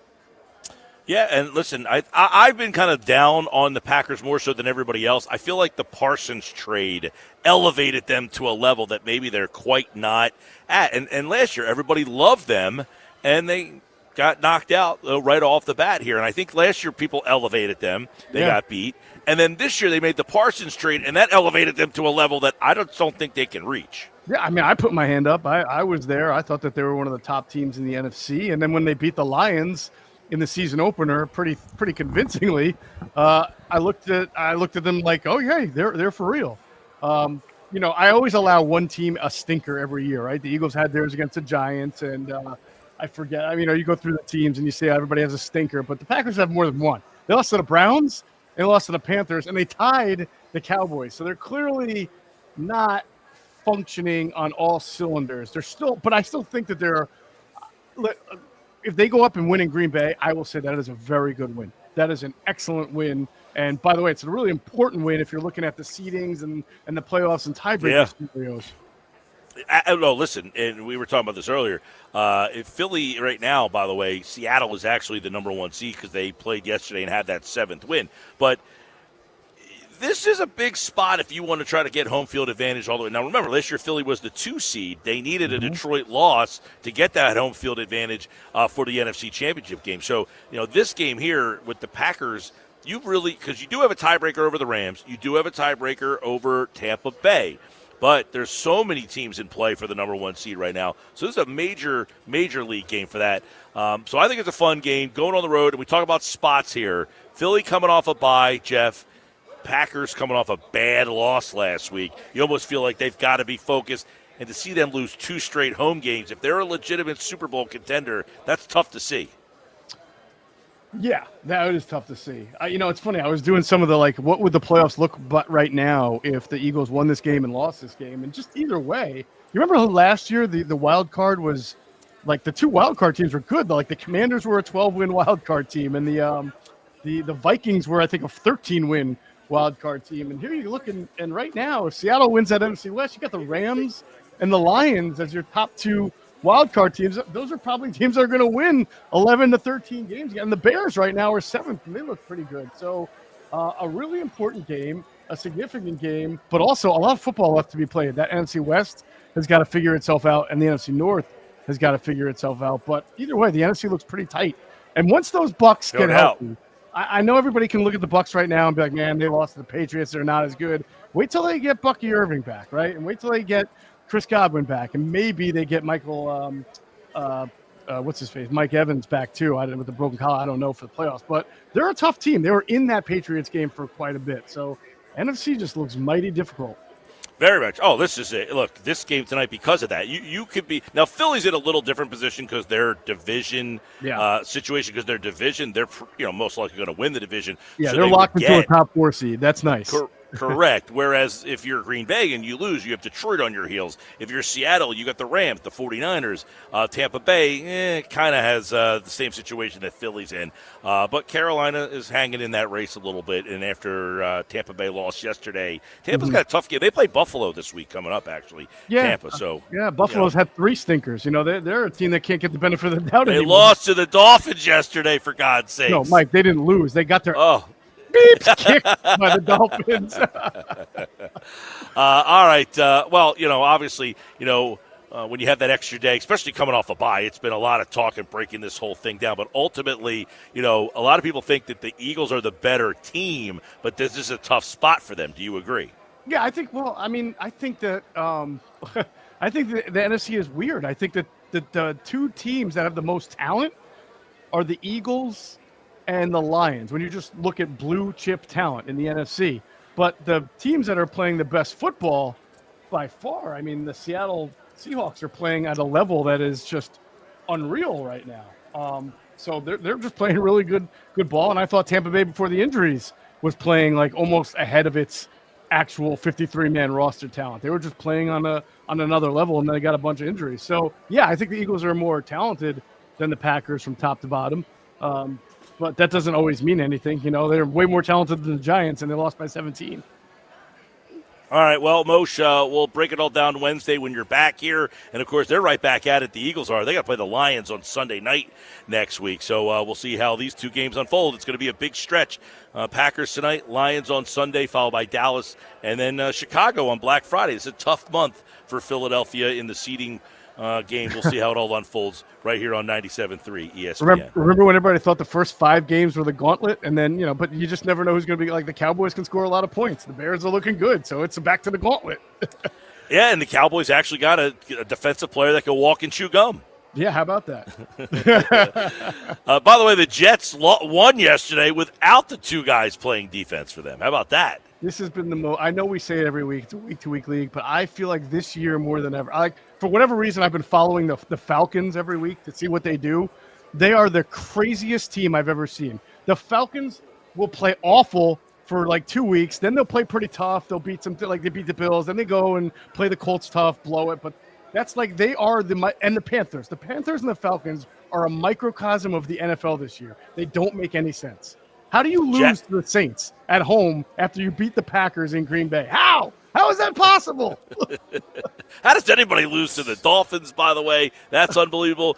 Yeah, and listen, I've been kind of down on the Packers more so than everybody else. I feel like the Parsons trade elevated them to a level that maybe they're quite not at. And last year, everybody loved them, and they got knocked out right off the bat here. And I think last year people elevated them. They got beat. And then this year they made the Parsons trade, and that elevated them to a level that I don't think they can reach. Yeah, I put my hand up. I was there. I thought that they were one of the top teams in the NFC. And then when they beat the Lions in the season opener pretty convincingly, I looked at them like, oh, yeah, they're for real. I always allow one team a stinker every year, right? The Eagles had theirs against the Giants, and I forget. You go through the teams and you say everybody has a stinker, but the Packers have more than one. They lost to the Browns, they lost to the Panthers, and they tied the Cowboys. So they're clearly not functioning on all cylinders. But I still think that if they go up and win in Green Bay, I will say that is a very good win. That is an excellent win. And by the way, it's a really important win if you're looking at the seedings and the playoffs and tiebreaker scenarios. No, listen, and we were talking about this earlier. In Philly right now, by the way, Seattle is actually the number 1 seed because they played yesterday and had that 7th win. But this is a big spot if you want to try to get home field advantage all the way. Now, remember, last year Philly was the 2 seed. They needed a Detroit loss to get that home field advantage for the NFC Championship game. So, this game here with the Packers, because you do have a tiebreaker over the Rams. You do have a tiebreaker over Tampa Bay. But there's so many teams in play for the number 1 seed right now. So this is a major league game for that. So I think it's a fun game going on the road. And we talk about spots here. Philly coming off a bye, Jeff. Packers coming off a bad loss last week. You almost feel like they've got to be focused. And to see them lose 2 straight home games, if they're a legitimate Super Bowl contender, that's tough to see. Yeah, that is tough to see. It's funny. I was doing some of the, what would the playoffs look but right now if the Eagles won this game and lost this game? And just either way, you remember how last year the wild card was, the 2 wild card teams were good. The Commanders were a 12-win wild card team, and the The Vikings were, I think, a 13-win wild card team. And here you're looking, and right now, if Seattle wins that NFC West, you got the Rams and the Lions as your top two wild card teams. Those are probably teams that are going to win 11 to 13 games. And the Bears right now are 7th, and they look pretty good. So a really important game, a significant game, but also a lot of football left to be played. That NFC West has got to figure itself out, and the NFC North has got to figure itself out. But either way, the NFC looks pretty tight. And once those Bucs get healthy, I know everybody can look at the Bucs right now and be like, man, they lost to the Patriots. They're not as good. Wait till they get Bucky Irving back, right? And wait till they get Chris Godwin back. And maybe they get Michael, what's his face? Mike Evans back too. I don't know, with the broken collar. I don't know for the playoffs. But they're a tough team. They were in that Patriots game for quite a bit. So NFC just looks mighty difficult. Very much. Oh, this is it. Look, this game tonight, because of that, you could be – now, Philly's in a little different position because their division situation, because their division, they're most likely going to win the division. Yeah, so they're locked into a top 4 seed. That's nice. Correct. Whereas if you're Green Bay and you lose, you have Detroit on your heels. If you're Seattle, you got the Rams, the 49ers. Tampa Bay kind of has the same situation that Philly's in. But Carolina is hanging in that race a little bit. And after Tampa Bay lost yesterday, Tampa's got a tough game. They play Buffalo this week coming up, actually, Tampa. So Buffalo's had 3 stinkers. They're a team that can't get the benefit of the doubt anymore. They lost to the Dolphins yesterday, for God's sake. No, Mike, they didn't lose. They got their beeps kicked by the Dolphins. All right. Well, obviously, when you have that extra day, especially coming off a bye, it's been a lot of talk and breaking this whole thing down. But ultimately, a lot of people think that the Eagles are the better team, but this is a tough spot for them. Do you agree? Yeah, I think. Well, I think that I think the NFC is weird. I think that the 2 teams that have the most talent are the Eagles and the Lions, when you just look at blue chip talent in the NFC. But the teams that are playing the best football by far, the Seattle Seahawks are playing at a level that is just unreal right now. So they're just playing really good ball. And I thought Tampa Bay, before the injuries, was playing like almost ahead of its actual 53-man roster talent. They were just playing on another level, and then they got a bunch of injuries. So, yeah, I think the Eagles are more talented than the Packers from top to bottom. But that doesn't always mean anything. They're way more talented than the Giants, and they lost by 17. All right, well, Moshe, we'll break it all down Wednesday when you're back here. And, of course, they're right back at it. The Eagles are. They got to play the Lions on Sunday night next week. So we'll see how these 2 games unfold. It's going to be a big stretch. Packers tonight, Lions on Sunday, followed by Dallas, and then Chicago on Black Friday. It's a tough month for Philadelphia in the seeding game. We'll see how it all unfolds right here on 97.3 ESPN. Remember when everybody thought the first 5 games were the gauntlet, and then but you just never know who's going to be. Like the Cowboys can score a lot of points. The Bears are looking good, so it's back to the gauntlet. Yeah, and the Cowboys actually got a defensive player that can walk and chew gum. Yeah, how about that? By the way, the Jets won yesterday without the 2 guys playing defense for them. How about that? This has been the most. I know we say it every week. It's a week-to-week league, but I feel like this year more than ever. For whatever reason, I've been following the Falcons every week to see what they do. They are the craziest team I've ever seen. The Falcons will play awful for like 2 weeks, then they'll play pretty tough. They'll beat they beat the Bills, then they go and play the Colts tough, blow it. But that's like they are and the Panthers. The Panthers and the Falcons are a microcosm of the NFL this year. They don't make any sense. How do you lose to the Saints at home after you beat the Packers in Green Bay? How? How is that possible? How does anybody lose to the Dolphins, by the way? That's unbelievable.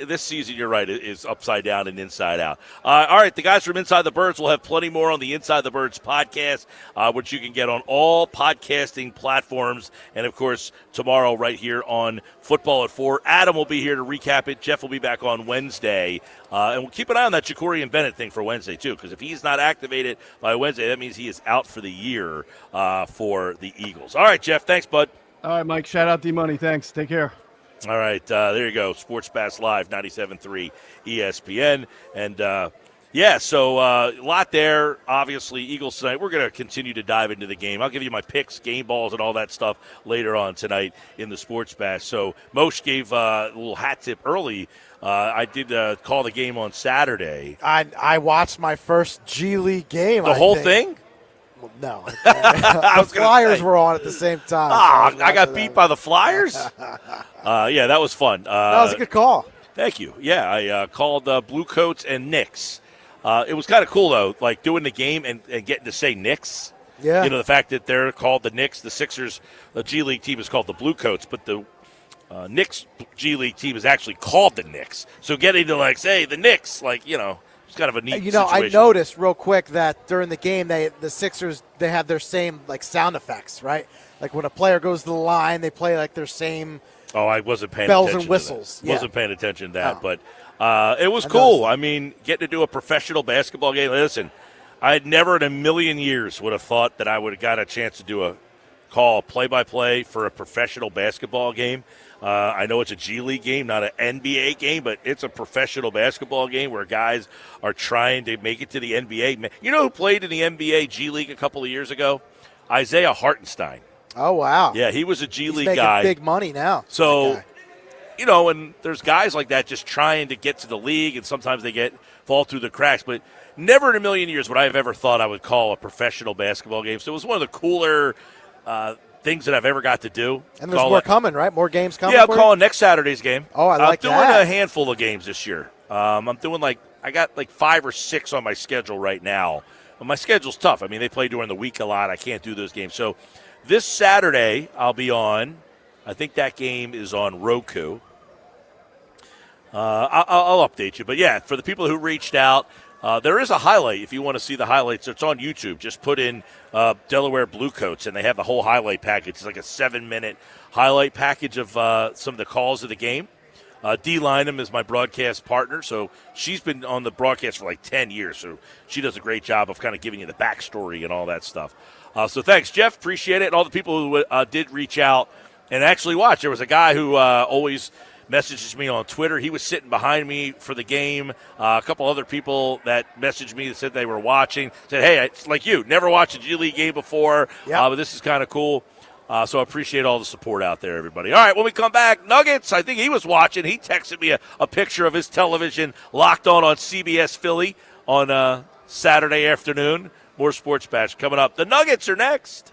This season, you're right, is upside down and inside out. All right, the guys from Inside the Birds will have plenty more on the Inside the Birds podcast, which you can get on all podcasting platforms. And, of course, tomorrow right here on Football at 4. Adam will be here to recap it. Jeff will be back on Wednesday. And we'll keep an eye on that Ja'Cory and Bennett thing for Wednesday, too, because if he's not activated by Wednesday, that means he is out for the year for the Eagles. All right, Jeff, thanks, bud. All right, Mike, shout out D-Money. Thanks. Take care. All right, there you go. Sports Pass Live, 97.3 ESPN. And, so a lot there. Obviously, Eagles tonight. We're going to continue to dive into the game. I'll give you my picks, game balls, and all that stuff later on tonight in the Sports Pass. So Moshe gave a little hat tip early. I did call the game on Saturday. I watched my first G League game. The whole thing? Well, no. The Flyers were on at the same time. I got beat by the Flyers? Yeah, that was fun. That was a good call. Thank you. Yeah, I called Blue Coats and Knicks. It was kind of cool, though, like doing the game and getting to say Knicks. Yeah. You know, the fact that they're called the Knicks, the Sixers, the G League team is called the Blue Coats, but the Knicks G League team is actually called the Knicks. So getting to, like, say the Knicks, like, you know, it's kind of a neat situation. I noticed real quick that during the game, the Sixers, they have their same, like, sound effects, right? Like when a player goes to the line, they play, like, their same Oh, I wasn't paying bells attention and whistles. to that. Wasn't paying attention to that, Oh. but it was cool. I mean, getting to do a professional basketball game. Listen, I had never in a million years would have thought that I would have got a chance to do a play-by-play for a professional basketball game. I know it's a G League game, not an NBA game, but it's a professional basketball game where guys are trying to make it to the NBA. You know who played in the NBA G League a couple of years ago? Isaiah Hartenstein. Oh, wow. Yeah, he was a G He's League making guy. big money now. So, you know, and there's guys like that just trying to get to the league, and sometimes they fall through the cracks. But never in a million years would I have ever thought I would call a professional basketball game. So it was one of the cooler things that I've ever got to do. And there's more coming, right? More games coming. Yeah, I'm for calling next Saturday's game. Oh, I like I'm doing that. a handful of games this year. I'm doing I got 5 or 6 on my schedule right now. But my schedule's tough. I mean, they play during the week a lot. I can't do those games. So this Saturday I'll be on. I think that game is on Roku. I'll update you. But, yeah, for the people who reached out, there is a highlight if you want to see the highlights. It's on YouTube. Just put in Delaware Blue Coats, and they have the whole highlight package. It's like a 7-minute highlight package of some of the calls of the game. Dee Lynham is my broadcast partner, so she's been on the broadcast for 10 years, so she does a great job of kind of giving you the backstory and all that stuff. So thanks, Jeff. Appreciate it. And all the people who did reach out and actually watch. There was a guy who always messages me on Twitter. He was sitting behind me for the game. A couple other people that messaged me that said they were watching. Said, hey, it's like you. Never watched a G League game before, but this is kind of cool. So I appreciate all the support out there, everybody. All right, when we come back, Nuggets, I think he was watching. He texted me a picture of his television locked on CBS Philly on Saturday afternoon. More Sports Bash coming up. The Nuggets are next.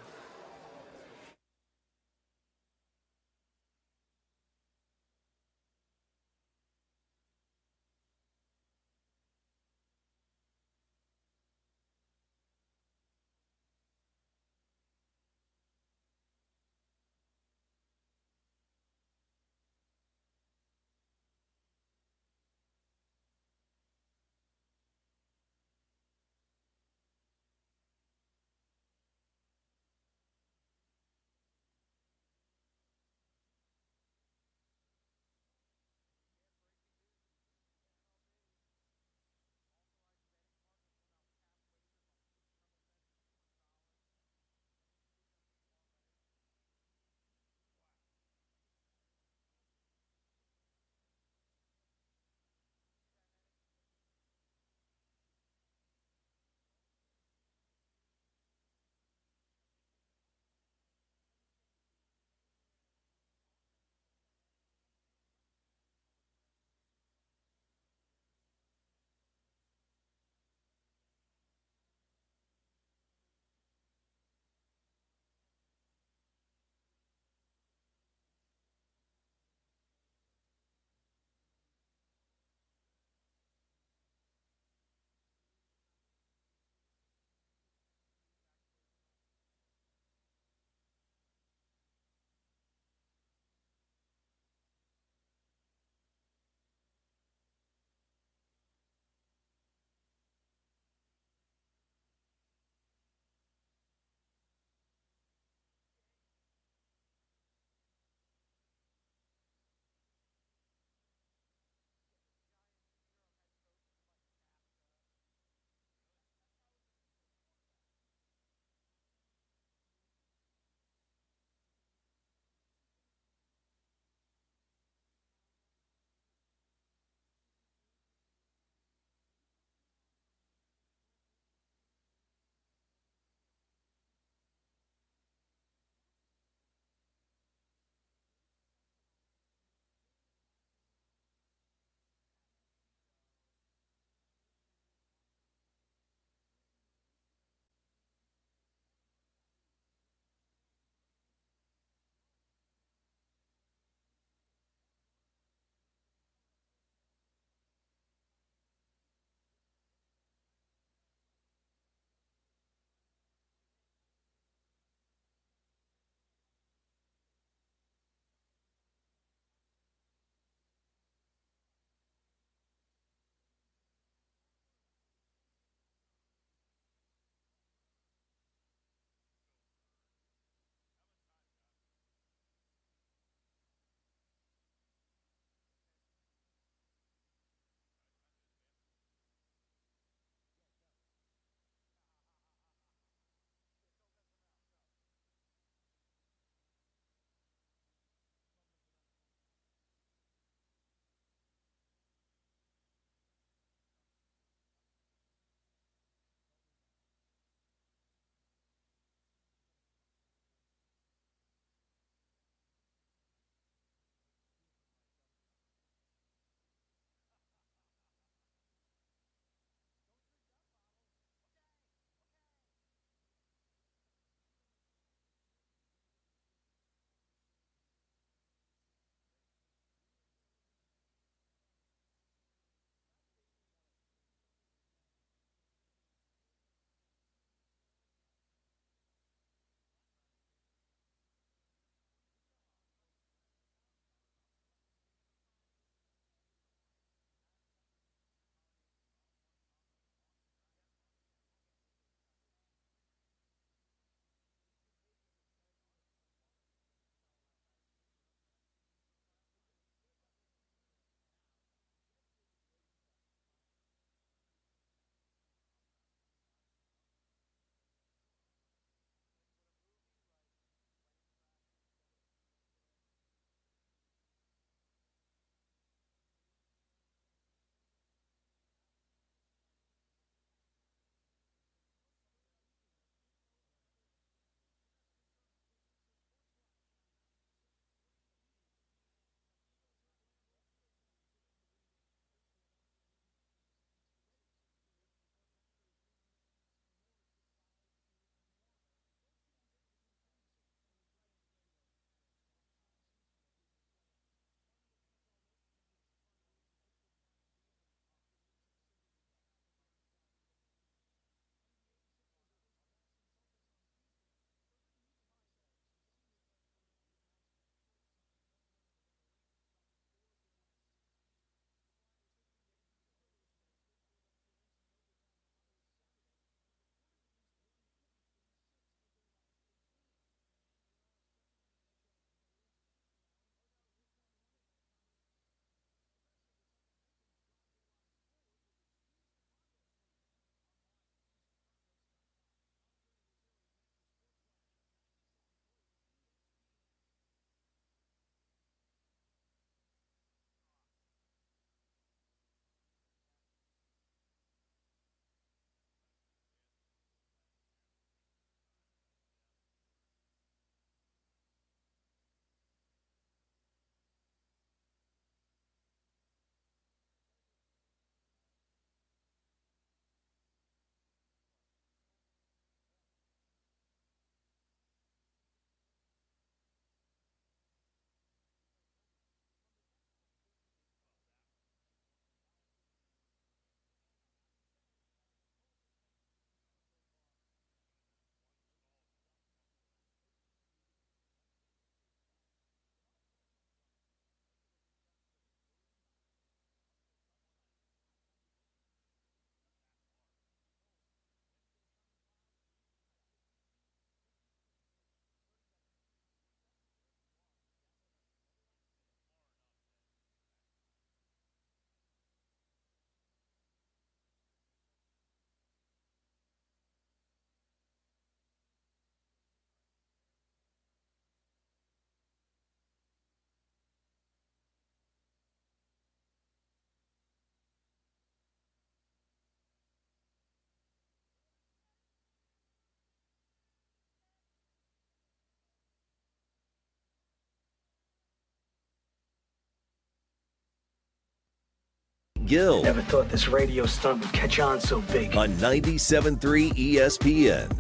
Gill. Never thought this radio stunt would catch on so big. On 97.3 ESPN.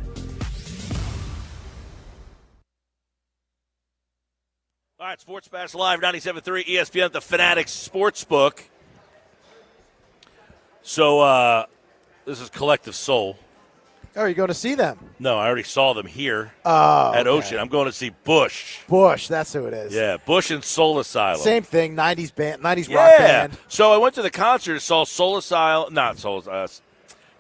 All right, Sports Bash Live, 97.3 ESPN at the Fanatics Sportsbook. So, this is Collective Soul. Oh, you're going to see them? No, I already saw them here at Ocean. I'm going to see Bush. Bush, that's who it is. Yeah, Bush and Soul Asylum. Same thing, 90s band, 90s rock band. So I went to the concert and saw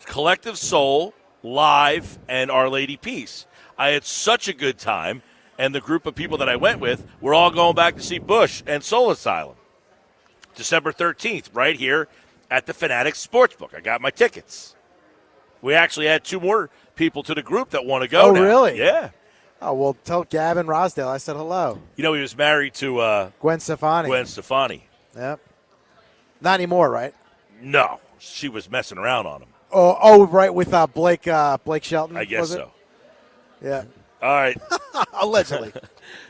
Collective Soul live and Our Lady Peace. I had such a good time, and the group of people that I went with were all going back to see Bush and Soul Asylum. December 13th, right here at the Fanatics Sportsbook. I got my tickets. We actually had 2 more people to the group that want to go. Oh, now. really? Yeah. Oh, well, tell Gavin Rosdale I said hello. You know, he was married to Gwen Stefani. Gwen Stefani. Yep. Not anymore, right? No, she was messing around on him. Oh, right, with Blake Shelton. I guess so. Yeah. All right. Allegedly.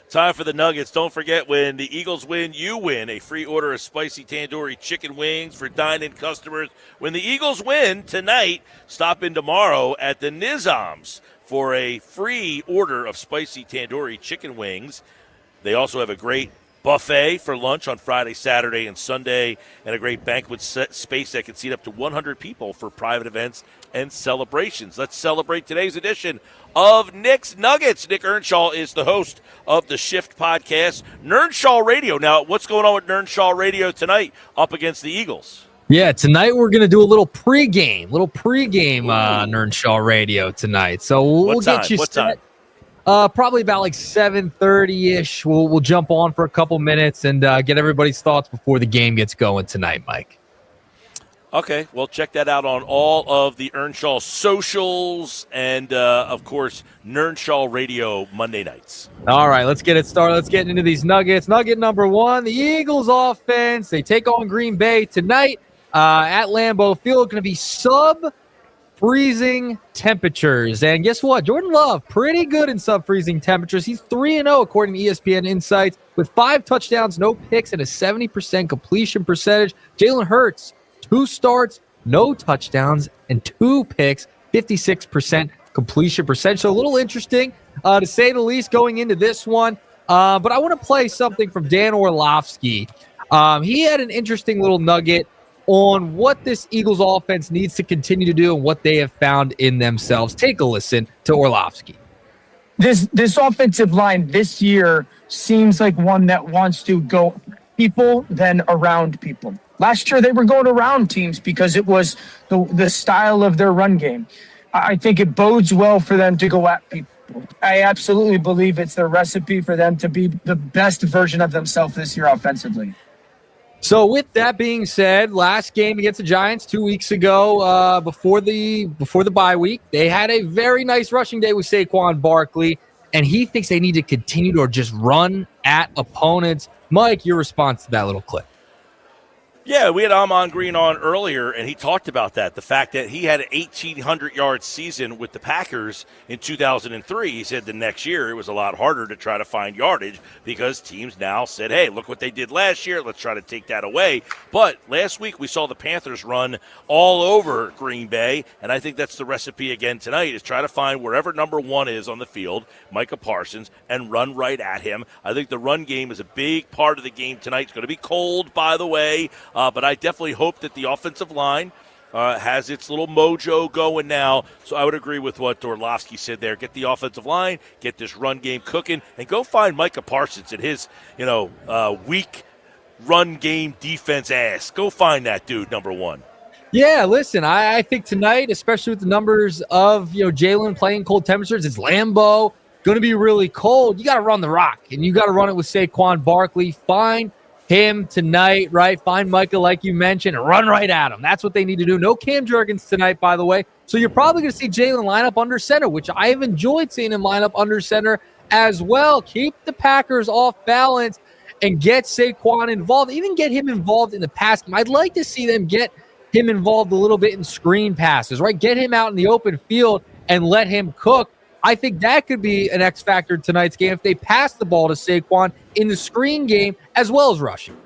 Time for the Nuggets. Don't forget, when the Eagles win, you win a free order of spicy tandoori chicken wings for dine-in customers. When the Eagles win tonight, stop in tomorrow at the Nizams for a free order of spicy tandoori chicken wings. They also have a great buffet for lunch on Friday, Saturday, and Sunday, and a great banquet space that can seat up to 100 people for private events and celebrations. Let's celebrate today's edition of Nick's Nuggets. Nick Earnshaw is the host of the Shift podcast, Nernshaw Radio. Now, what's going on with Nernshaw Radio tonight up against the Eagles? Yeah, tonight we're going to do a little pregame Nernshaw Radio tonight. So we'll get you set. Probably about like 7:30-ish. We'll jump on for a couple minutes and get everybody's thoughts before the game gets going tonight, Mike. Okay, well, check that out on all of the Earnshaw socials and, of course, Nernshaw Radio Monday nights. All right, let's get it started. Let's get into these Nuggets. Nugget number 1, the Eagles offense. They take on Green Bay tonight at Lambeau Field. Going to be sub-freezing temperatures. And guess what? Jordan Love, pretty good in sub-freezing temperatures. He's 3-0 according to ESPN Insights with 5 touchdowns, no picks, and a 70% completion percentage. Jalen Hurts, 2 starts, no touchdowns, and 2 picks, 56% completion percentage. So a little interesting, to say the least, going into this one. But I want to play something from Dan Orlovsky. He had an interesting little nugget on what this Eagles offense needs to continue to do and what they have found in themselves. Take a listen to Orlovsky. This offensive line this year seems like one that wants to go people than around people. Last year, they were going around teams because it was the style of their run game. I think it bodes well for them to go at people. I absolutely believe it's the recipe for them to be the best version of themselves this year offensively. So with that being said, last game against the Giants 2 weeks ago, before the bye week, they had a very nice rushing day with Saquon Barkley, and he thinks they need to continue to just run at opponents. Mike, your response to that little clip. Yeah, we had Amon Green on earlier, and he talked about that, the fact that he had an 1,800-yard season with the Packers in 2003. He said the next year it was a lot harder to try to find yardage because teams now said, hey, look what they did last year. Let's try to take that away. But last week we saw the Panthers run all over Green Bay, and I think that's the recipe again tonight is try to find wherever number 1 is on the field, Micah Parsons, and run right at him. I think the run game is a big part of the game tonight. It's going to be cold, by the way. But I definitely hope that the offensive line has its little mojo going now. So I would agree with what Orlovsky said there. Get the offensive line, get this run game cooking, and go find Micah Parsons and his, weak run game defense ass. Go find that dude, number 1. Yeah, listen, I think tonight, especially with the numbers of Jalen playing cold temperatures, it's Lambeau, going to be really cold. You got to run the rock, and you got to run it with Saquon Barkley. Find him tonight, right? Find Micah, like you mentioned, and run right at him. That's what they need to do. No Cam Jurgens tonight, by the way. So you're probably going to see Jalen line up under center, which I have enjoyed seeing him line up under center as well. Keep the Packers off balance and get Saquon involved. Even get him involved in the pass game. I'd like to see them get him involved a little bit in screen passes, right? Get him out in the open field and let him cook. I think that could be an X factor tonight's game if they pass the ball to Saquon in the screen game as well as rushing.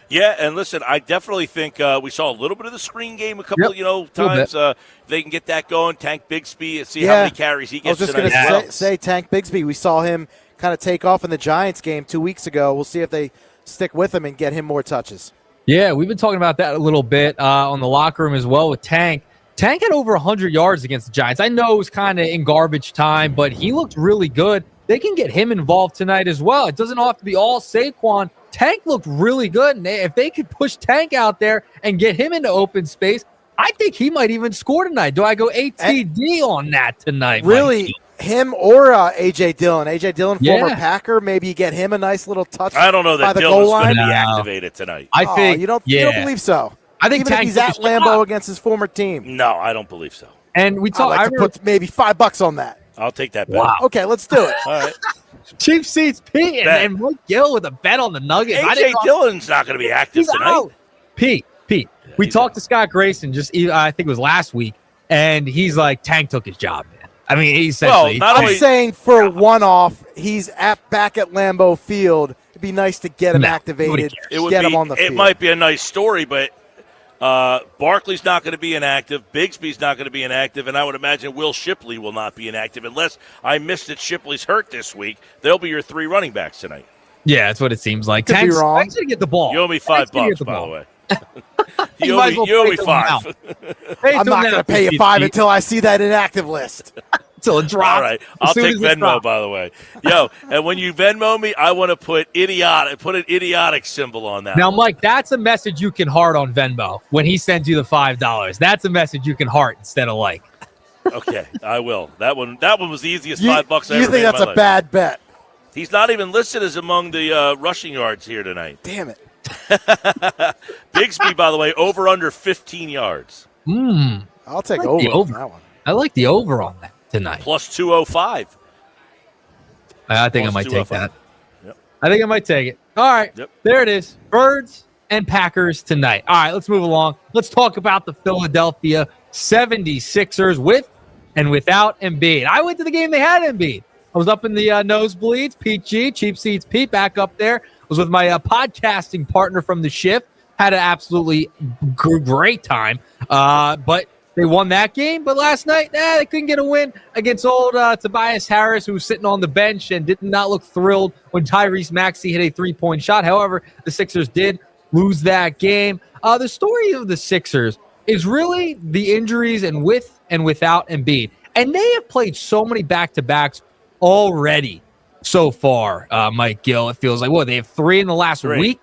Yeah, and listen, I definitely think we saw a little bit of the screen game a couple, times. If they can get that going, Tank Bigsby, and see how many carries he gets. I was just going to say Tank Bigsby. We saw him kind of take off in the Giants game 2 weeks ago. We'll see if they stick with him and get him more touches. Yeah, we've been talking about that a little bit on the locker room as well with Tank. Tank had over 100 yards against the Giants. I know it was kind of in garbage time, but he looked really good. They can get him involved tonight as well. It doesn't have to be all Saquon. Tank looked really good, and if they could push Tank out there and get him into open space, I think he might even score tonight. Do I go ATD on that tonight? Really, him or A.J. Dillon? A.J. Dillon, former Packer, maybe get him a nice little touch. I don't know that Dillon's going to be activated tonight. I think you don't believe so. I think even if he's at Lambeau against his former team. No, I don't believe so. And we talked. I'd like to put maybe $5 on that. I'll take that bet. Wow. Okay, let's do it. All right. Cheap seats, Pete, and Mike Gill with a bet on the Nuggets. A.J. Dillon's not going to be active tonight. Out. Pete. We talked to Scott Grayson I think it was last week, and he's like, Tank took his job, man. I mean, he said. I'm saying for one-off, he's back at Lambeau Field. It'd be nice to get him activated, get him on the field. It might be a nice story, but Barkley's not going to be inactive. Bigsby's not going to be inactive, and I would imagine Will Shipley will not be inactive unless I missed that Shipley's hurt this week. They'll be your 3 running backs tonight. Yeah, that's what it seems like. Could be wrong. Tank's going to get the ball. You owe me $5, by the way. You You owe me 5. I'm not going to pay you 5 until I see that inactive list. Until it drops. All right, I'll take Venmo, by the way. And when you Venmo me, I want to put an idiotic symbol on that. Now, Mike, that's a message you can heart on Venmo when he sends you the $5. That's a message you can heart instead of like. Okay, I will. That one was the easiest $5 I ever made. You think that's a bad bet? He's not even listed as among the rushing yards here tonight. Damn it. Bigsby, by the way, over under 15 yards. I'll take over on that one. I like the over on that tonight. Plus 205. I think I might take that. Yep. I think I might take it. All right. Yep. There it is. Birds and Packers tonight. All right, let's move along. Let's talk about the Philadelphia 76ers with and without Embiid. I went to the game they had Embiid. I was up in the nosebleeds. Pete G, Cheap Seats Pete, back up there. I was with my podcasting partner from the shift. Had an absolutely great time. But they won that game. But last night, they couldn't get a win against old Tobias Harris, who was sitting on the bench and did not look thrilled when Tyrese Maxey hit a 3-point shot. However, the Sixers did lose that game. The story of the Sixers is really the injuries and with and without Embiid. And they have played so many back-to-backs already so far, Mike Gill. It feels like, they have 3 in the last week.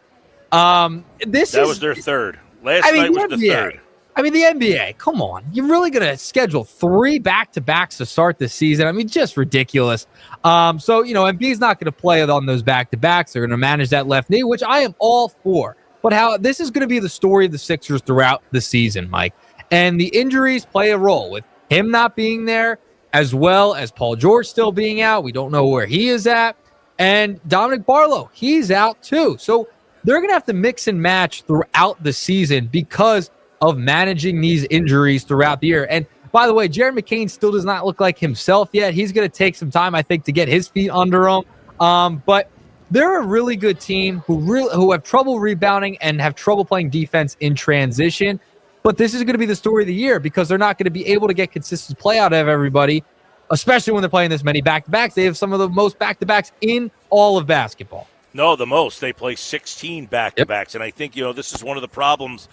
That was their third. Last night was the third. I mean, the NBA, come on. You're really going to schedule 3 back-to-backs to start the season? I mean, just ridiculous. Embiid's not going to play on those back-to-backs. They're going to manage that left knee, which I am all for. But how this is going to be the story of the Sixers throughout the season, Mike. And the injuries play a role with him not being there, as well as Paul George still being out. We don't know where he is at. And Dominic Barlow, he's out too. So they're going to have to mix and match throughout the season because of managing these injuries throughout the year. And by the way, Jared McCain still does not look like himself yet. He's going to take some time, I think, to get his feet under him. But they're a really good team who have trouble rebounding and have trouble playing defense in transition. But this is going to be the story of the year because they're not going to be able to get consistent play out of everybody, especially when they're playing this many back-to-backs. They have some of the most back-to-backs in all of basketball. No, the most. They play 16 back-to-backs, and I think this is one of the problems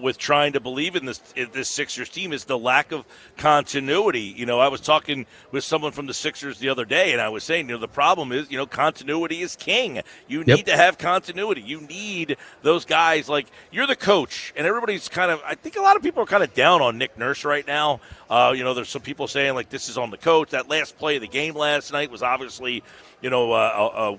with trying to believe in this Sixers team is the lack of continuity. I was talking with someone from the Sixers the other day, and I was saying, the problem is, continuity is king. You need to have continuity. You need those guys. Like, you're the coach, and everybody's I think a lot of people are kind of down on Nick Nurse right now. There's some people saying, like, this is on the coach. That last play of the game last night was obviously – a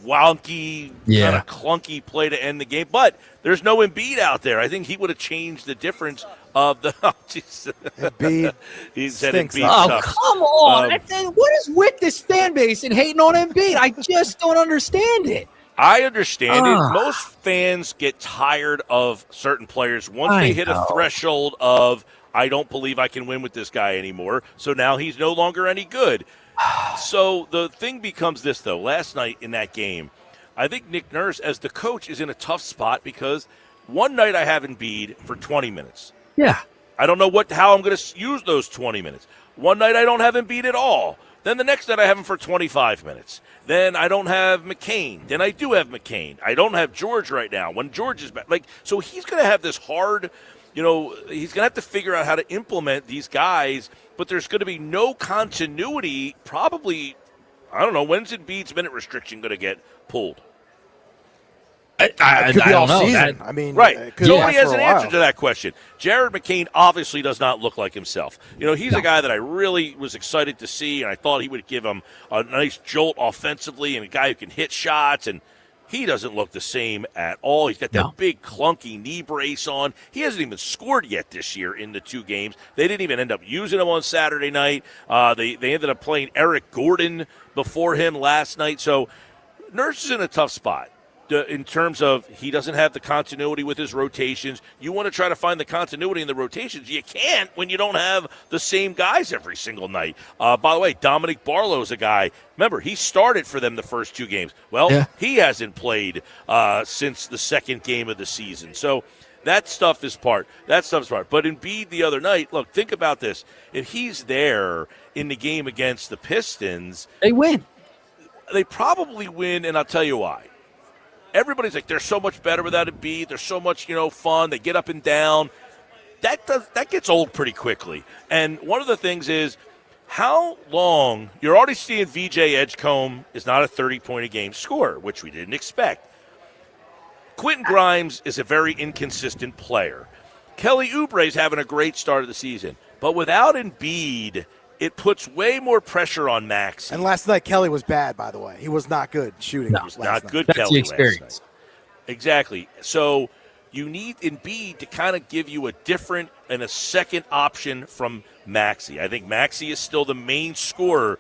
wonky, kind of clunky play to end the game. But there's no Embiid out there. I think he would have changed the difference of the Embiid. He said Embiid sucks. Come on. What is with this fan base and hating on Embiid? I just don't understand it. I understand it. Most fans get tired of certain players once they hit a threshold of, I don't believe I can win with this guy anymore. So now he's no longer any good. So the thing becomes this, though. Last night in that game, I think Nick Nurse, as the coach, is in a tough spot because One night I have Embiid for 20 minutes. Yeah. I don't know how I'm going to use those 20 minutes. One night I don't have Embiid at all. Then the next night I have him for 25 minutes. Then I don't have McCain. Then I do have McCain. I don't have George right now when George is back. So he's going to have this hard, he's going to have to figure out how to implement these guys, but there's going to be no continuity probably. I don't know. When's Embiid's minute restriction going to get pulled? It could be all know. season. Right. Nobody has an answer while. to that question. Jared McCain obviously does not look like himself. He's a guy that I really was excited to see, and I thought he would give him a nice jolt offensively and a guy who can hit shots, and he doesn't look the same at all. He's got that big clunky knee brace on. He hasn't even scored yet this year in the 2 games. They didn't even end up using him on Saturday night. They ended up playing Eric Gordon before him last night. So Nurse is in a tough spot. In terms of he doesn't have the continuity with his rotations. You want to try to find the continuity in the rotations. You can't when you don't have the same guys every single night. By the way, Dominic Barlow's a guy. Remember, he started for them the first 2 games. Well, he hasn't played since the second game of the season. So that stuff is part. But Embiid the other night, look, think about this. If he's there in the game against the Pistons, they win. They probably win, and I'll tell you why. Everybody's like, they're so much better without Embiid. They're so much, fun. They get up and down. That gets old pretty quickly. And one of the things is how long – you're already seeing VJ Edgecombe is not a 30-point-a-game scorer, which we didn't expect. Quentin Grimes is a very inconsistent player. Kelly Oubre's having a great start of the season. But without Embiid – it puts way more pressure on Maxey. And last night, Kelly was bad, by the way. He was not good shooting. No, he was not good, That's Kelly, the experience. last night. Exactly. So you need Embiid to kind of give you a different and a second option from Maxey. I think Maxey is still the main scorer,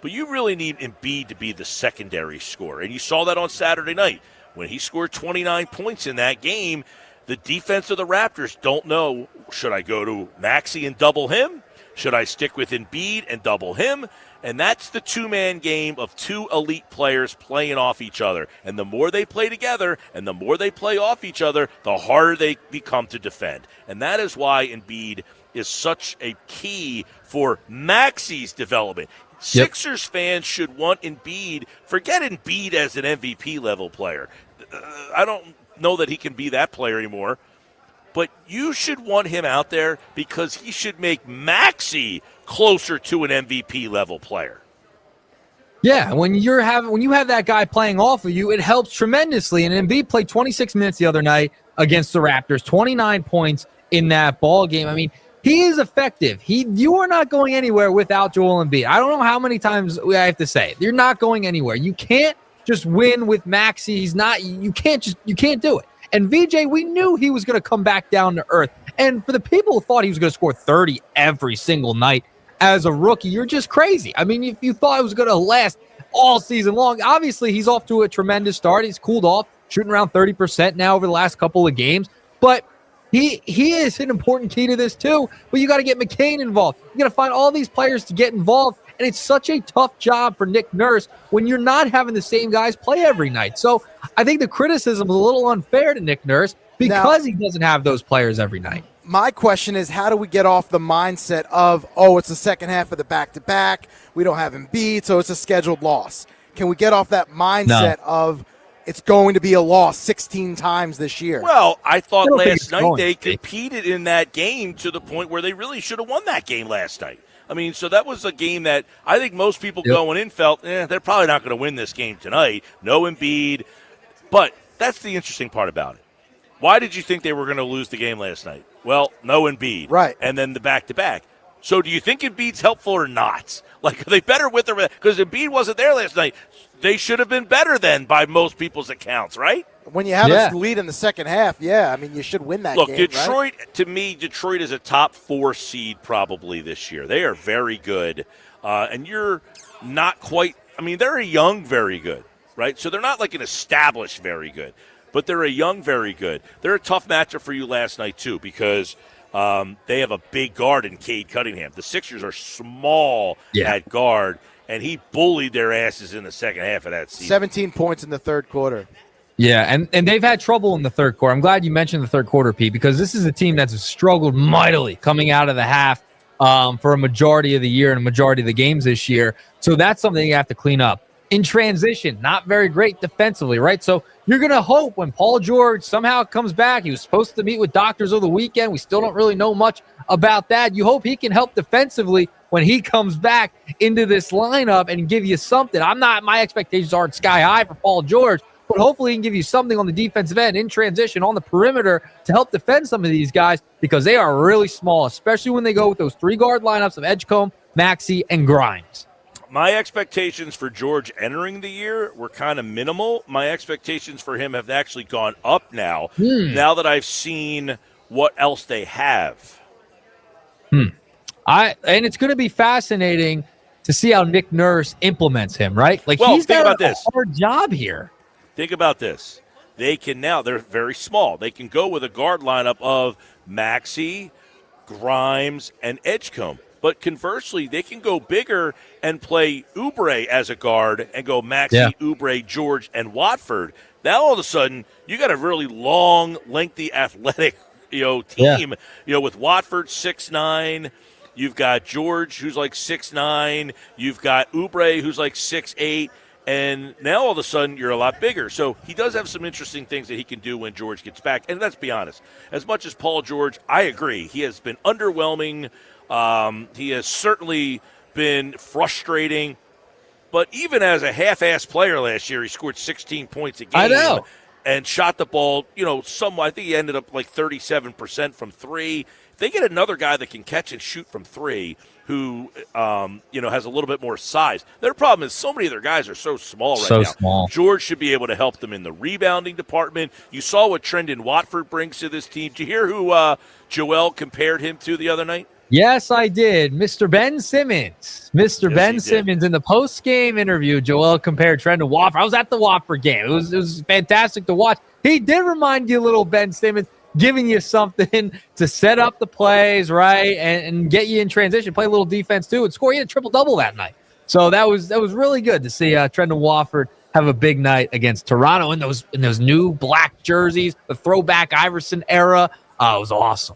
but you really need Embiid to be the secondary scorer. And you saw that on Saturday night. When he scored 29 points in that game, the defense of the Raptors don't know, should I go to Maxey and double him? Should I stick with Embiid and double him? And that's the 2-man game of 2 elite players playing off each other. And the more they play together and the more they play off each other, the harder they become to defend. And that is why Embiid is such a key for Maxey's development. Sixers fans should want Embiid. Forget Embiid as an MVP level player. I don't know that he can be that player anymore. But you should want him out there because he should make Maxey closer to an MVP level player. Yeah, when you have that guy playing off of you, it helps tremendously. And Embiid played 26 minutes the other night against the Raptors, 29 points in that ball game. I mean, he is effective. You are not going anywhere without Joel Embiid. I don't know how many times I have to say it. You're not going anywhere. You can't just win with Maxey. You can't do it. And VJ, we knew he was going to come back down to earth. And for the people who thought he was going to score 30 every single night as a rookie, you're just crazy. I mean, if you thought it was going to last all season long, obviously he's off to a tremendous start. He's cooled off, shooting around 30% now over the last couple of games. But he is an important key to this too. But you got to get McCain involved. You got to find all these players to get involved. And it's such a tough job for Nick Nurse when you're not having the same guys play every night. So I think the criticism is a little unfair to Nick Nurse because he doesn't have those players every night. My question is, how do we get off the mindset of, it's the second half of the back-to-back, we don't have Embiid, so it's a scheduled loss? Can we get off that mindset of it's going to be a loss 16 times this year? Well, I thought last night they competed in that game to the point where they really should have won that game last night. I mean, so that was a game that I think most people going in felt, they're probably not going to win this game tonight. No Embiid. But that's the interesting part about it. Why did you think they were going to lose the game last night? Well, no Embiid. Right. And then the back-to-back. So do you think Embiid's helpful or not? Like, are they better with them? Because Embiid wasn't there last night. They should have been better then by most people's accounts, right? When you have a lead in the second half, I mean, you should win that game. Look, Detroit, to me, Detroit is a top 4 seed probably this year. They are very good. And you're not quite – I mean, they're a young very good, right? So they're not like an established very good. But they're a young very good. They're a tough matchup for you last night, too, because they have a big guard in Cade Cunningham. The Sixers are small at guard, and he bullied their asses in the second half of that season. 17 points in the third quarter. Yeah, and they've had trouble in the third quarter. I'm glad you mentioned the third quarter, Pete, because this is a team that's struggled mightily coming out of the half for a majority of the year and a majority of the games this year. So that's something you have to clean up. In transition, not very great defensively, right? So you're going to hope when Paul George somehow comes back, he was supposed to meet with doctors over the weekend. We still don't really know much about that. You hope he can help defensively when he comes back into this lineup and give you something. My expectations aren't sky high for Paul George, but hopefully he can give you something on the defensive end in transition on the perimeter to help defend some of these guys because they are really small, especially when they go with those 3-guard lineups of Edgecombe, Maxey, and Grimes. My expectations for George entering the year were kind of minimal. My expectations for him have actually gone up now, now that I've seen what else they have. And it's going to be fascinating to see how Nick Nurse implements him, right? Like, he's got a hard job here. Think about this. They can now, they're very small. They can go with a guard lineup of Maxey, Grimes, and Edgecombe. But conversely, they can go bigger and play Oubre as a guard and go Maxey, Oubre, George, and Watford. Now all of a sudden, you got a really long, lengthy, athletic, team. With Watford 6'9", you've got George who's like 6'9", you've got Oubre who's like 6'8". And now all of a sudden you're a lot bigger. So he does have some interesting things that he can do when George gets back. And let's be honest, as much as Paul George, I agree, he has been underwhelming. He has certainly been frustrating. But even as a half-ass player last year, he scored 16 points a game. I know. And shot the ball, somewhat. I think he ended up like 37% from 3. If they get another guy that can catch and shoot from 3, who, has a little bit more size. Their problem is so many of their guys are so small right now. Small. George should be able to help them in the rebounding department. You saw what Trendon Watford brings to this team. Did you hear who Joel compared him to the other night? Yes, I did. Mr. Ben Simmons. Ben Simmons in the post-game interview, Joel compared Trendon Watford. I was at the Watford game. It was fantastic to watch. He did remind you a little Ben Simmons, giving you something to set up the plays, right, and get you in transition, play a little defense too, and score you a triple-double that night. So that was really good to see Trendon Watford have a big night against Toronto in those new black jerseys, the throwback Iverson era. It was awesome.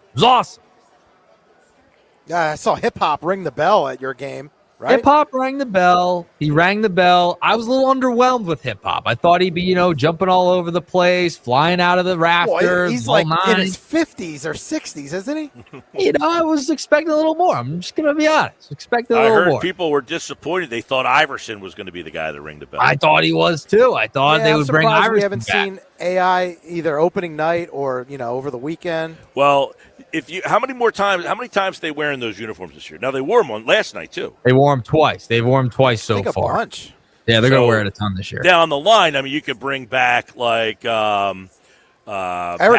Yeah, I saw Hip Hop ring the bell at your game, right? Hip Hop rang the bell. He rang the bell. I was a little underwhelmed with Hip Hop. I thought he'd be, jumping all over the place, flying out of the rafters. Well, he's like in his 50s or 60s, isn't he? I was expecting a little more. I'm just going to be honest. Expecting a little more. I heard people were disappointed. They thought Iverson was going to be the guy that ring the bell. I thought he was too. I thought they would bring Iverson we haven't back. seen AI either opening night or, over the weekend. Well, how many times are they wearing those uniforms this year? Now they wore them on last night too. They wore them twice. They've worn them twice so far. A bunch. Yeah, they're going to wear it a ton this year. Down the line, you could bring back like Eric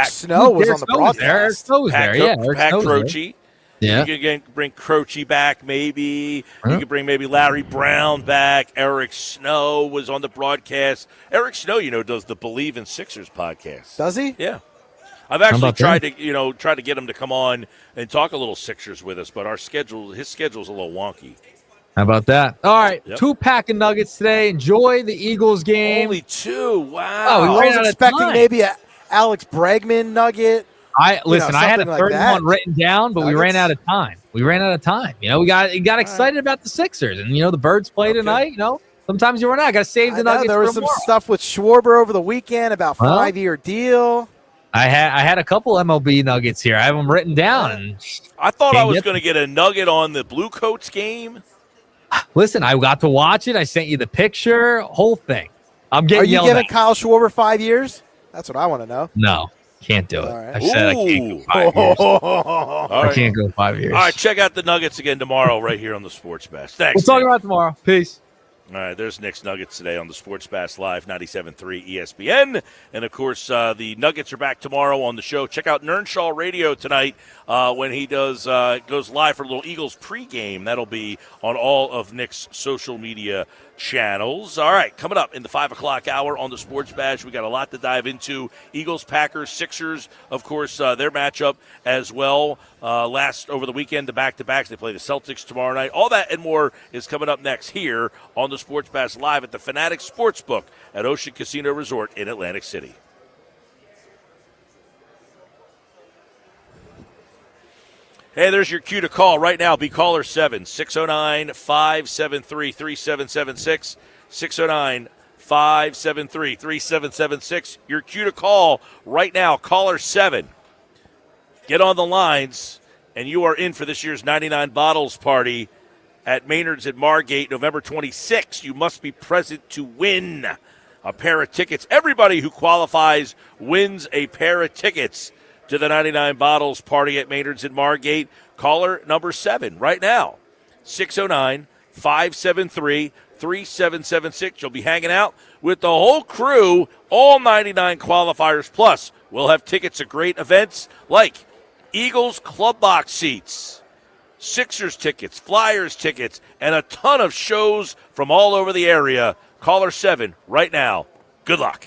Snow was on the broadcast. Eric Snow was there. Pat Croce. Yeah. You could bring Croce back maybe. You could bring maybe Larry Brown back. Eric Snow was on the broadcast. Eric Snow, does the Believe in Sixers podcast. Does he? Yeah. I've actually tried to get him to come on and talk a little Sixers with us, but his schedule's a little wonky. How about that? All right, 2-pack of Nuggets today. Enjoy the Eagles game. Only 2. Wow. Oh, I was expecting maybe a Alex Bregman nugget. I had a third one written down, but Nuggets. we ran out of time. We got excited about the Sixers, and the Birds play tonight. Sometimes you run out. I got to save the Nuggets. There was some stuff with Schwarber over the weekend about 5-year deal. I had a couple MLB nuggets here. I have them written down. And I thought I was going to get a nugget on the Blue Coats game. Listen, I got to watch it. I sent you the picture, whole thing. I'm getting. Are you giving Kyle Schwarber 5 years? That's what I want to know. No, can't do it. Right. I said I can't go 5 years. I can't go 5 years. All right, check out the Nuggets again tomorrow right here on the Sports Bash. Thanks. We'll talk about it tomorrow. Peace. All right, there's Nick's Nuggets today on the Sports Bash Live, 97.3 ESPN. And, of course, the Nuggets are back tomorrow on the show. Check out Nernshaw Radio tonight when he goes live for a little Eagles pregame. That'll be on all of Nick's social media channels. All right, coming up in the 5 o'clock hour on the Sports Bash, we got a lot to dive into. Eagles, Packers, Sixers, of course, their matchup as well. over the weekend, the back-to-backs. They play the Celtics tomorrow night. All that and more is coming up next here on the Sports Bash Live at the Fanatic Sportsbook at Ocean Casino Resort in Atlantic City. Hey, there's your cue to call right now. Be caller 7, 609-573-3776, 609-573-3776. Your cue to call right now, caller 7. Get on the lines, and you are in for this year's 99 Bottles Party at Maynard's at Margate, November 26th. You must be present to win a pair of tickets. Everybody who qualifies wins a pair of tickets to the 99 Bottles Party at Maynard's at Margate. Caller number 7 right now, 609-573-3776. You'll be hanging out with the whole crew, all 99 qualifiers. Plus, we'll have tickets to great events like Eagles Club Box seats, Sixers tickets, Flyers tickets, and a ton of shows from all over the area. Caller 7 right now. Good luck.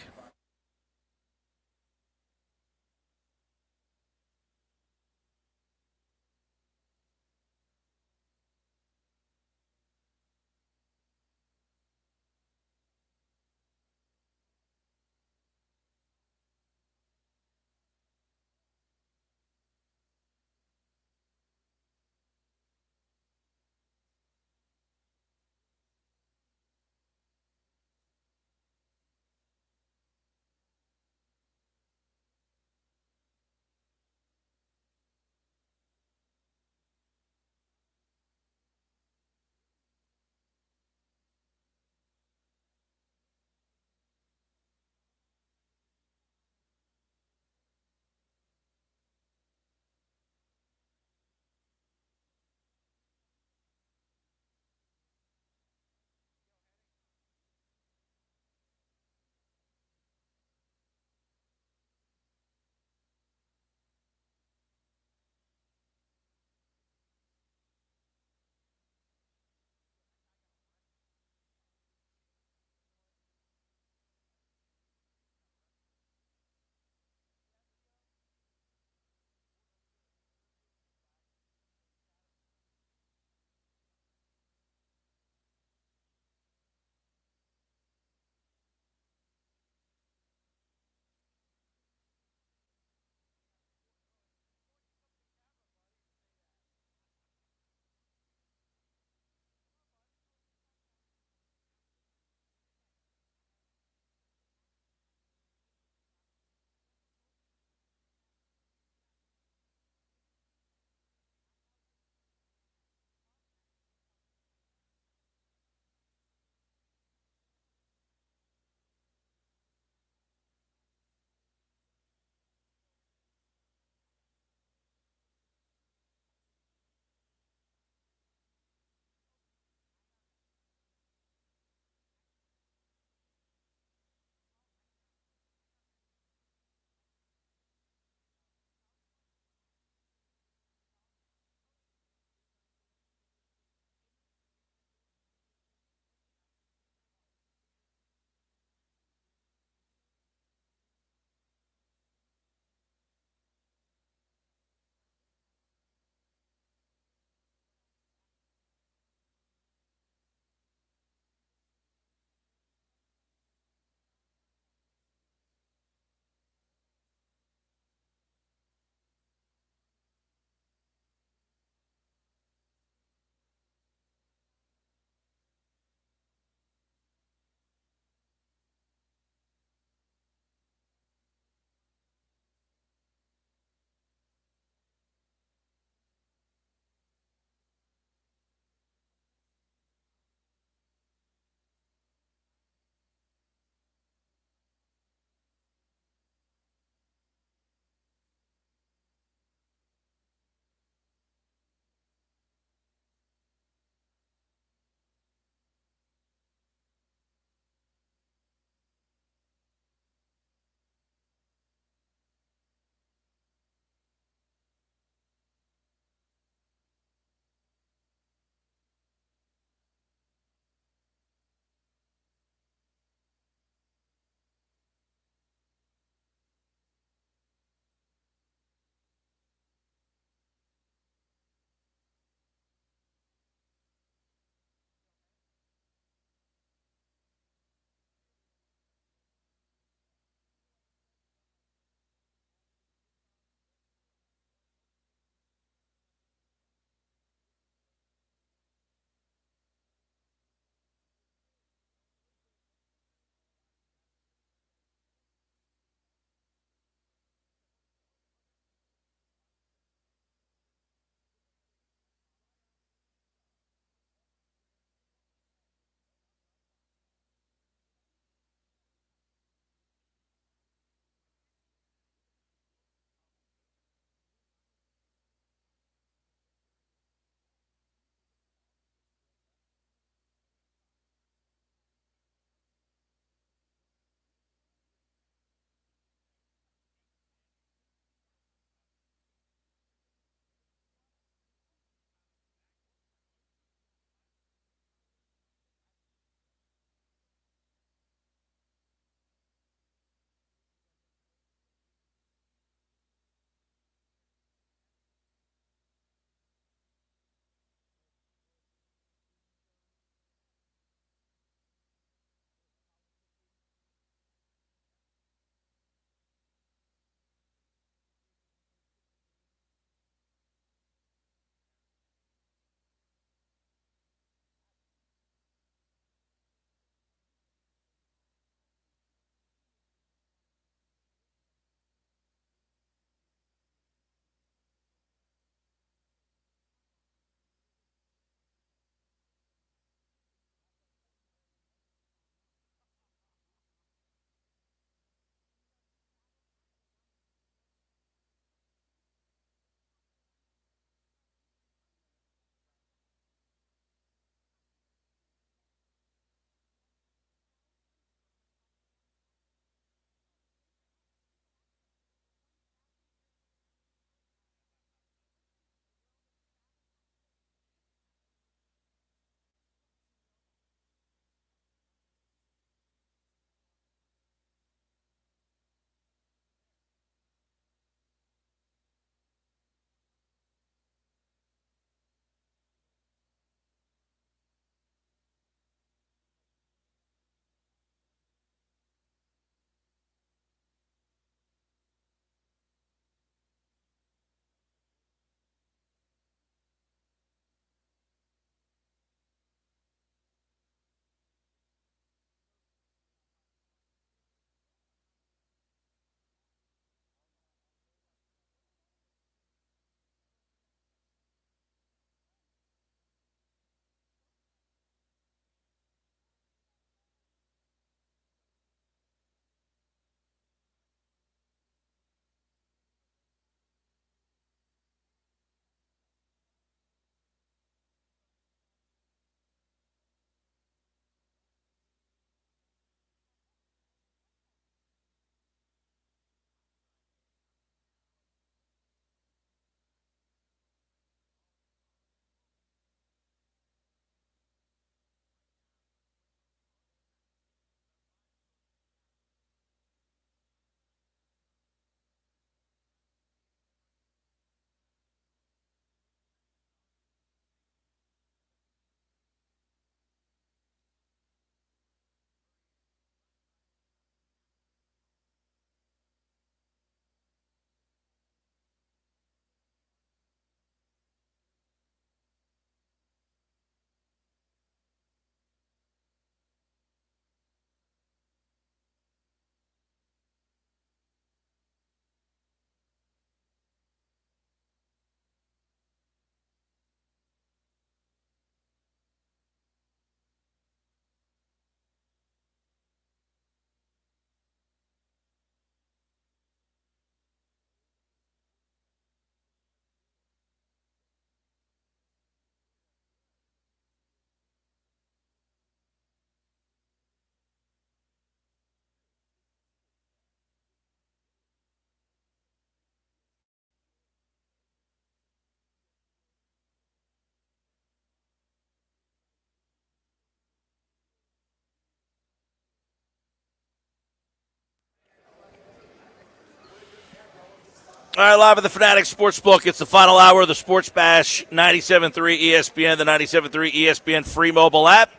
All right, live at the Fanatic Sportsbook. It's the final hour of the Sports Bash, 97.3 ESPN, the 97.3 ESPN free mobile app.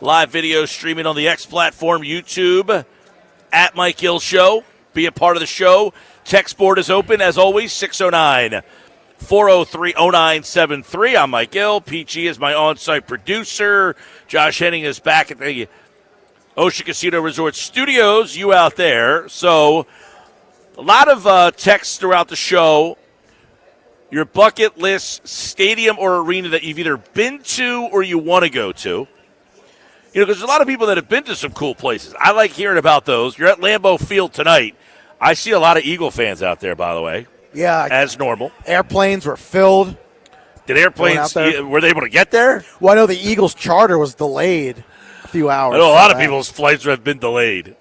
Live video streaming on the X platform, YouTube, at Mike Gill Show. Be a part of the show. Text board is open, as always, 609-403-0973. I'm Mike Gill. PG is my on-site producer. Josh Henning is back at the Ocean Casino Resort Studios. You out there. So a lot of texts throughout the show. Your bucket list stadium or arena that you've either been to or you want to go to. You know, because there's a lot of people that have been to some cool places. I like hearing about those. You're at Lambeau Field tonight. I see a lot of Eagle fans out there, by the way. Yeah. As normal. Airplanes were filled. Did airplanes, were they able to get there? Well, I know the Eagles charter was delayed a few hours. I know a lot of people's flights have been delayed.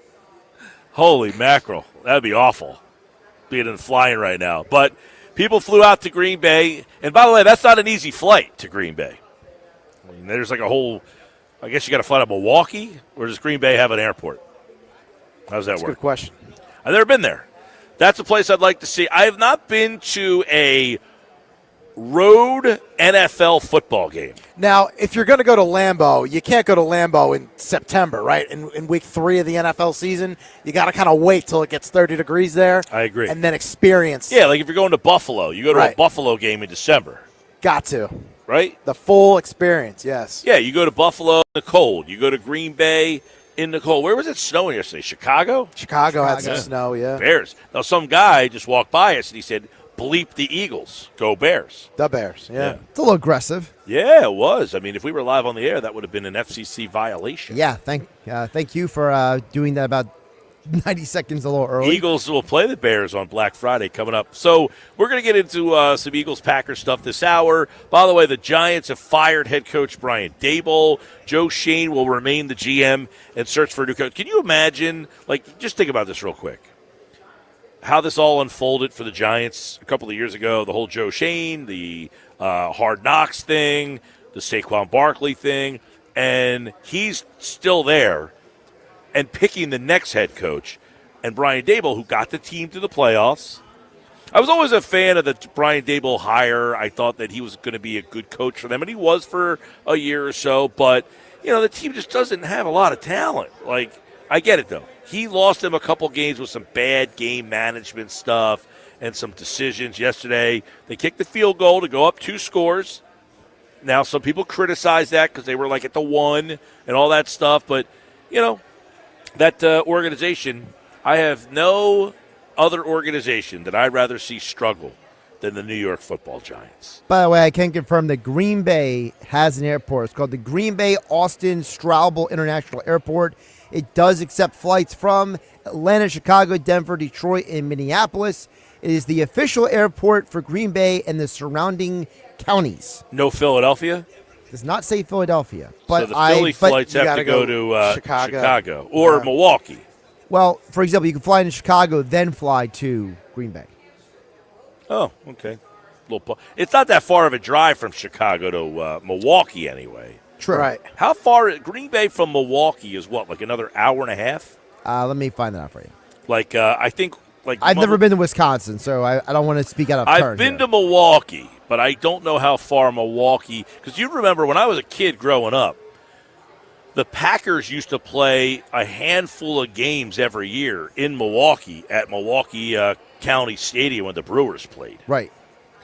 Holy mackerel. That would be awful, being in flying right now. But people flew out to Green Bay. And by the way, that's not an easy flight to Green Bay. I mean, there's like a whole, I guess you got to fly to Milwaukee, or does Green Bay have an airport? How does that work? Good question. I've never been there. That's a place I'd like to see. I have not been to a road NFL football game. Now, if you're going to go to Lambeau, you can't go to Lambeau in September, right? In week 3 of the NFL season, you got to kind of wait till it gets 30 degrees there. I agree. And then experience. Yeah, like if you're going to Buffalo, you go to a Buffalo game in December. Got to. Right? The full experience, yes. Yeah, you go to Buffalo in the cold. You go to Green Bay in the cold. Where was it snowing yesterday? Chicago? Chicago had some snow, yeah. Bears. Now, some guy just walked by us and he said, bleep the Eagles. Go Bears. The Bears, yeah. It's a little aggressive. Yeah, it was. I mean, if we were live on the air, that would have been an FCC violation. Yeah, thank you for doing that about 90 seconds a little early. Eagles will play the Bears on Black Friday coming up. So we're going to get into some Eagles-Packers stuff this hour. By the way, the Giants have fired head coach Brian Daboll. Joe Shane will remain the GM and search for a new coach. Can you imagine, like, just think about this real quick, how this all unfolded for the Giants a couple of years ago, the whole Joe Shane, the Hard Knocks thing, the Saquon Barkley thing, and he's still there and picking the next head coach, and Brian Daboll, who got the team to the playoffs. I was always a fan of the Brian Daboll hire. I thought that he was going to be a good coach for them, and he was for a year or so, but, you know, the team just doesn't have a lot of talent. Like, I get it, though. He lost them a couple games with some bad game management stuff and some decisions yesterday. They kicked the field goal to go up 2 scores. Now, some people criticize that because they were, like, at the 1 and all that stuff, but, you know, that organization, I have no other organization that I'd rather see struggle than the New York Football Giants. By the way, I can confirm that Green Bay has an airport. It's called the Green Bay Austin Straubel International Airport. It does accept flights from Atlanta, Chicago, Denver, Detroit, and Minneapolis. It is the official airport for Green Bay and the surrounding counties. No Philadelphia? Does not say Philadelphia. But so the Philly flights have to go to Chicago or Milwaukee. Well, for example, you can fly into Chicago, then fly to Green Bay. Oh, okay. It's not that far of a drive from Chicago to Milwaukee anyway. True. Right. How far Green Bay from Milwaukee is what, like another hour and a half? Let me find that out for you. Like, I think, like I've never been to Wisconsin, so I don't want to speak out of turn. I've been to Milwaukee, but I don't know how far Milwaukee, because you remember when I was a kid growing up, the Packers used to play a handful of games every year in Milwaukee at Milwaukee County Stadium when the Brewers played. Right.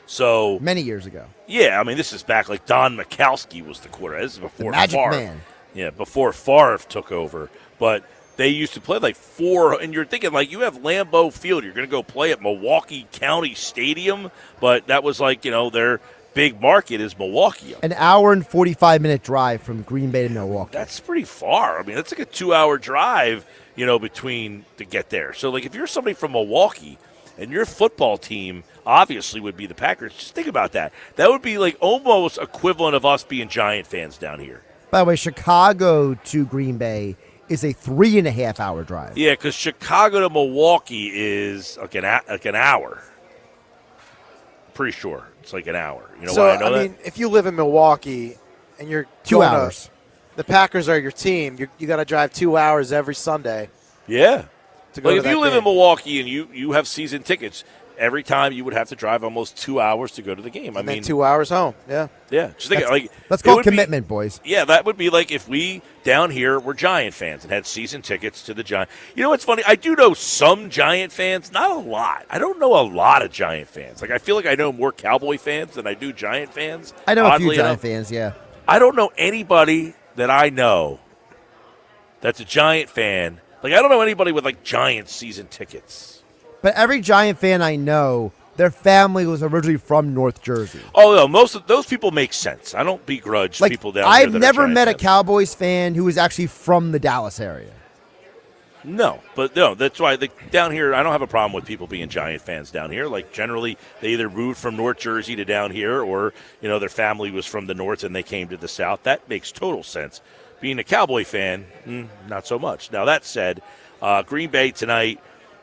So many years ago. Yeah, I mean, this is back like Don Mikowski was the quarterback. This is before the Magic Favre. Man. Yeah, before Favre took over. But they used to play like 4, and you're thinking like you have Lambeau Field. You're going to go play at Milwaukee County Stadium, but that was like, you know, their big market is Milwaukee. An hour and 45-minute drive from Green Bay to Milwaukee. That's pretty far. I mean, that's like a 2-hour drive, you know, between to get there. So like if you're somebody from Milwaukee and your football team obviously would be the Packers, just think about that. That would be like almost equivalent of us being Giant fans down here. By the way, Chicago to Green Bay is a 3.5-hour drive. Yeah, because Chicago to Milwaukee is like an hour. Pretty sure it's like an hour. You know why I know that? I mean, if you live in Milwaukee and you're 2 hours, the Packers are your team. You got to drive 2 hours every Sunday. Yeah. To go like to if that you live game. in Milwaukee and you have season tickets, every time you would have to drive almost 2 hours to go to the game. I mean, 2 hours home. Yeah. Yeah. Just think, let's call it commitment, boys. Yeah, that would be like if we down here were Giant fans and had season tickets to the Giant. You know what's funny? I do know some Giant fans, not a lot. I don't know a lot of Giant fans. Like I feel like I know more Cowboy fans than I do Giant fans. I know a few Giant fans, yeah. I don't know anybody that I know that's a Giant fan. Like I don't know anybody with like Giant season tickets. But every Giant fan I know, their family was originally from North Jersey. Oh, no, most of those people make sense. I don't begrudge people down here. I've never met a Cowboys fan who was actually from the Dallas area. No, that's why down here I don't have a problem with people being Giant fans down here. Like generally, they either moved from North Jersey to down here, or their family was from the north and they came to the south. That makes total sense. Being a Cowboy fan, not so much. Now that said, Green Bay tonight.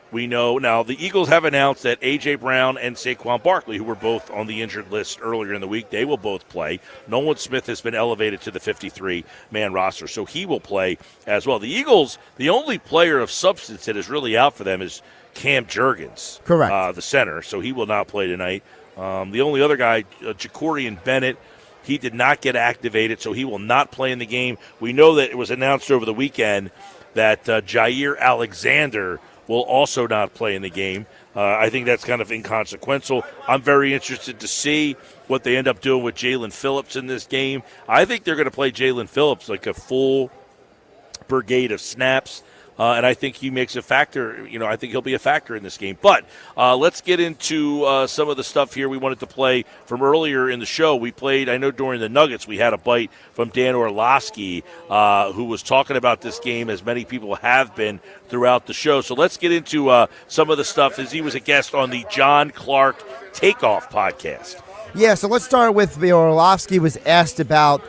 We know now the Eagles have announced that A.J. Brown and Saquon Barkley, who were both on the injured list earlier in the week, they will both play. Nolan Smith has been elevated to the 53-man roster, so he will play as well. The Eagles, the only player of substance that is really out for them is Cam Jurgens, correct, the center, so he will not play tonight. The only other guy, Jacorian Bennett, he did not get activated, so he will not play in the game. We know that it was announced over the weekend that Jair Alexander will also not play in the game. I think that's kind of inconsequential. I'm very interested to see what they end up doing with Jalen Phillips in this game. I think they're going to play Jalen Phillips like a full brigade of snaps. And I think he makes a factor. I think he'll be a factor in this game. But let's get into some of the stuff here we wanted to play from earlier in the show. We played, I know during the Nuggets, we had a bite from Dan Orlovsky, who was talking about this game, as many people have been throughout the show. So let's get into some of the stuff, as he was a guest on the John Clark Takeoff podcast. Yeah, so let's start with Orlovsky was asked about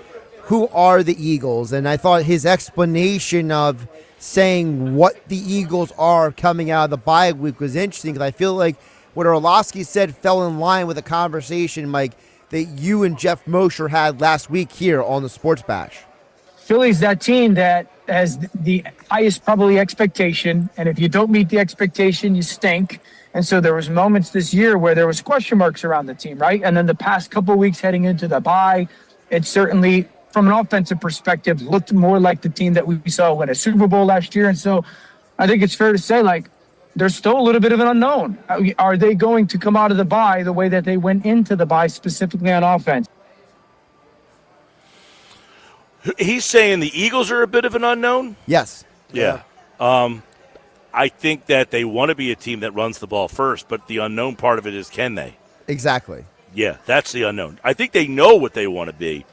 who are the Eagles, and I thought his explanation of saying what the Eagles are coming out of the bye week was interesting, because I feel like what Orlovsky said fell in line with a conversation, Mike, that you and Jeff Mosher had last week here on the Sports Bash. Philly's that team that has the highest probably expectation, and if you don't meet the expectation, you stink. And so there was moments this year where there was question marks around the team, right? And then the past couple of weeks heading into the bye, it certainly, from an offensive perspective, looked more like the team that we saw win a Super Bowl last year. And so I think it's fair to say, there's still a little bit of an unknown. Are they going to come out of the bye the way that they went into the bye, specifically on offense? He's saying the Eagles are a bit of an unknown? Yes. Yeah. I think that they want to be a team that runs the ball first, but the unknown part of it is, can they? Exactly. Yeah, that's the unknown. I think they know what they want to be.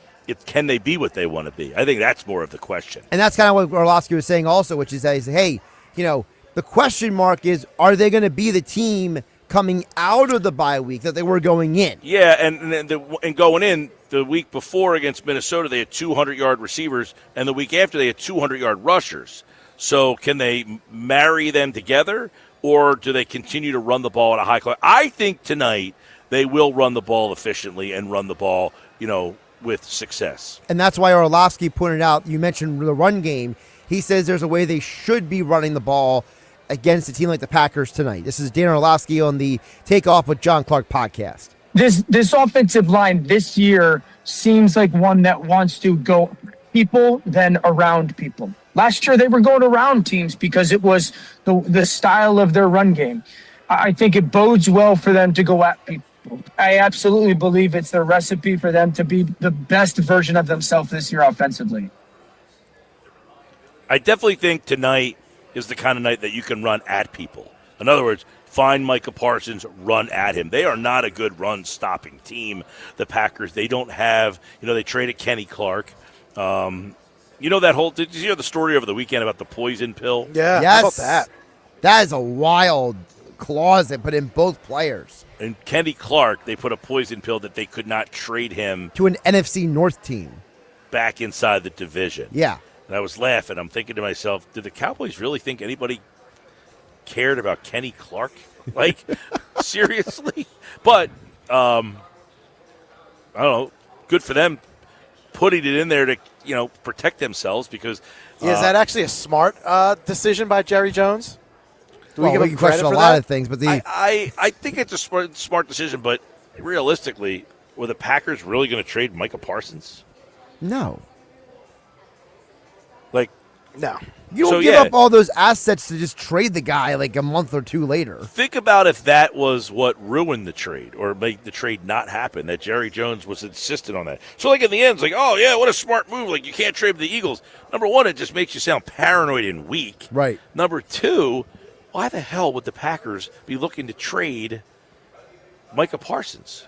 Can they be what they want to be? I think that's more of the question. And that's kind of what Orlovsky was saying also, which is that he's, hey, the question mark is, are they going to be the team coming out of the bye week that they were going in? Yeah, and going in, the week before against Minnesota, they had 200-yard receivers, and the week after they had 200-yard rushers. So can they marry them together, or do they continue to run the ball at a high clip? I think tonight they will run the ball efficiently and run the ball, with success. And that's why Orlovsky pointed out, you mentioned the run game. He says there's a way they should be running the ball against a team like the Packers tonight. This is Dan Orlovsky on the Takeoff with John Clark podcast. This offensive line this year seems like one that wants to go people than around people. Last year they were going around teams because it was the style of their run game. I think it bodes well for them to go at people. I absolutely believe it's the recipe for them to be the best version of themselves this year offensively. I definitely think tonight is the kind of night that you can run at people. In other words, find Micah Parsons, run at him. They are not a good run-stopping team, the Packers. They don't have, they traded Kenny Clark. Did you hear the story over the weekend about the poison pill? Yeah, yes. How about that? That is a wild clause they put in both players. And Kenny Clark, they put a poison pill that they could not trade him to an NFC North team back inside the division. Yeah. And I was laughing. I'm thinking to myself, did the Cowboys really think anybody cared about Kenny Clark? Seriously? But, I don't know, good for them putting it in there to, protect themselves because. Is that actually a smart decision by Jerry Jones? Do we give we him can question credit a for lot that? of things, but I think it's a smart decision, but realistically, were the Packers really going to trade Micah Parsons? No. Like, no. You don't give up all those assets to just trade the guy like a month or two later. Think about if that was what ruined the trade or made the trade not happen, that Jerry Jones was insistent on that. So, like, in the end, it's like, oh, yeah, what a smart move. Like, you can't trade the Eagles. Number one, it just makes you sound paranoid and weak. Right. Number two, why the hell would the Packers be looking to trade Micah Parsons?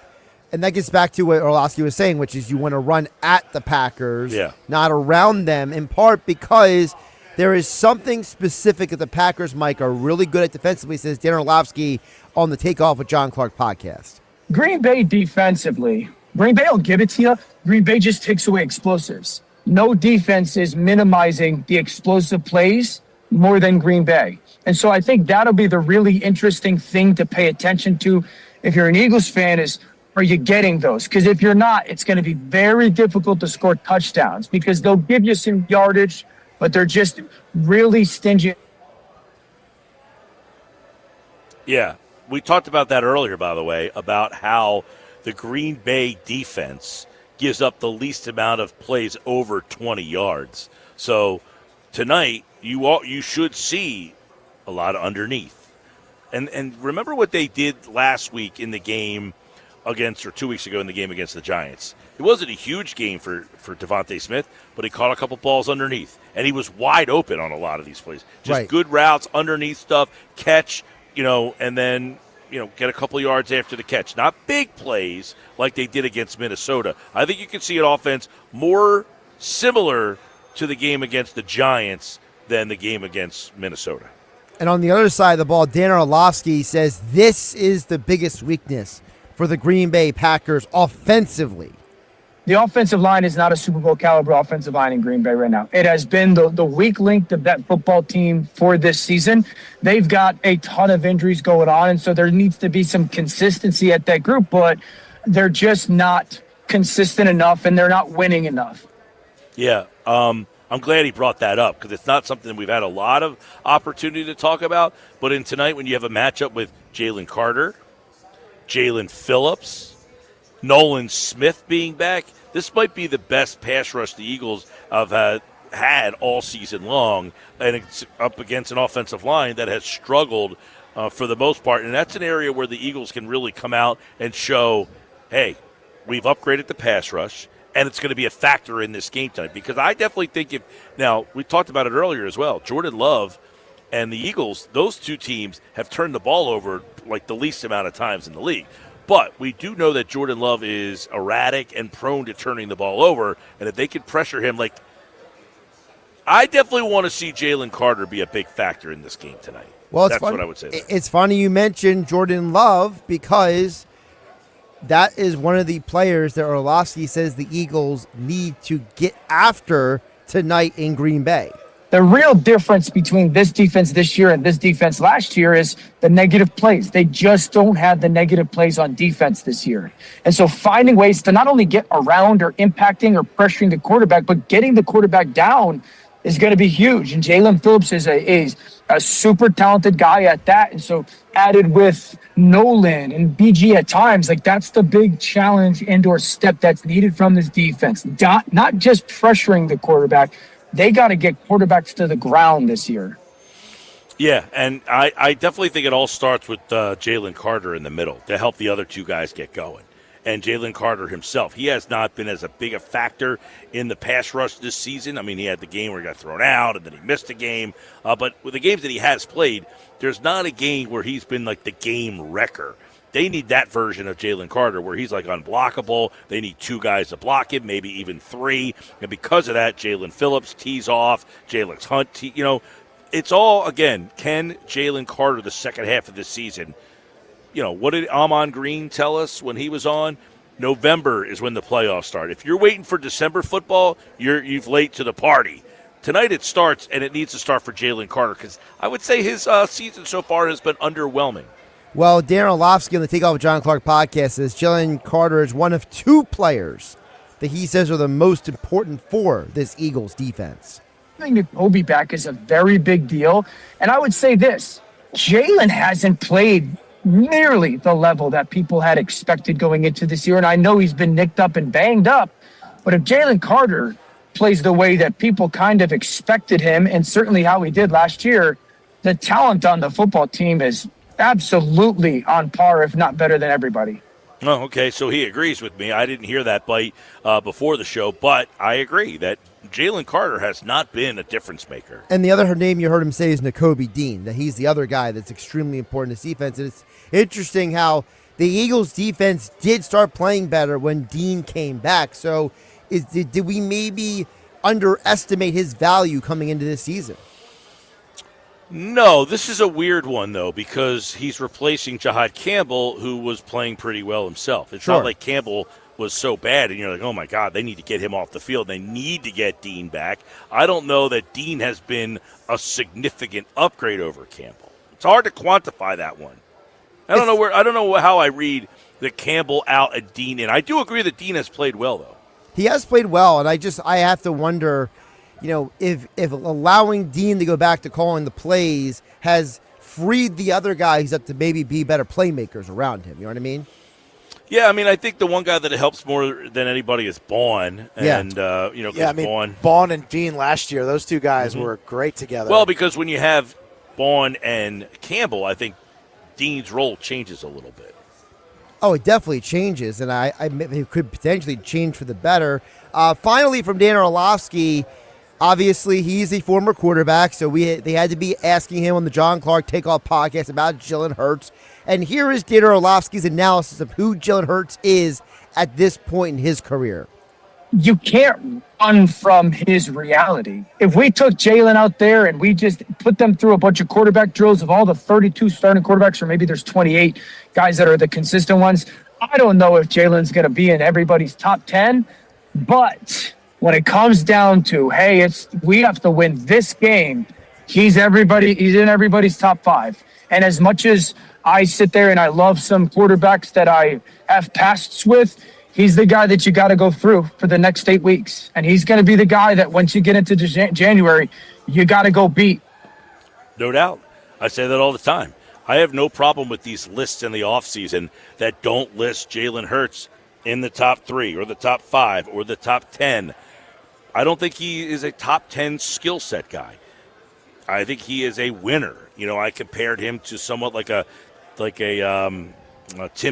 And that gets back to what Orlovsky was saying, which is you want to run at the Packers, Yeah. not around them, in part because there is something specific that the Packers, Mike, are really good at defensively, says Dan Orlovsky on the Takeoff with John Clark podcast. Green Bay defensively, Green Bay will give it to you. Green Bay just takes away explosives. No defense is minimizing the explosive plays more than Green Bay. And so I think that'll be the really interesting thing to pay attention to if you're an Eagles fan is, are you getting those? Because if you're not, it's going to be very difficult to score touchdowns because they'll give you some yardage, but they're just really stingy. Yeah, we talked about that earlier, by the way, about how the Green Bay defense gives up the least amount of plays over 20 yards. So tonight, you should see a lot of underneath. And remember what they did last week in the game against, or 2 weeks ago in the game against the Giants. It wasn't a huge game for Devontae Smith, but he caught a couple balls underneath, and he was wide open on a lot of these plays. Just good routes, underneath stuff, catch, and then, get a couple yards after the catch. Not big plays like they did against Minnesota. I think you can see an offense more similar to the game against the Giants than the game against Minnesota. And on the other side of the ball, Dan Orlovsky says this is the biggest weakness for the Green Bay Packers offensively. The offensive line is not a Super Bowl caliber offensive line in Green Bay right now. It has been the weak link of that football team for this season. They've got a ton of injuries going on, and so there needs to be some consistency at that group, but they're just not consistent enough, and they're not winning enough. Yeah, I'm glad he brought that up because it's not something we've had a lot of opportunity to talk about, but in tonight when you have a matchup with Jalen Carter, Jalen Phillips, Nolan Smith being back, this might be the best pass rush the Eagles have had all season long, and it's up against an offensive line that has struggled for the most part, and that's an area where the Eagles can really come out and show, hey, we've upgraded the pass rush, and it's going to be a factor in this game tonight, because I definitely think now, we talked about it earlier as well, Jordan Love and the Eagles, those two teams have turned the ball over like the least amount of times in the league. But we do know that Jordan Love is erratic and prone to turning the ball over, and if they can pressure him, I definitely want to see Jalen Carter be a big factor in this game tonight. Well, that's what I would say there. It's funny you mentioned Jordan Love because that is one of the players that Orlovsky says the Eagles need to get after tonight in Green Bay. The real difference between this defense this year and this defense last year is the negative plays. They just don't have the negative plays on defense this year. And so finding ways to not only get around or impacting or pressuring the quarterback, but getting the quarterback down is going to be huge. And Jalen Phillips is a super talented guy at that. And so added with Nolan and BG at times, that's the big challenge and or step that's needed from this defense. Not just pressuring the quarterback. They got to get quarterbacks to the ground this year. Yeah, and I definitely think it all starts with Jalen Carter in the middle to help the other two guys get going. And Jalen Carter himself, he has not been as big a factor in the pass rush this season. I mean, he had the game where he got thrown out, and then he missed a game. But with the games that he has played, there's not a game where he's been the game wrecker. They need that version of Jalen Carter where he's unblockable. They need two guys to block him, maybe even three. And because of that, Jalen Phillips tees off, Jalen Hunt, it's all, again, can Jalen Carter the second half of this season, what did Amon Green tell us when he was on? November is when the playoffs start. If you're waiting for December football, you've late to the party. Tonight it starts, and it needs to start for Jalen Carter because I would say his season so far has been underwhelming. Well, Darren Orlovsky on the Takeoff with John Clark podcast says Jalen Carter is one of two players that he says are the most important for this Eagles defense. Having Kobe back is a very big deal. And I would say this, Jalen hasn't played nearly the level that people had expected going into this year. And I know he's been nicked up and banged up, but if Jalen Carter plays the way that people kind of expected him, and certainly how he did last year, the talent on the football team is absolutely on par, if not better than everybody. Oh, okay, so he agrees with me. I didn't hear that bite before the show, but I agree that Jalen Carter has not been a difference maker. And the other name you heard him say is Nakobe Dean, that he's the other guy that's extremely important to defense. And it's interesting how the Eagles' defense did start playing better when Dean came back. So did we maybe underestimate his value coming into this season? No, this is a weird one, though, because he's replacing Jahad Campbell, who was playing pretty well himself. It's not like Campbell was so bad, and you're like, oh, my God, they need to get him off the field. They need to get Dean back. I don't know that Dean has been a significant upgrade over Campbell. It's hard to quantify that one. I don't know how I read the Campbell out and Dean in. I do agree that Dean has played well, though. He has played well, and I have to wonder, if allowing Dean to go back to calling the plays has freed the other guys up to maybe be better playmakers around him. You know what I mean? Yeah, I mean, I think the one guy that helps more than anybody is Baun. And, Baun and Dean last year, those two guys were great together. Well, because when you have Baun and Campbell, I think Dean's role changes a little bit. Oh, it definitely changes, and it could potentially change for the better. Finally, from Dan Orlovsky, obviously he's a former quarterback, so they had to be asking him on the John Clark Takeoff podcast about Jalen Hurts. And here is Dan Orlovsky's analysis of who Jalen Hurts is at this point in his career. You can't run from his reality. If we took Jalen out there and we just put them through a bunch of quarterback drills of all the 32 starting quarterbacks, or maybe there's 28 guys that are the consistent ones, I don't know if Jalen's going to be in everybody's top 10. But when it comes down to, hey, we have to win this game, he's in everybody's top 5. And as much as I sit there and I love some quarterbacks that I have pasts with, he's the guy that you got to go through for the next 8 weeks. And he's going to be the guy that once you get into January, you got to go beat. No doubt. I say that all the time. I have no problem with these lists in the offseason that don't list Jalen Hurts in the top 3 or the top 5 or the top 10. I don't think he is a top 10 skill set guy. I think he is a winner. I compared him to somewhat like a Tim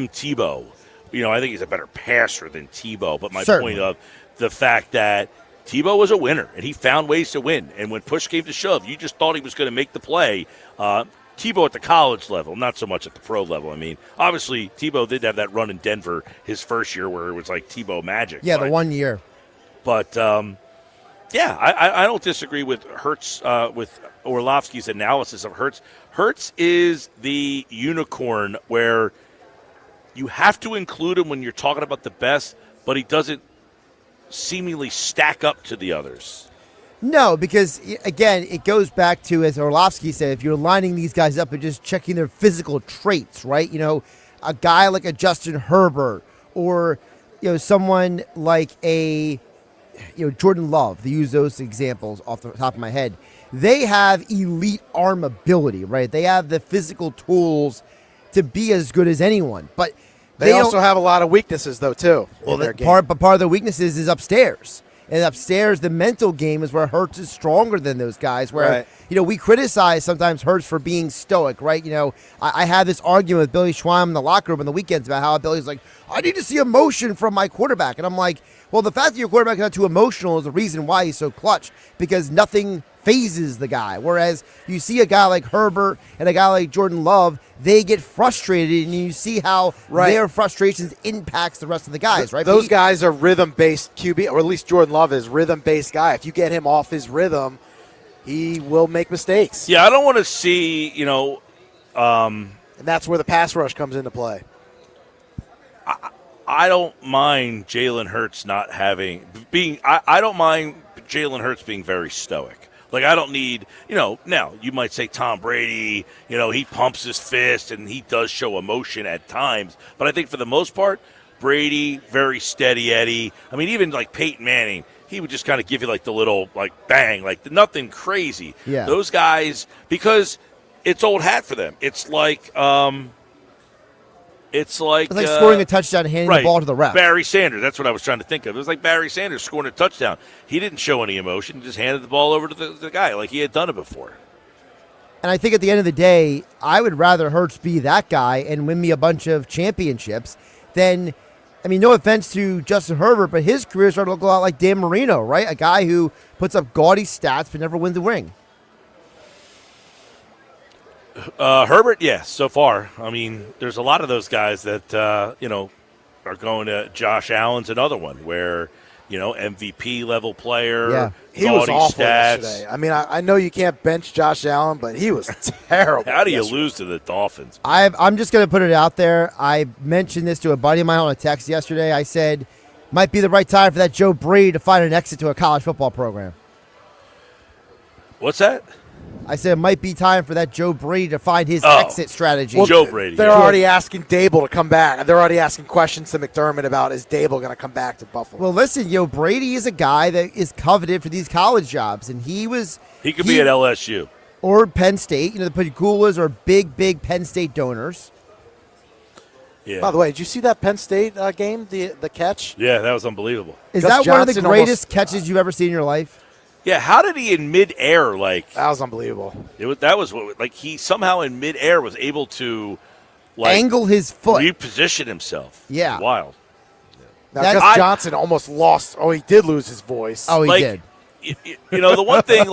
Tebow. I think he's a better passer than Tebow. But my point of the fact that Tebow was a winner, and he found ways to win. And when push came to shove, you just thought he was going to make the play. Tebow at the college level, not so much at the pro level. I mean, obviously, Tebow did have that run in Denver his first year where it was like Tebow magic. Yeah, the 1 year. But, I don't disagree with Hurts, with Orlovsky's analysis of Hurts. Hurts is the unicorn where you have to include him when you're talking about the best, but he doesn't seemingly stack up to the others. No, because, again, it goes back to, as Orlovsky said, if you're lining these guys up and just checking their physical traits, right? A guy like a Justin Herbert or, someone like a, Jordan Love, to use those examples off the top of my head, they have elite arm ability, right? They have the physical tools to be as good as anyone. But they also have a lot of weaknesses, though, too. Well, part of the weaknesses is upstairs. And upstairs, the mental game is where Hurts is stronger than those guys. Where, we criticize sometimes Hurts for being stoic, right? I had this argument with Billy Schweim in the locker room on the weekends about how Billy's like, I need to see emotion from my quarterback. And I'm like, well, the fact that your quarterback is not too emotional is the reason why he's so clutch, because nothing phases the guy. Whereas you see a guy like Herbert and a guy like Jordan Love, they get frustrated, and you see how their frustrations impacts the rest of the guys, right? Those guys are rhythm-based QB, or at least Jordan Love is rhythm-based guy. If you get him off his rhythm, he will make mistakes. Yeah, I don't want to see, and that's where the pass rush comes into play. I don't mind Jalen Hurts I don't mind Jalen Hurts being very stoic. Like, I don't need, now you might say Tom Brady, he pumps his fist and he does show emotion at times. But I think for the most part, Brady, very steady Eddie. I mean, even like Peyton Manning, he would just kind of give you like the little like bang, like nothing crazy. Yeah. Those guys, because it's old hat for them. It's like scoring a touchdown and handing the ball to the ref. Barry Sanders. That's what I was trying to think of. It was like Barry Sanders scoring a touchdown. He didn't show any emotion. He just handed the ball over to the guy like he had done it before. And I think at the end of the day, I would rather Hurts be that guy and win me a bunch of championships than, I mean, no offense to Justin Herbert, but his career started to look a lot like Dan Marino, right? A guy who puts up gaudy stats but never wins the ring. Herbert, yes, so far. I mean, there's a lot of those guys that, are going to Josh Allen's another one where, MVP level player. Yeah, he was awful stats. yesterday. I mean, I know you can't bench Josh Allen, but he was terrible. How do you lose to the Dolphins? I'm just going to put it out there. I mentioned this to a buddy of mine on a text yesterday. I said, might be the right time for that Joe Brady to find an exit to a college football program. What's that? I said it might be time for that Joe Brady to find his exit strategy. Well, Joe Brady. They're already asking Dable to come back. They're already asking questions to McDermott about, is Dable going to come back to Buffalo? Well, listen, Brady is a guy that is coveted for these college jobs, and he could be at LSU. Or Penn State. The Pagulas are big Penn State donors. Yeah. By the way, did you see that Penn State game, the catch? Yeah, that was unbelievable. Is that one of the greatest catches you've ever seen in your life? Yeah, how did he in midair That was unbelievable. He somehow in midair was able to angle his foot, reposition himself. Yeah, it's wild. Now, Gus Johnson almost lost. Oh, he did lose his voice. Oh, he did. The one thing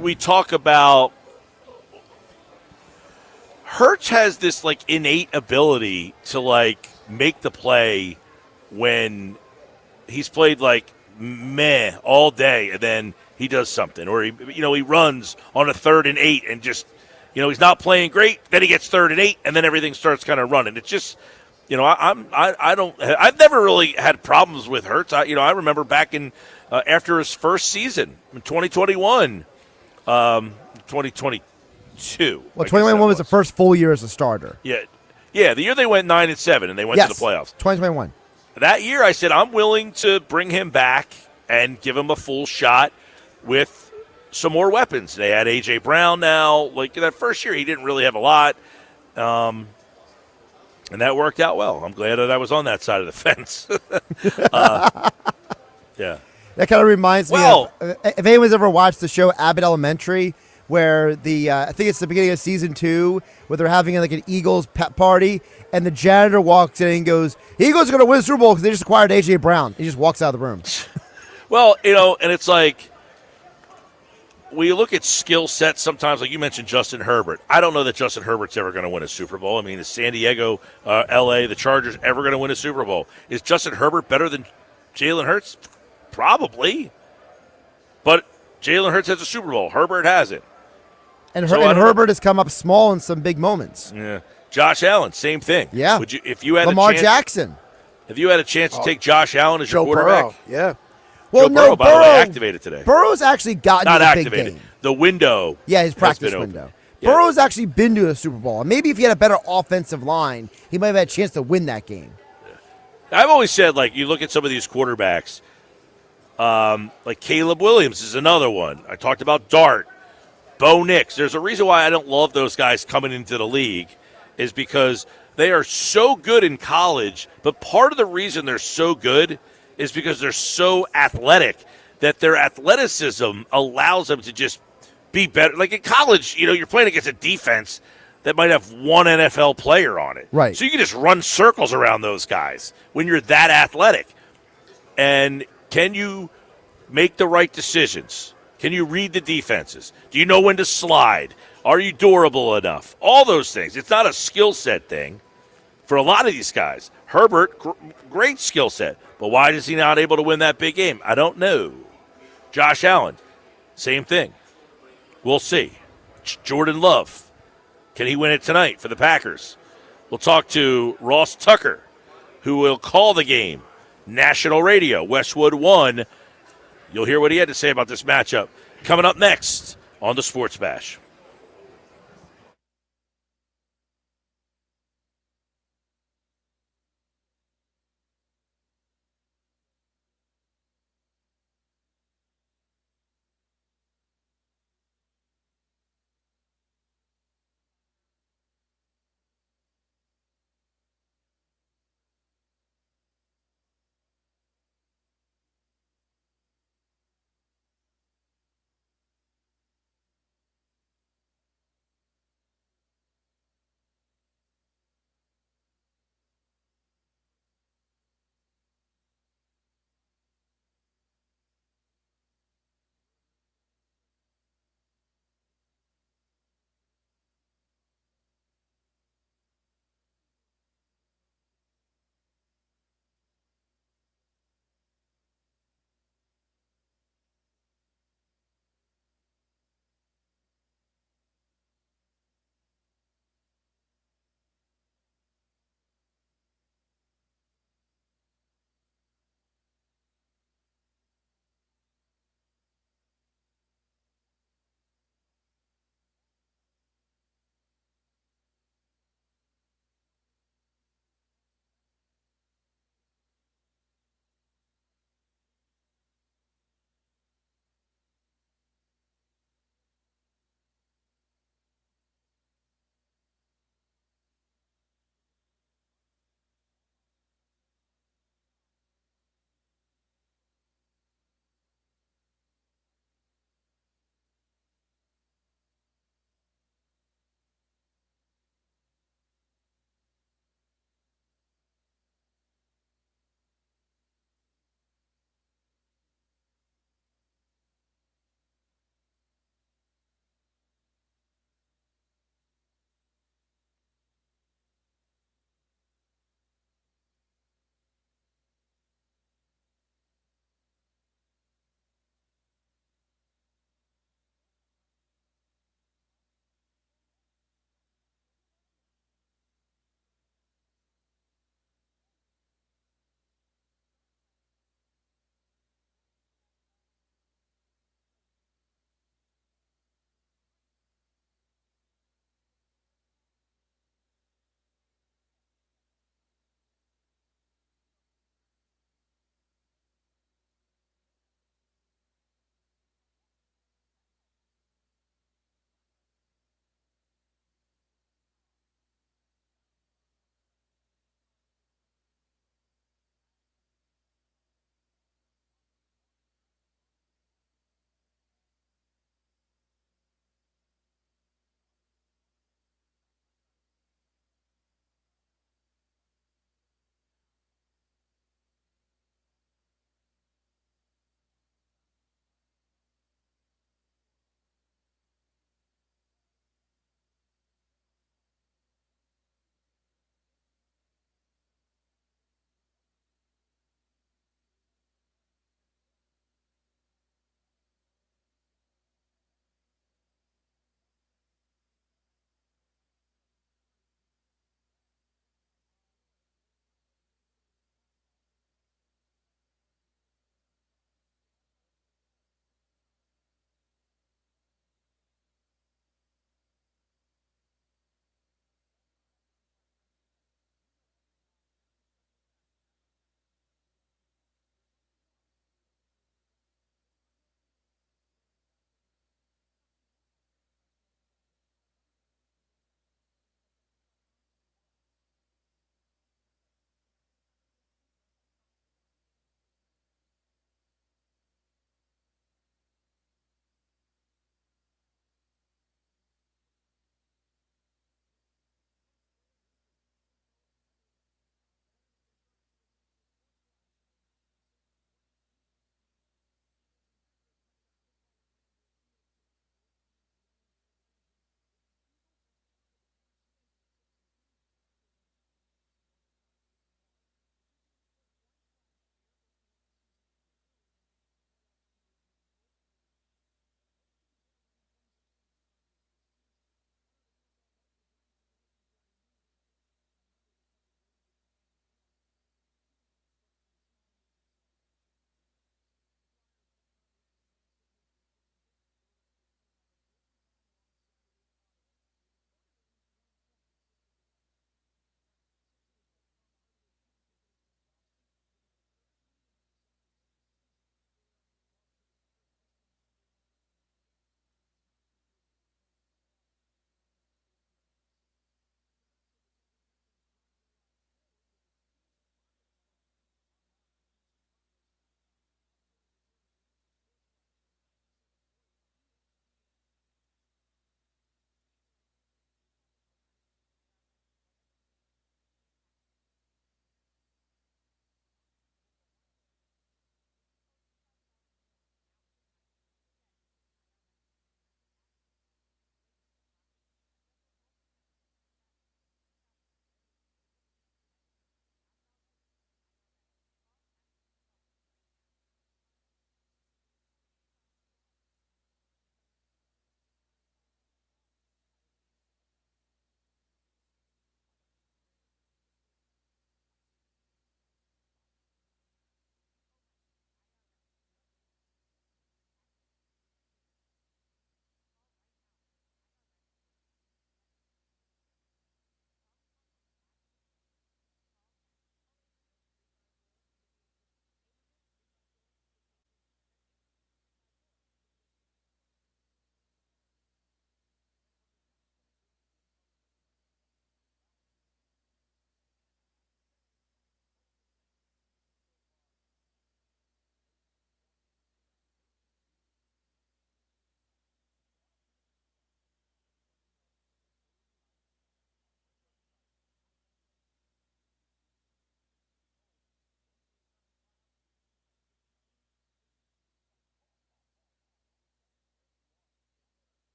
we talk about, Hurts has this innate ability to make the play when he's played meh all day, and then he does something, or he runs on a 3rd and 8 and just, he's not playing great. Then he gets 3rd and 8, and then everything starts kind of running. It's just, I've never really had problems with Hurts. I remember back in after his first season in 2021, 2022. Well, 2021 was the first full year as a starter. Yeah, the year they went 9-7 and they went to the playoffs. 2021. That year, I said I'm willing to bring him back and give him a full shot with some more weapons. They had A.J. Brown now. That first year, he didn't really have a lot. And that worked out well. I'm glad that I was on that side of the fence. Yeah. That kind of reminds me of, if anyone's ever watched the show Abbott Elementary, where I think it's the beginning of season 2, where they're having an Eagles pep party, and the janitor walks in and goes, Eagles are going to win the Super Bowl because they just acquired A.J. Brown. He just walks out of the room. Well, and it's when you look at skill sets sometimes, like you mentioned Justin Herbert. I don't know that Justin Herbert's ever going to win a Super Bowl. I mean, is San Diego, L.A., the Chargers ever going to win a Super Bowl? Is Justin Herbert better than Jalen Hurts? Probably. But Jalen Hurts has a Super Bowl. Herbert hasn't. And Herbert has come up small in some big moments. Yeah. Josh Allen, same thing. Yeah. If you had Lamar Jackson. If you had a chance to take Josh Allen as your quarterback? Burrow. Yeah. Well, Joe Burrow, by the way, activated today. Burrow's actually gotten to the big game. The window. Yeah, his practice window. Yeah. Burrow's actually been to a Super Bowl. And maybe if he had a better offensive line, he might have had a chance to win that game. I've always said, you look at some of these quarterbacks, like Caleb Williams is another one. I talked about Dart, Bo Nix. There's a reason why I don't love those guys coming into the league is because they are so good in college, but part of the reason they're so good is because they're so athletic that their athleticism allows them to just be better. Like in college, you're playing against a defense that might have one NFL player on it. Right. So you can just run circles around those guys when you're that athletic. And can you make the right decisions? Can you read the defenses? Do you know when to slide? Are you durable enough? All those things. It's not a skill set thing for a lot of these guys. Herbert, great skill set. But why is he not able to win that big game? I don't know. Josh Allen, same thing. We'll see. Jordan Love, can he win it tonight for the Packers? We'll talk to Ross Tucker, who will call the game. National Radio, Westwood 1. You'll hear what he had to say about this matchup coming up next on the Sports Bash.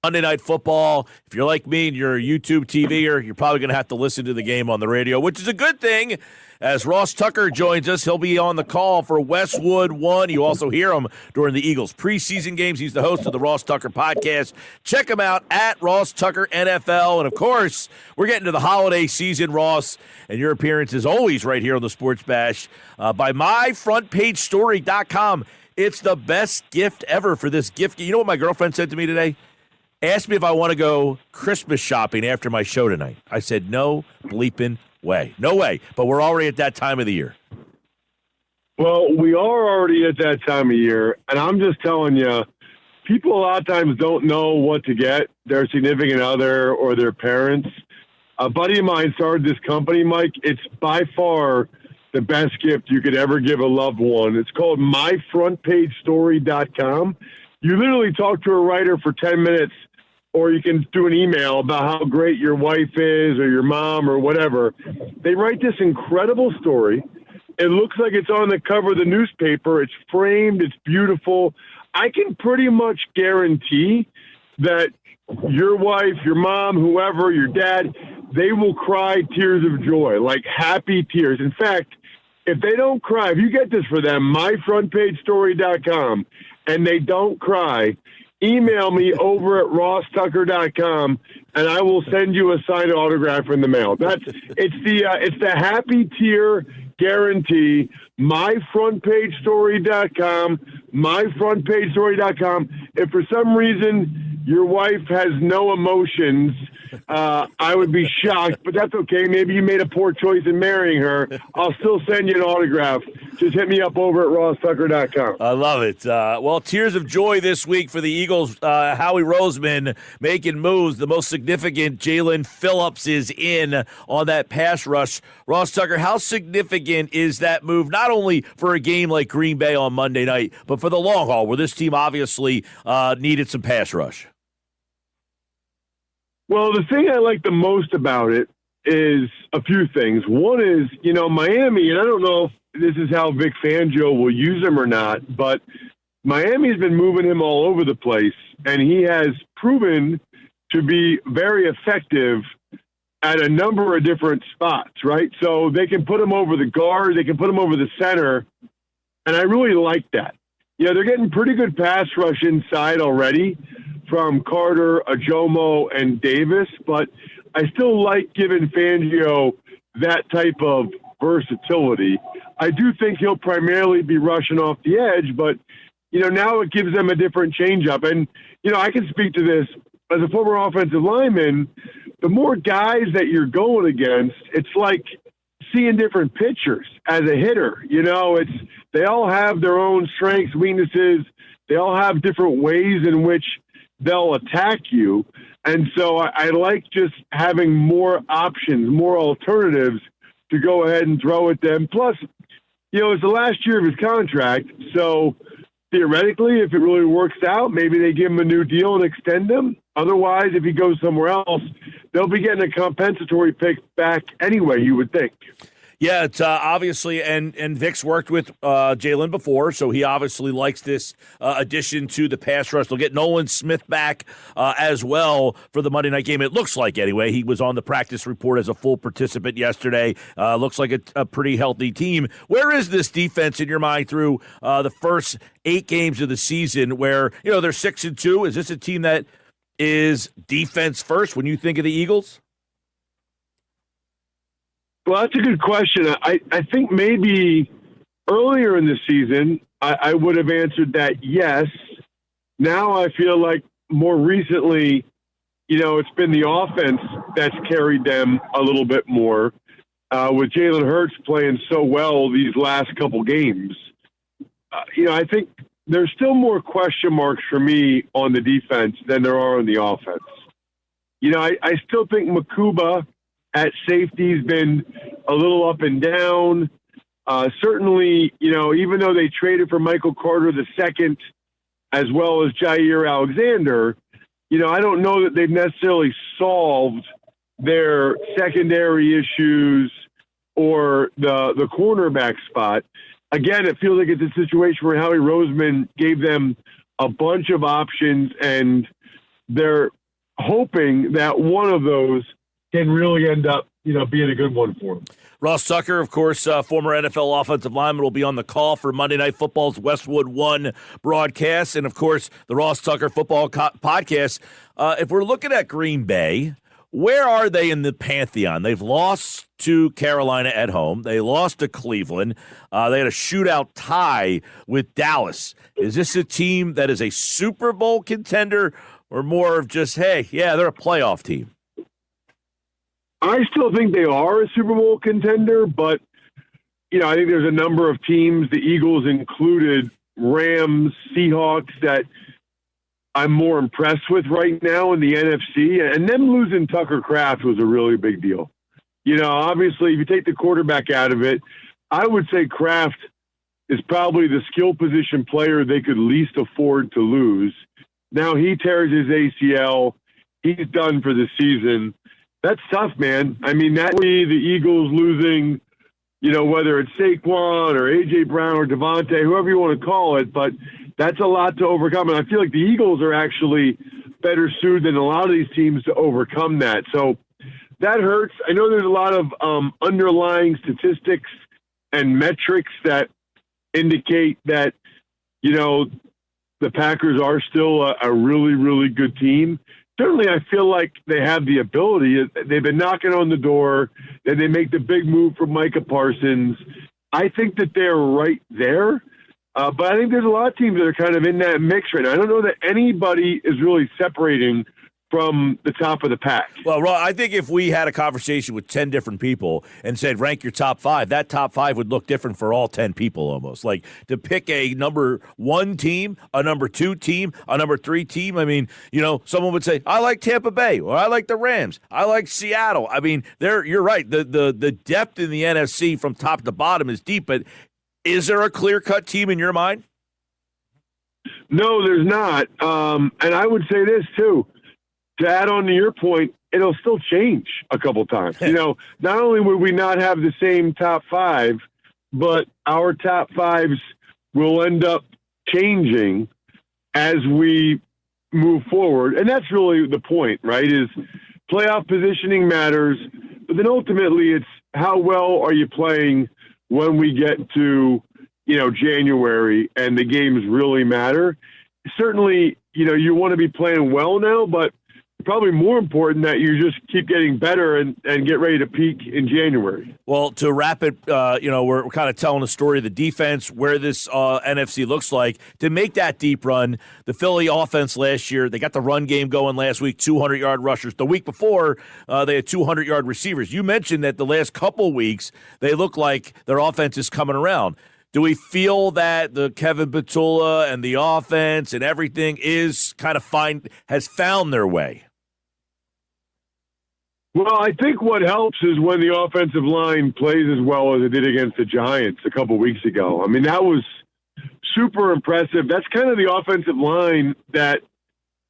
Monday Night Football. If you're like me and you're a YouTube TVer, you're probably going to have to listen to the game on the radio, which is a good thing. As Ross Tucker joins us, he'll be on the call for Westwood 1. You also hear him during the Eagles preseason games. He's the host of the Ross Tucker podcast. Check him out at Ross Tucker NFL. And, of course, we're getting to the holiday season, Ross, and your appearance is always right here on the Sports Bash by myfrontpagestory.com. It's the best gift ever for this gift. You know what my girlfriend said to me today? Asked me if I want to go Christmas shopping after my show tonight. I said, no bleeping way. No way. But we're already at that time of the year. Well, we are already at that time of year. And I'm just telling you, people a lot of times don't know what to get their significant other or their parents. A buddy of mine started this company, Mike. It's by far the best gift you could ever give a loved one. It's called myfrontpagestory.com. You literally talk to a writer for 10 minutes, or you can do an email about how great your wife is or your mom or whatever. They write this incredible story. It looks like it's on the cover of the newspaper. It's framed. It's beautiful. I can pretty much guarantee that your wife, your mom, whoever, your dad, they will cry tears of joy, like happy tears. In fact, if they don't cry, if you get this for them, myfrontpagestory.com, and they don't cry, email me over at rosstucker.com, and I will send you a signed autograph in the mail. It's the happy tear guarantee. Myfrontpagestory.com, myfrontpagestory.com. If for some reason your wife has no emotions, I would be shocked, but that's okay. Maybe you made a poor choice in marrying her. I'll still send you an autograph. Just hit me up over at rosstucker.com. I love it. Well, tears of joy this week for the Eagles. Howie Roseman making moves. The most significant, Jalen Phillips is in on that pass rush. Ross Tucker, how significant is that move, not only for a game like Green Bay on Monday night, but for the long haul, where this team obviously needed some pass rush? Well, the thing I like the most about it is a few things. One is, Miami, and I don't know if this is how Vic Fangio will use him or not, but Miami's been moving him all over the place, and he has proven to be very effective at a number of different spots, right? So they can put him over the guard, they can put him over the center, and I really like that. They're getting pretty good pass rush inside already from Carter, Ajomo, and Davis, but I still like giving Fangio that type of versatility. I do think he'll primarily be rushing off the edge, but, now it gives them a different changeup. And, I can speak to this as a former offensive lineman. The more guys that you're going against, it's like seeing different pitchers as a hitter. They all have their own strengths, weaknesses. They all have different ways in which they'll attack you. And so I like just having more options, more alternatives to go ahead and throw at them. Plus, it's the last year of his contract. So theoretically, if it really works out, maybe they give him a new deal and extend him. Otherwise, if he goes somewhere else, they'll be getting a compensatory pick back anyway, you would think. Yeah, it's obviously, and Vic's worked with Jalen before, so he obviously likes this addition to the pass rush. They'll get Nolan Smith back as well for the Monday night game. It looks like, anyway. He was on the practice report as a full participant yesterday. Looks like a pretty healthy team. Where is this defense in your mind through the first 8 games of the season where, they're 6-2? Is this a team that is defense first when you think of the Eagles? Well, that's a good question. I think maybe earlier in the season, I would have answered that yes. Now I feel like more recently, it's been the offense that's carried them a little bit more with Jalen Hurts playing so well these last couple games. I think there's still more question marks for me on the defense than there are on the offense. I still think Makuba at safety's been a little up and down. Certainly, even though they traded for Michael Carter II as well as Jair Alexander, I don't know that they've necessarily solved their secondary issues or the cornerback spot. Again, it feels like it's a situation where Howie Roseman gave them a bunch of options and they're hoping that one of those can really end up, being a good one for them. Ross Tucker, of course, former NFL offensive lineman, will be on the call for Monday Night Football's Westwood One broadcast. And, of course, the Ross Tucker Football Podcast. If we're looking at Green Bay, where are they in the pantheon? They've lost to Carolina at home. They lost to Cleveland. They had a shootout tie with Dallas. Is this a team that is a Super Bowl contender or more of just, hey, yeah, they're a playoff team? I still think they are a Super Bowl contender, but, I think there's a number of teams, the Eagles included, Rams, Seahawks, that I'm more impressed with right now in the NFC. And them losing Tucker Kraft was a really big deal. Obviously, if you take the quarterback out of it, I would say Kraft is probably the skill position player they could least afford to lose. Now he tears his ACL. He's done for the season. That's tough, man. I mean, that way the Eagles losing, whether it's Saquon or A.J. Brown or Devontae, whoever you want to call it, but that's a lot to overcome. And I feel like the Eagles are actually better suited than a lot of these teams to overcome that. So that hurts. I know there's a lot of underlying statistics and metrics that indicate that, the Packers are still a really, really good team. Certainly, I feel like they have the ability. They've been knocking on the door, and they make the big move for Micah Parsons. I think that they're right there, but I think there's a lot of teams that are kind of in that mix right now. I don't know that anybody is really separating from the top of the pack. Well, Ron, I think if we had a conversation with 10 different people and said, rank your top five, that top five would look different for all 10 people almost. Like to pick a number one team, a number two team, a number three team. I mean, someone would say, I like Tampa Bay, or I like the Rams. I like Seattle. I mean, you're right. The depth in the NFC from top to bottom is deep, but is there a clear-cut team in your mind? No, there's not. And I would say this too. To add on to your point, it'll still change a couple times. Not only would we not have the same top five, but our top fives will end up changing as we move forward. And that's really the point, right? Is playoff positioning matters, but then ultimately it's how well are you playing when we get to, January and the games really matter. Certainly, you want to be playing well now, but probably more important that you just keep getting better and get ready to peak in January. Well, to wrap it, we're kind of telling the story of the defense, where this NFC looks like. To make that deep run, the Philly offense last year, they got the run game going last week, 200-yard rushers. The week before, they had 200-yard receivers. You mentioned that the last couple weeks, they look like their offense is coming around. Do we feel that the Kevin Petula and the offense and everything is kind of has found their way? Well, I think what helps is when the offensive line plays as well as it did against the Giants a couple weeks ago. I mean, that was super impressive. That's kind of the offensive line that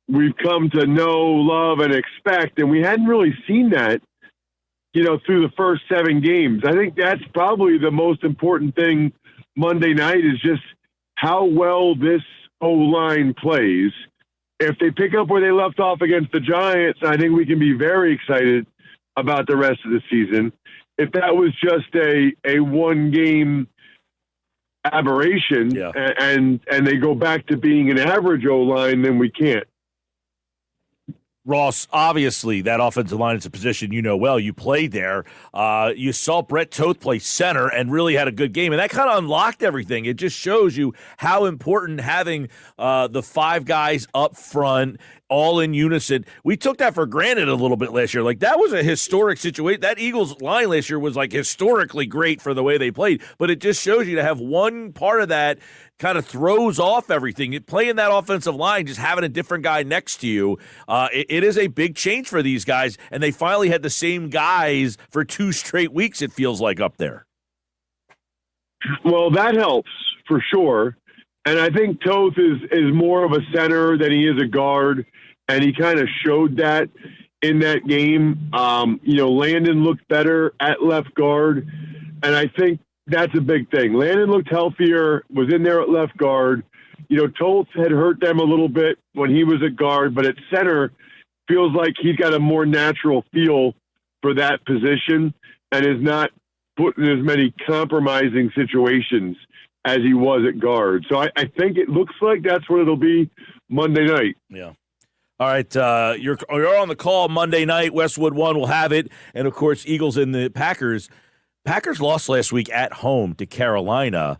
we've come to know, love, and expect, and we hadn't really seen that, through the first 7 games. I think that's probably the most important thing Monday night is just how well this O-line plays. If they pick up where they left off against the Giants, I think we can be very excited about the rest of the season. If that was just a one-game aberration and they go back to being an average O-line, then we can't. Ross, obviously that offensive line is a position you know well. You played there. You saw Brett Toth play center and really had a good game, and that kind of unlocked everything. It just shows you how important having the 5 guys up front all in unison. We took that for granted a little bit last year. Like, that was a historic situation. That Eagles line last year was like historically great for the way they played, but it just shows you to have one part of that kind of throws off everything. Playing that offensive line, just having a different guy next to you, it is a big change for these guys, and they finally had the same guys for 2 straight weeks, it feels like, up there. Well, that helps for sure. And I think Toth is more of a center than he is a guard, and he kind of showed that in that game. Landon looked better at left guard, and I think that's a big thing. Landon looked healthier, was in there at left guard. Toth had hurt them a little bit when he was at guard, but at center, feels like he's got a more natural feel for that position and is not put in as many compromising situations as he was at guard. So I think it looks like that's what it'll be Monday night. Yeah. All right, you're on the call Monday night. Westwood One will have it, and of course, Eagles and the Packers. Packers lost last week at home to Carolina.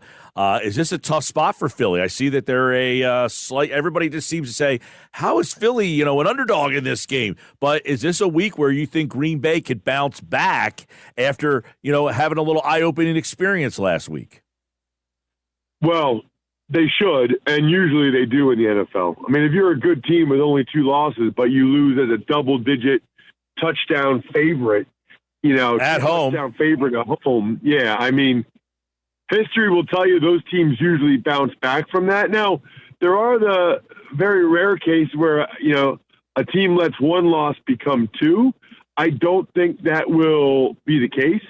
Is this a tough spot for Philly? I see that they're a slight. Everybody just seems to say, "How is Philly, an underdog in this game?" But is this a week where you think Green Bay could bounce back after having a little eye-opening experience last week? Well, they should, and usually they do in the NFL. I mean, if you're a good team with only 2 losses, but you lose as a double-digit touchdown favorite, at home, touchdown favorite at home, yeah. I mean, history will tell you those teams usually bounce back from that. Now, there are the very rare case where a team lets 1 loss become 2. I don't think that will be the case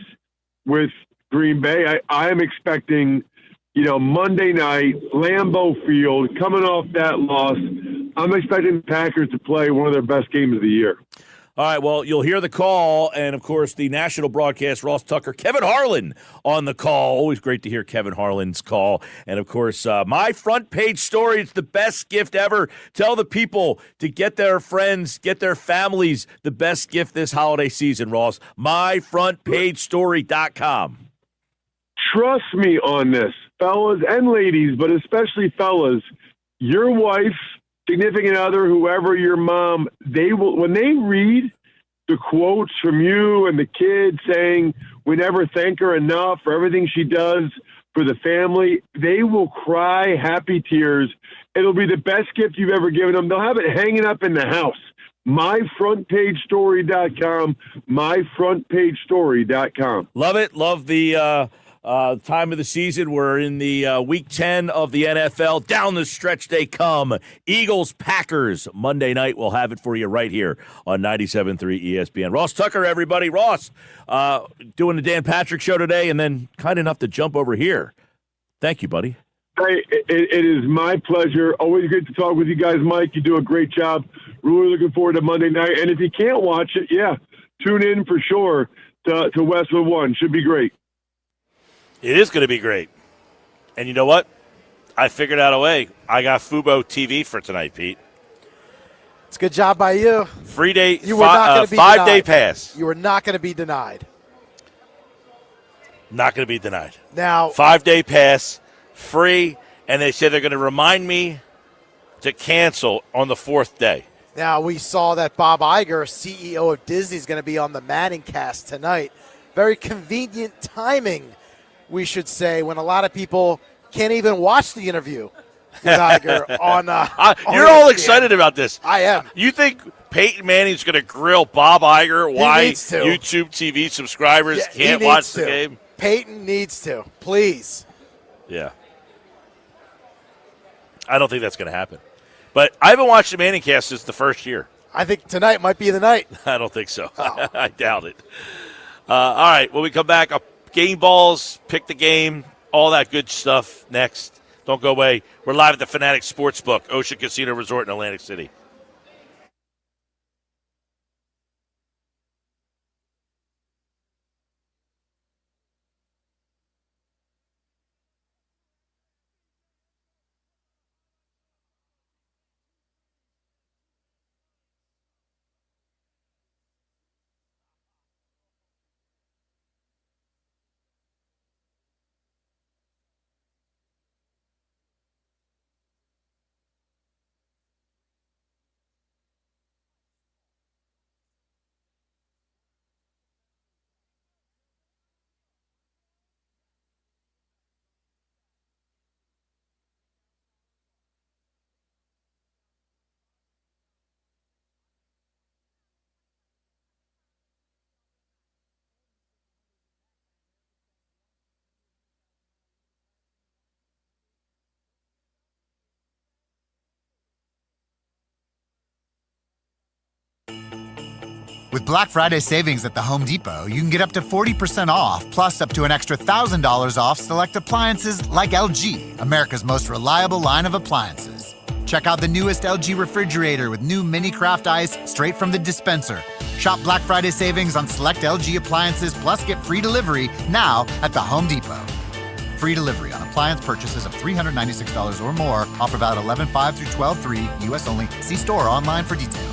with Green Bay. I am expecting. Monday night, Lambeau Field, coming off that loss, I'm expecting the Packers to play one of their best games of the year. All right, well, you'll hear the call, and, of course, the national broadcast, Ross Tucker, Kevin Harlan on the call. Always great to hear Kevin Harlan's call. And, of course, my front page story, it's the best gift ever. Tell the people to get their friends, get their families the best gift this holiday season, Ross. MyFrontPageStory.com. Trust me on this, fellas and ladies, but especially fellas. Your wife, significant other, whoever, your mom, they will, when they read the quotes from you and the kids saying we never thank her enough for everything she does for the family, they will cry happy tears. It'll be the best gift you've ever given them. They'll have it hanging up in the house. MyFrontPageStory.com, MyFrontPageStory.com. Love it. Love the time of the season. We're in the week 10 of the NFL. Down the stretch they come. Eagles, Packers, Monday night. We'll have it for you right here on 97.3 ESPN. Ross Tucker, everybody. Ross, doing the Dan Patrick Show today, and then kind enough to jump over here. Thank you, buddy. Hey, it is my pleasure. Always good to talk with you guys, Mike. You do a great job. Really looking forward to Monday night. And if you can't watch it, tune in for sure to Westwood One. Should be great. It is going to be great. And you know what? I figured out a way. I got Fubo TV for tonight, Pete. It's a good job by you. Free day, you were not going to be 5-day pass. You were not going to be denied. Not going to be denied. Now, 5-day pass, free, and they said they're going to remind me to cancel on the 4th day. Now, we saw that Bob Iger, CEO of Disney, is going to be on the Manning cast tonight. Very convenient timing, we should say, when a lot of people can't even watch the interview with Iger on you're all excited about this. I am. You think Peyton Manning's going to grill Bob Iger why YouTube TV subscribers can't watch the game? Peyton needs to. Please. Yeah. I don't think that's going to happen. But I haven't watched the Manning cast since the first year. I think tonight might be the night. I don't think so. Oh. I doubt it. All right, when we come back, game balls, pick the game, all that good stuff next. Don't go away. We're live at the Fanatic Sportsbook, Ocean Casino Resort in Atlantic City. With Black Friday savings at the Home Depot, you can get up to 40% off, plus up to an extra $1,000 off select appliances like LG, America's most reliable line of appliances. Check out the newest LG refrigerator with new mini craft ice straight from the dispenser. Shop Black Friday savings on select LG appliances, plus get free delivery now at the Home Depot. Free delivery on appliance purchases of $396 or more. Offer valid 11/5 through 12/3, U.S. only. See store or online for details.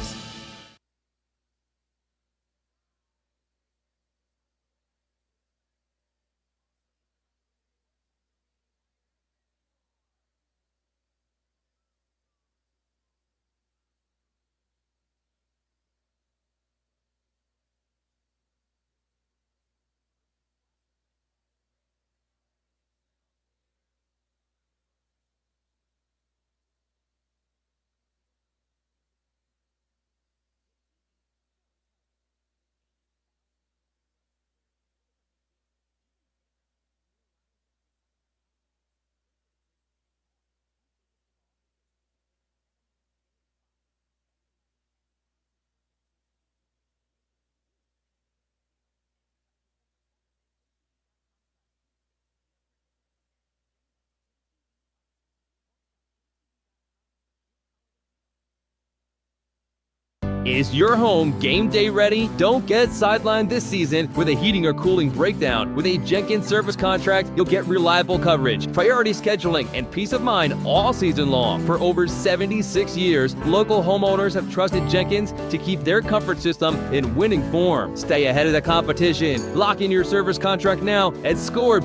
Is your home game day ready? Don't get sidelined this season with a heating or cooling breakdown. With a Jenkins service contract, you'll get reliable coverage, priority scheduling, and peace of mind all season long. For over 76 years, local homeowners have trusted Jenkins to keep their comfort system in winning form. Stay ahead of the competition. Lock in your service contract now and score.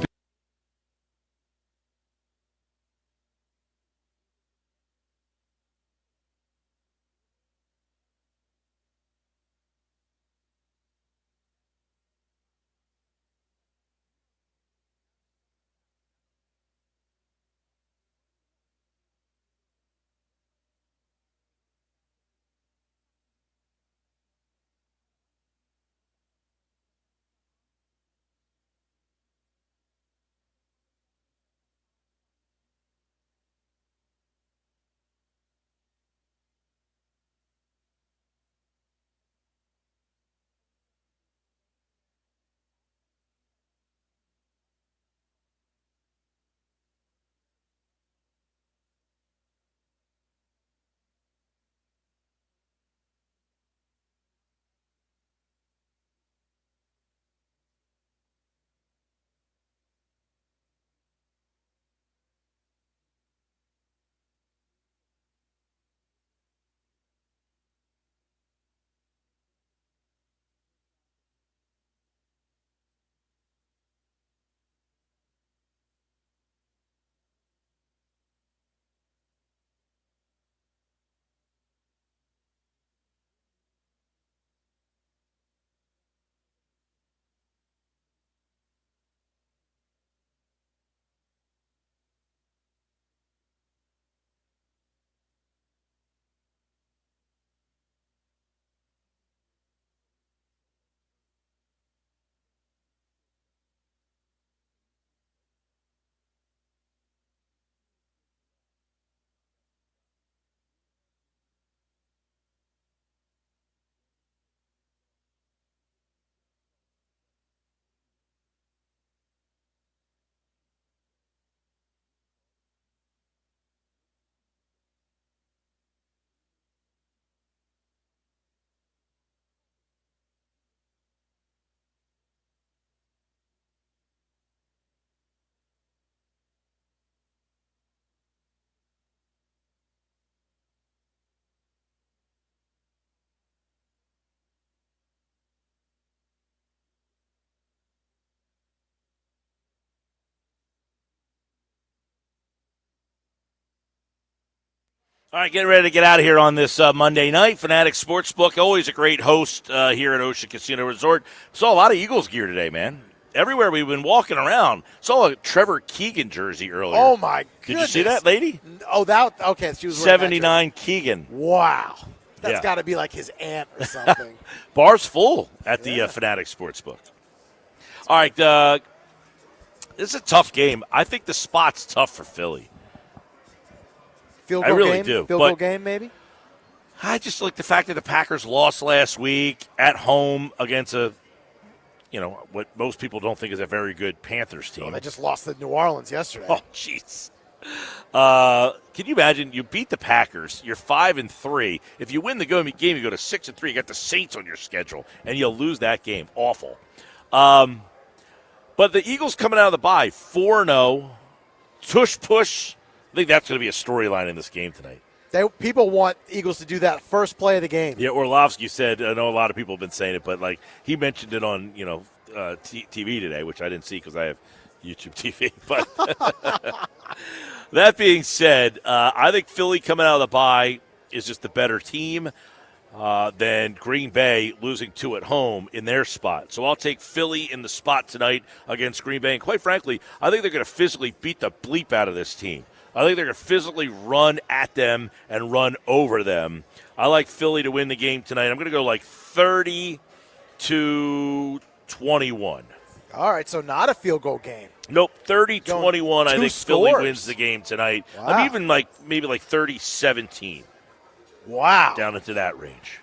All right, getting ready to get out of here on this Monday night. Fanatic Sportsbook, always a great host here at Ocean Casino Resort. Saw a lot of Eagles gear today, man. Everywhere we've been walking around. Saw a Trevor Keegan jersey earlier. Oh, my goodness. Did you see that, lady? Oh, okay. She was 79 Keegan. Wow. That's got to be like his aunt or something. Bar's full at the Fanatic Sportsbook. All right, this is a tough game. I think the spot's tough for Philly. Field goal I really game? do. Field goal game, maybe? I just like the fact that the Packers lost last week at home against what most people don't think is a very good Panthers team. Well, they just lost to New Orleans yesterday. Oh, jeez. Can you imagine? You beat the Packers. You're 5-3. If you win the game, you go to 6-3. You got the Saints on your schedule, and you'll lose that game. Awful. But the Eagles coming out of the bye, 4-0. Tush push. I think that's going to be a storyline in this game tonight. People want Eagles to do that first play of the game. Yeah, Orlovsky said, I know a lot of people have been saying it, but he mentioned it on TV today, which I didn't see because I have YouTube TV. But that being said, I think Philly coming out of the bye is just the better team than Green Bay losing 2 at home in their spot. So I'll take Philly in the spot tonight against Green Bay. And quite frankly, I think they're going to physically beat the bleep out of this team. I think they're going to physically run at them and run over them. I like Philly to win the game tonight. I'm going to go 30-21. All right, so not a field goal game. Nope, 30-21. I think Philly scores. wins the game tonight. Wow. I'm even maybe 30-17. Wow. Down into that range.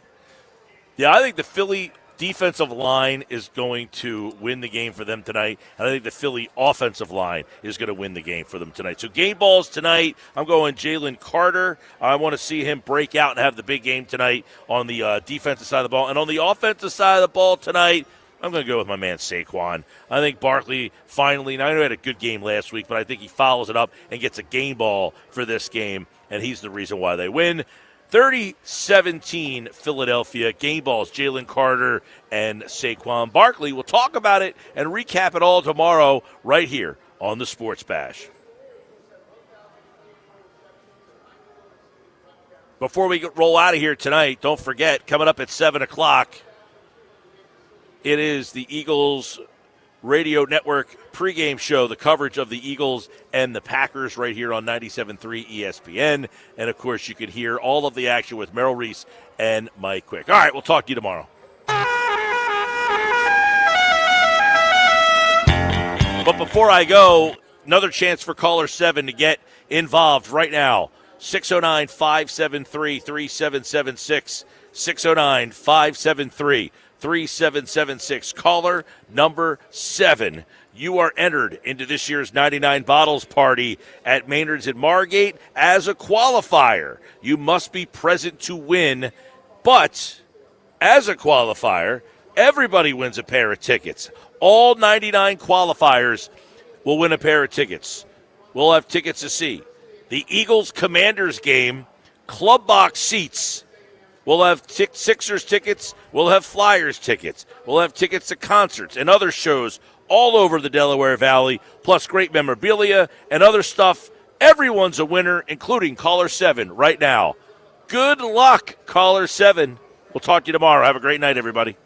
Yeah, I think the Philly defensive line is going to win the game for them tonight. And I think the Philly offensive line is going to win the game for them tonight. So game balls tonight, I'm going Jalen Carter. I want to see him break out and have the big game tonight on the defensive side of the ball. And on the offensive side of the ball tonight, I'm going to go with my man Saquon. I think Barkley finally, now I know he had a good game last week, but I think he follows it up and gets a game ball for this game, and he's the reason why they win. 30-17 Philadelphia. Game balls, Jalen Carter and Saquon Barkley. We'll talk about it and recap it all tomorrow right here on the Sports Bash. Before we roll out of here tonight, don't forget, coming up at 7 o'clock, it is the Eagles Radio Network pregame show, the coverage of the Eagles and the Packers right here on 97.3 ESPN. And, of course, you can hear all of the action with Merrill Reese and Mike Quick. All right, we'll talk to you tomorrow. But before I go, another chance for caller 7 to get involved right now. 609-573-3776. 609-573-3776. Caller number 7. You are entered into this year's 99 Bottles Party at Maynard's in Margate as a qualifier. You must be present to win, but as a qualifier, everybody wins a pair of tickets. All 99 qualifiers will win a pair of tickets. We'll have tickets to see the Eagles-Commanders game, club box seats. We'll have Sixers tickets. We'll have Flyers tickets. We'll have tickets to concerts and other shows all over the Delaware Valley, plus great memorabilia and other stuff. Everyone's a winner, including caller 7 right now. Good luck, caller 7. We'll talk to you tomorrow. Have a great night, everybody.